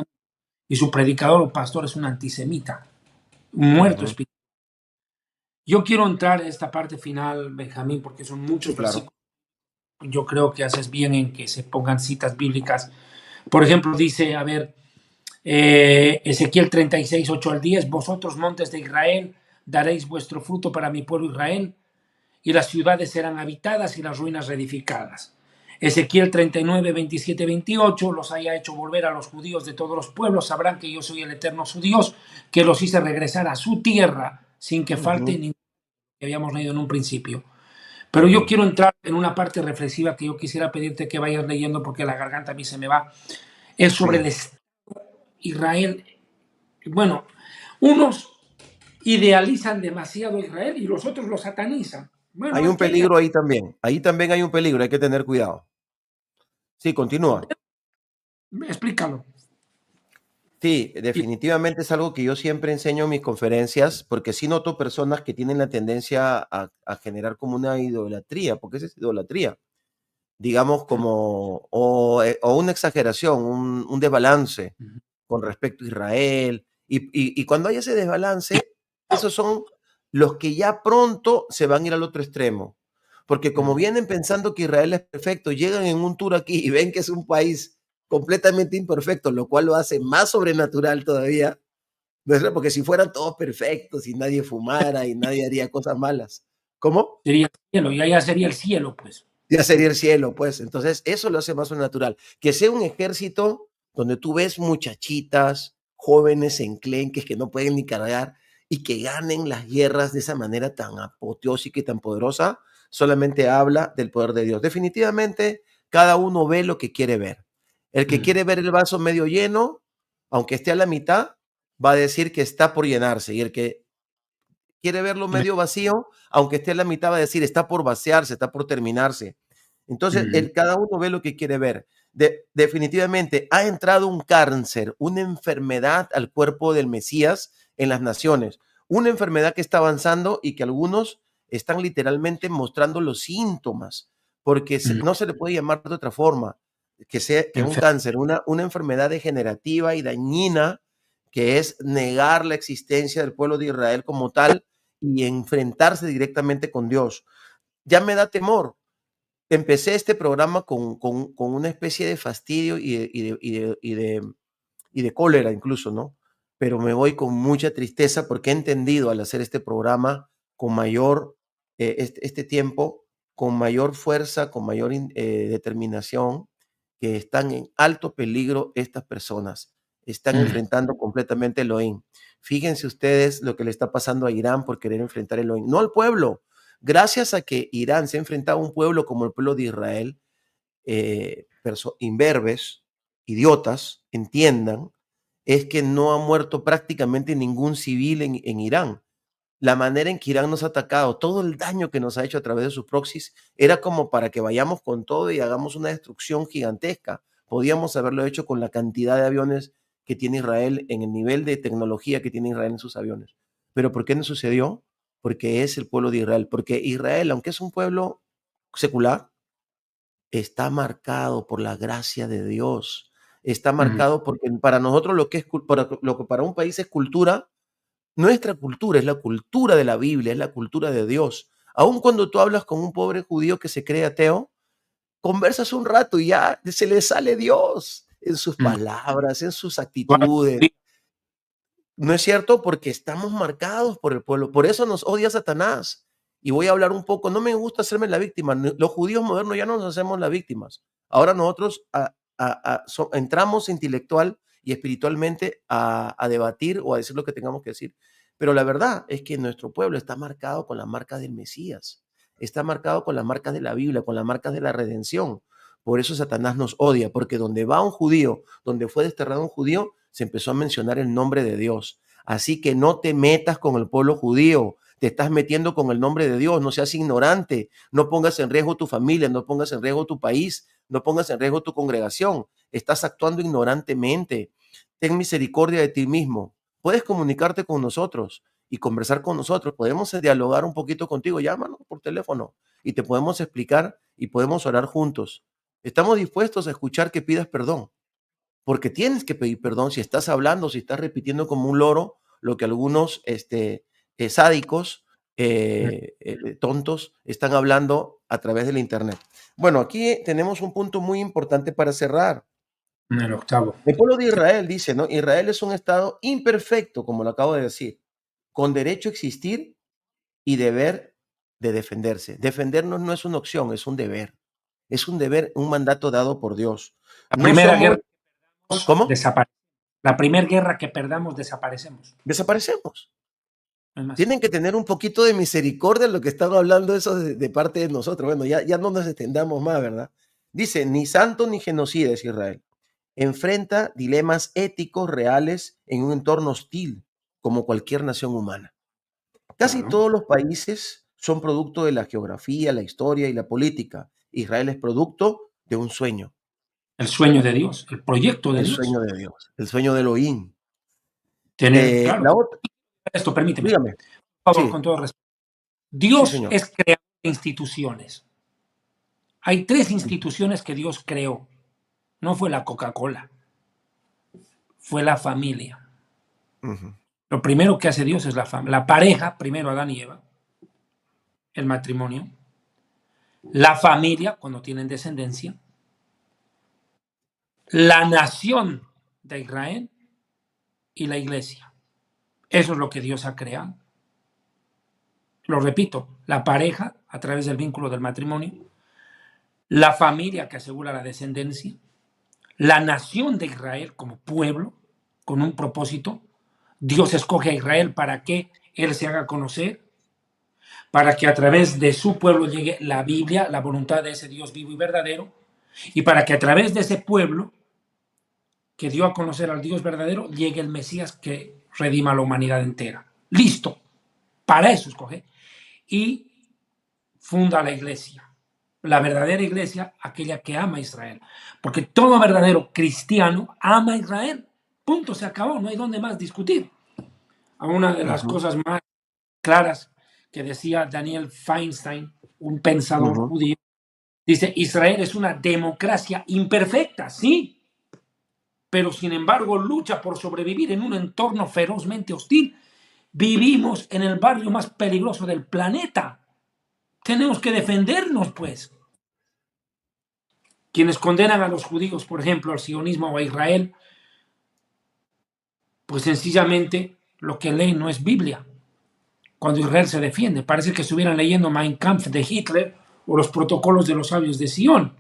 y su predicador o pastor es un antisemita, un muerto ujú. espiritual. Yo quiero entrar en esta parte final, Benjamín, porque son Sí, muchos claro. versículos. Yo creo que haces bien en que se pongan citas bíblicas. Por ejemplo, dice, a ver, Ezequiel 36, 8 al 10, vosotros montes de Israel, daréis vuestro fruto para mi pueblo Israel, y las ciudades serán habitadas y las ruinas reedificadas. Ezequiel 39, 27, 28, los haya hecho volver a los judíos de todos los pueblos, sabrán que yo soy el eterno su Dios, que los hice regresar a su tierra sin que falte Ujú, ningún que habíamos leído en un principio. Pero yo ujú. quiero entrar en una parte reflexiva que yo quisiera pedirte que vayas leyendo porque la garganta a mí se me va. Es sobre el Sí, Israel. Bueno, unos idealizan demasiado a Israel y los otros lo satanizan. Bueno, Hay es un que hay, peligro ahí también. Ahí también hay un peligro, hay que tener cuidado. Sí, continúa. explícalo. Sí, Y- definitivamente es algo que yo siempre enseño en mis conferencias, porque sí noto personas que tienen la tendencia a generar como una idolatría, porque esa es idolatría, digamos como, o una exageración, un desbalance con respecto a Israel. Y cuando hay ese desbalance, esos son los que ya pronto se van a ir al otro extremo. Porque como vienen pensando que Israel es perfecto, llegan en un tour aquí y ven que es un país completamente imperfecto, lo cual lo hace más sobrenatural todavía. ¿No es verdad? Porque si fueran todos perfectos y nadie fumara y nadie haría cosas malas, ¿cómo? Sería el cielo, ya sería el cielo, pues. Ya sería el cielo, pues. Entonces, eso lo hace más sobrenatural. Que sea un ejército donde tú ves muchachitas, jóvenes enclenques que no pueden ni cargar y que ganen las guerras de esa manera tan apoteósica y tan poderosa, solamente habla del poder de Dios. Definitivamente, cada uno ve lo que quiere ver. El que Mm, quiere ver el vaso medio lleno, aunque esté a la mitad, va a decir que está por llenarse. Y el que quiere verlo medio vacío, aunque esté en la mitad, va a decir, está por vaciarse, está por terminarse. Entonces, mm, cada uno ve lo que quiere ver. Definitivamente, ha entrado un cáncer, una enfermedad al cuerpo del Mesías en las naciones, una enfermedad que está avanzando y que algunos están literalmente mostrando los síntomas, porque mm. no se le puede llamar de otra forma que sea que un Enfer- cáncer, una enfermedad degenerativa y dañina, que es negar la existencia del pueblo de Israel como tal y enfrentarse directamente con Dios. Ya me da temor. Empecé este programa con una especie de fastidio y de cólera incluso, ¿no? Pero me voy con mucha tristeza porque he entendido al hacer este programa con mayor, este tiempo, con mayor fuerza, con mayor determinación, que están en alto peligro estas personas. Están mm. enfrentando completamente el Elohim. Fíjense ustedes lo que le está pasando a Irán por querer enfrentar el Elohim, no al pueblo. Gracias a que Irán se ha enfrentado a un pueblo como el pueblo de Israel, imberbes, idiotas, entiendan, es que no ha muerto prácticamente ningún civil en Irán. La manera en que Irán nos ha atacado, todo el daño que nos ha hecho a través de sus proxies, era como para que vayamos con todo y hagamos una destrucción gigantesca. Podíamos haberlo hecho con la cantidad de aviones que tiene Israel, en el nivel de tecnología que tiene Israel en sus aviones. Pero ¿por qué no sucedió? Porque es el pueblo de Israel. Porque Israel, aunque es un pueblo secular, está marcado por la gracia de Dios. Está Mm. marcado porque para nosotros lo que es para lo que para un país es cultura, nuestra cultura es la cultura de la Biblia, es la cultura de Dios. Aun cuando tú hablas con un pobre judío que se cree ateo, conversas un rato y ya se le sale Dios en sus Mm. palabras, en sus Bueno, actitudes. sí, No es cierto, porque estamos marcados por el pueblo. Por eso nos odia Satanás. Y voy a hablar un poco, no me gusta hacerme la víctima. Los judíos modernos ya no nos hacemos las víctimas. Ahora nosotros entramos intelectual y espiritualmente a debatir o a decir lo que tengamos que decir. Pero la verdad es que nuestro pueblo está marcado con la marca del Mesías. Está marcado con la marca de la Biblia, con la marca de la redención. Por eso Satanás nos odia, porque donde va un judío, donde fue desterrado un judío, se empezó a mencionar el nombre de Dios. Así que no te metas con el pueblo judío, te estás metiendo con el nombre de Dios, no seas ignorante, no pongas en riesgo tu familia, no pongas en riesgo tu país, no pongas en riesgo tu congregación, estás actuando ignorantemente. Ten misericordia de ti mismo. Puedes comunicarte con nosotros y conversar con nosotros, podemos dialogar un poquito contigo, llámanos por teléfono y te podemos explicar y podemos orar juntos. Estamos dispuestos a escuchar que pidas perdón, porque tienes que pedir perdón si estás hablando, si estás repitiendo como un loro lo que algunos sádicos, tontos, están hablando a través del Internet. Bueno, aquí tenemos un punto muy importante para cerrar. en el octavo. El pueblo de Israel dice, ¿no? Israel es un estado imperfecto, como lo acabo de decir, con derecho a existir y deber de defenderse. Defendernos no es una opción, es un deber. Es un deber, un mandato dado por Dios. La No primera guerra somos, ¿cómo? La primera guerra que perdamos, desaparecemos. Desaparecemos. No es más. Tienen que tener un poquito de misericordia en lo que están hablando eso de parte de nosotros. Bueno, ya no nos extendamos más, ¿verdad? Dice, ni santo ni genocida es Israel. Enfrenta dilemas éticos reales en un entorno hostil, como cualquier nación humana. Casi Claro. todos los países son producto de la geografía, la historia y la política. Israel es producto de un sueño. El sueño de Dios, el proyecto de El Dios. sueño de Dios, el sueño de Elohim. Tener, claro, La otra, esto, permíteme, dígame. por favor, con Sí, todo respeto. sí, Dios señor. es creador de instituciones. Hay 3 instituciones que Dios creó. No fue la Coca-Cola, fue la familia. Ujú. Lo primero que hace Dios es la pareja, primero Adán y Eva, el matrimonio, la familia, cuando tienen descendencia, la nación de Israel y la iglesia. Eso es lo que Dios ha creado. Lo repito, la pareja a través del vínculo del matrimonio, la familia que asegura la descendencia, la nación de Israel como pueblo, con un propósito. Dios escoge a Israel para que Él se haga conocer, para que a través de su pueblo llegue la Biblia, la voluntad de ese Dios vivo y verdadero, y para que a través de ese pueblo que dio a conocer al Dios verdadero, llegue el Mesías que redima a la humanidad entera. Listo, para eso escoge. Y funda la iglesia, la verdadera iglesia, aquella que ama a Israel. Porque todo verdadero cristiano ama a Israel. Punto, se acabó, no hay donde más discutir. A una de las Ujú, cosas más claras que decía Daniel Feinstein, un pensador ujú. judío, dice, Israel es una democracia imperfecta, sí, pero sin embargo lucha por sobrevivir en un entorno ferozmente hostil. Vivimos en el barrio más peligroso del planeta. Tenemos que defendernos, pues. Quienes condenan a los judíos, por ejemplo, al sionismo o a Israel, pues sencillamente lo que leen no es Biblia. Cuando Israel se defiende, parece que estuvieran leyendo Mein Kampf de Hitler o los protocolos de los sabios de Sion.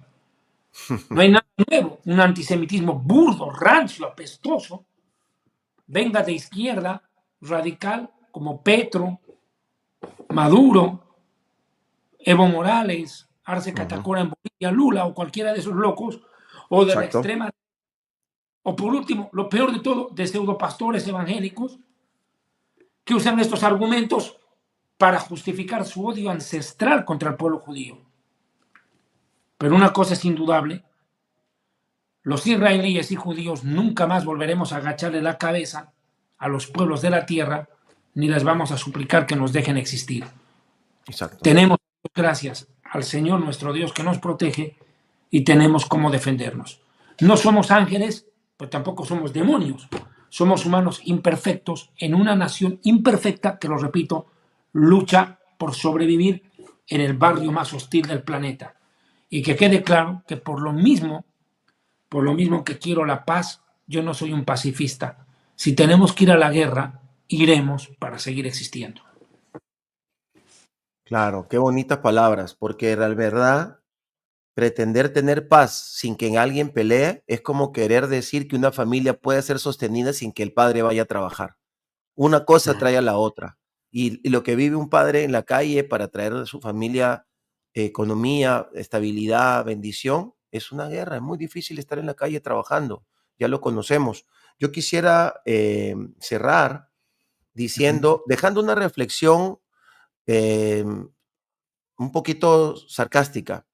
No hay nada nuevo, un antisemitismo burdo, rancio, apestoso, venga de izquierda, radical, como Petro, Maduro, Evo Morales, Arce Ujú. Catacora en Bolivia, Lula o cualquiera de esos locos, o de la Exacto. extrema. O por último, lo peor de todo, de pseudopastores evangélicos que usan estos argumentos para justificar su odio ancestral contra el pueblo judío. Pero una cosa es indudable, los israelíes y judíos nunca más volveremos a agacharle la cabeza a los pueblos de la tierra, ni les vamos a suplicar que nos dejen existir. Exacto. Tenemos, gracias al Señor nuestro Dios que nos protege, y tenemos cómo defendernos. No somos ángeles, pero tampoco somos demonios. Somos humanos imperfectos en una nación imperfecta que, lo repito, lucha por sobrevivir en el barrio más hostil del planeta. Y que quede claro que por lo mismo que quiero la paz, yo no soy un pacifista. Si tenemos que ir a la guerra, iremos para seguir existiendo. Claro, qué bonitas palabras, porque la verdad, pretender tener paz sin que alguien pelee es como querer decir que una familia puede ser sostenida sin que el padre vaya a trabajar. Una cosa trae a la otra. Y lo que vive un padre en la calle para traer a su familia economía, estabilidad, bendición, es una guerra. Es muy difícil estar en la calle trabajando. Ya lo conocemos. Yo quisiera cerrar diciendo, dejando una reflexión un poquito sarcástica,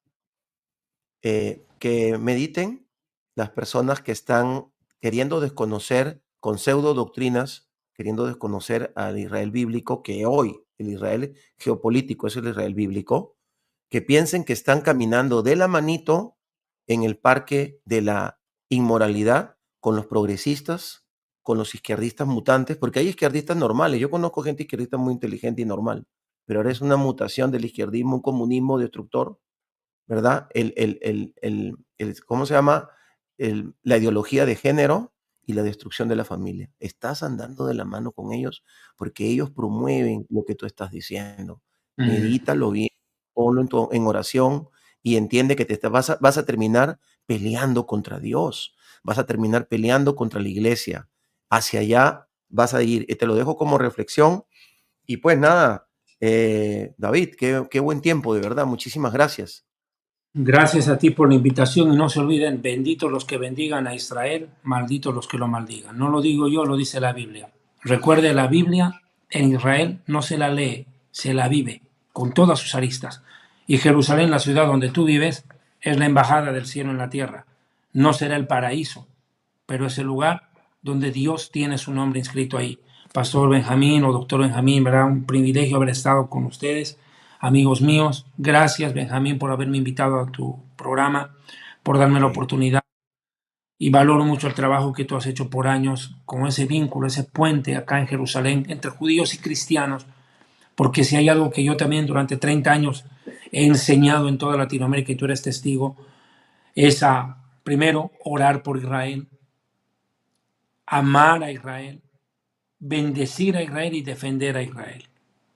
que mediten las personas que están queriendo desconocer con pseudo doctrinas, queriendo desconocer al Israel bíblico, que hoy el Israel geopolítico es el Israel bíblico, que piensen que están caminando de la manito en el parque de la inmoralidad con los progresistas, con los izquierdistas mutantes, porque hay izquierdistas normales. Yo conozco gente izquierdista muy inteligente y normal, pero ahora es una mutación del izquierdismo, un comunismo destructor, ¿verdad? ¿Cómo se llama? La ideología de género y la destrucción de la familia. Estás andando de la mano con ellos porque ellos promueven lo que tú estás diciendo. Medítalo bien, ponlo en oración y entiende que vas a terminar peleando contra Dios, vas a terminar peleando contra la iglesia. Hacia allá vas a ir. Y te lo dejo como reflexión. Y pues nada, David, qué buen tiempo, de verdad. Muchísimas gracias. Gracias a ti por la invitación y no se olviden, benditos los que bendigan a Israel, malditos los que lo maldigan. No lo digo yo, lo dice la Biblia. Recuerde, la Biblia en Israel no se la lee, se la vive. con todas sus aristas. Y Jerusalén, la ciudad donde tú vives, es la embajada del cielo en la tierra. No será el paraíso, pero es el lugar donde Dios tiene su nombre inscrito ahí. Pastor Benjamín o doctor Benjamín, ¿verdad? Un privilegio haber estado con ustedes, amigos míos. Gracias, Benjamín, por haberme invitado a tu programa, por darme la Ok. oportunidad. Y valoro mucho el trabajo que tú has hecho por años con ese vínculo, ese puente acá en Jerusalén entre judíos y cristianos, porque si hay algo que yo también durante 30 años he enseñado en toda Latinoamérica y tú eres testigo, es a, primero, orar por Israel, amar a Israel, bendecir a Israel y defender a Israel.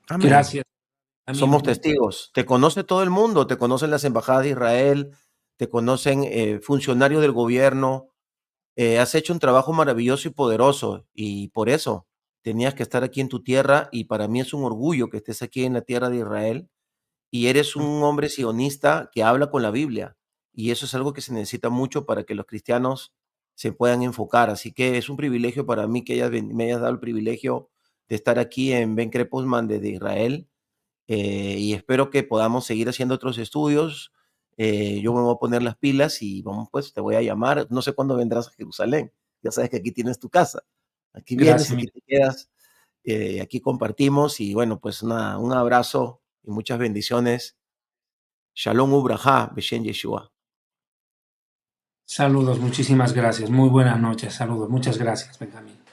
Amén. Gracias a mí. Somos testigos. Te conoce todo el mundo, te conocen las embajadas de Israel, te conocen funcionarios del gobierno. Has hecho un trabajo maravilloso y poderoso y por eso tenías que estar aquí en tu tierra y para mí es un orgullo que estés aquí en la tierra de Israel y eres un hombre sionista que habla con la Biblia y eso es algo que se necesita mucho para que los cristianos se puedan enfocar. Así que es un privilegio para mí que me hayas dado el privilegio de estar aquí en Ben Kreposman desde Israel y espero que podamos seguir haciendo otros estudios. Yo me voy a poner las pilas y vamos, pues te voy a llamar. No sé cuándo vendrás a Jerusalén. Ya sabes que aquí tienes tu casa. Aquí vienes, Gracias, aquí te quedas, aquí compartimos y bueno, pues nada, un abrazo y muchas bendiciones. Shalom Ubraja, Beshen Yeshua. saludos, muchísimas gracias. Muy buenas noches, saludos, muchas gracias, Benjamín.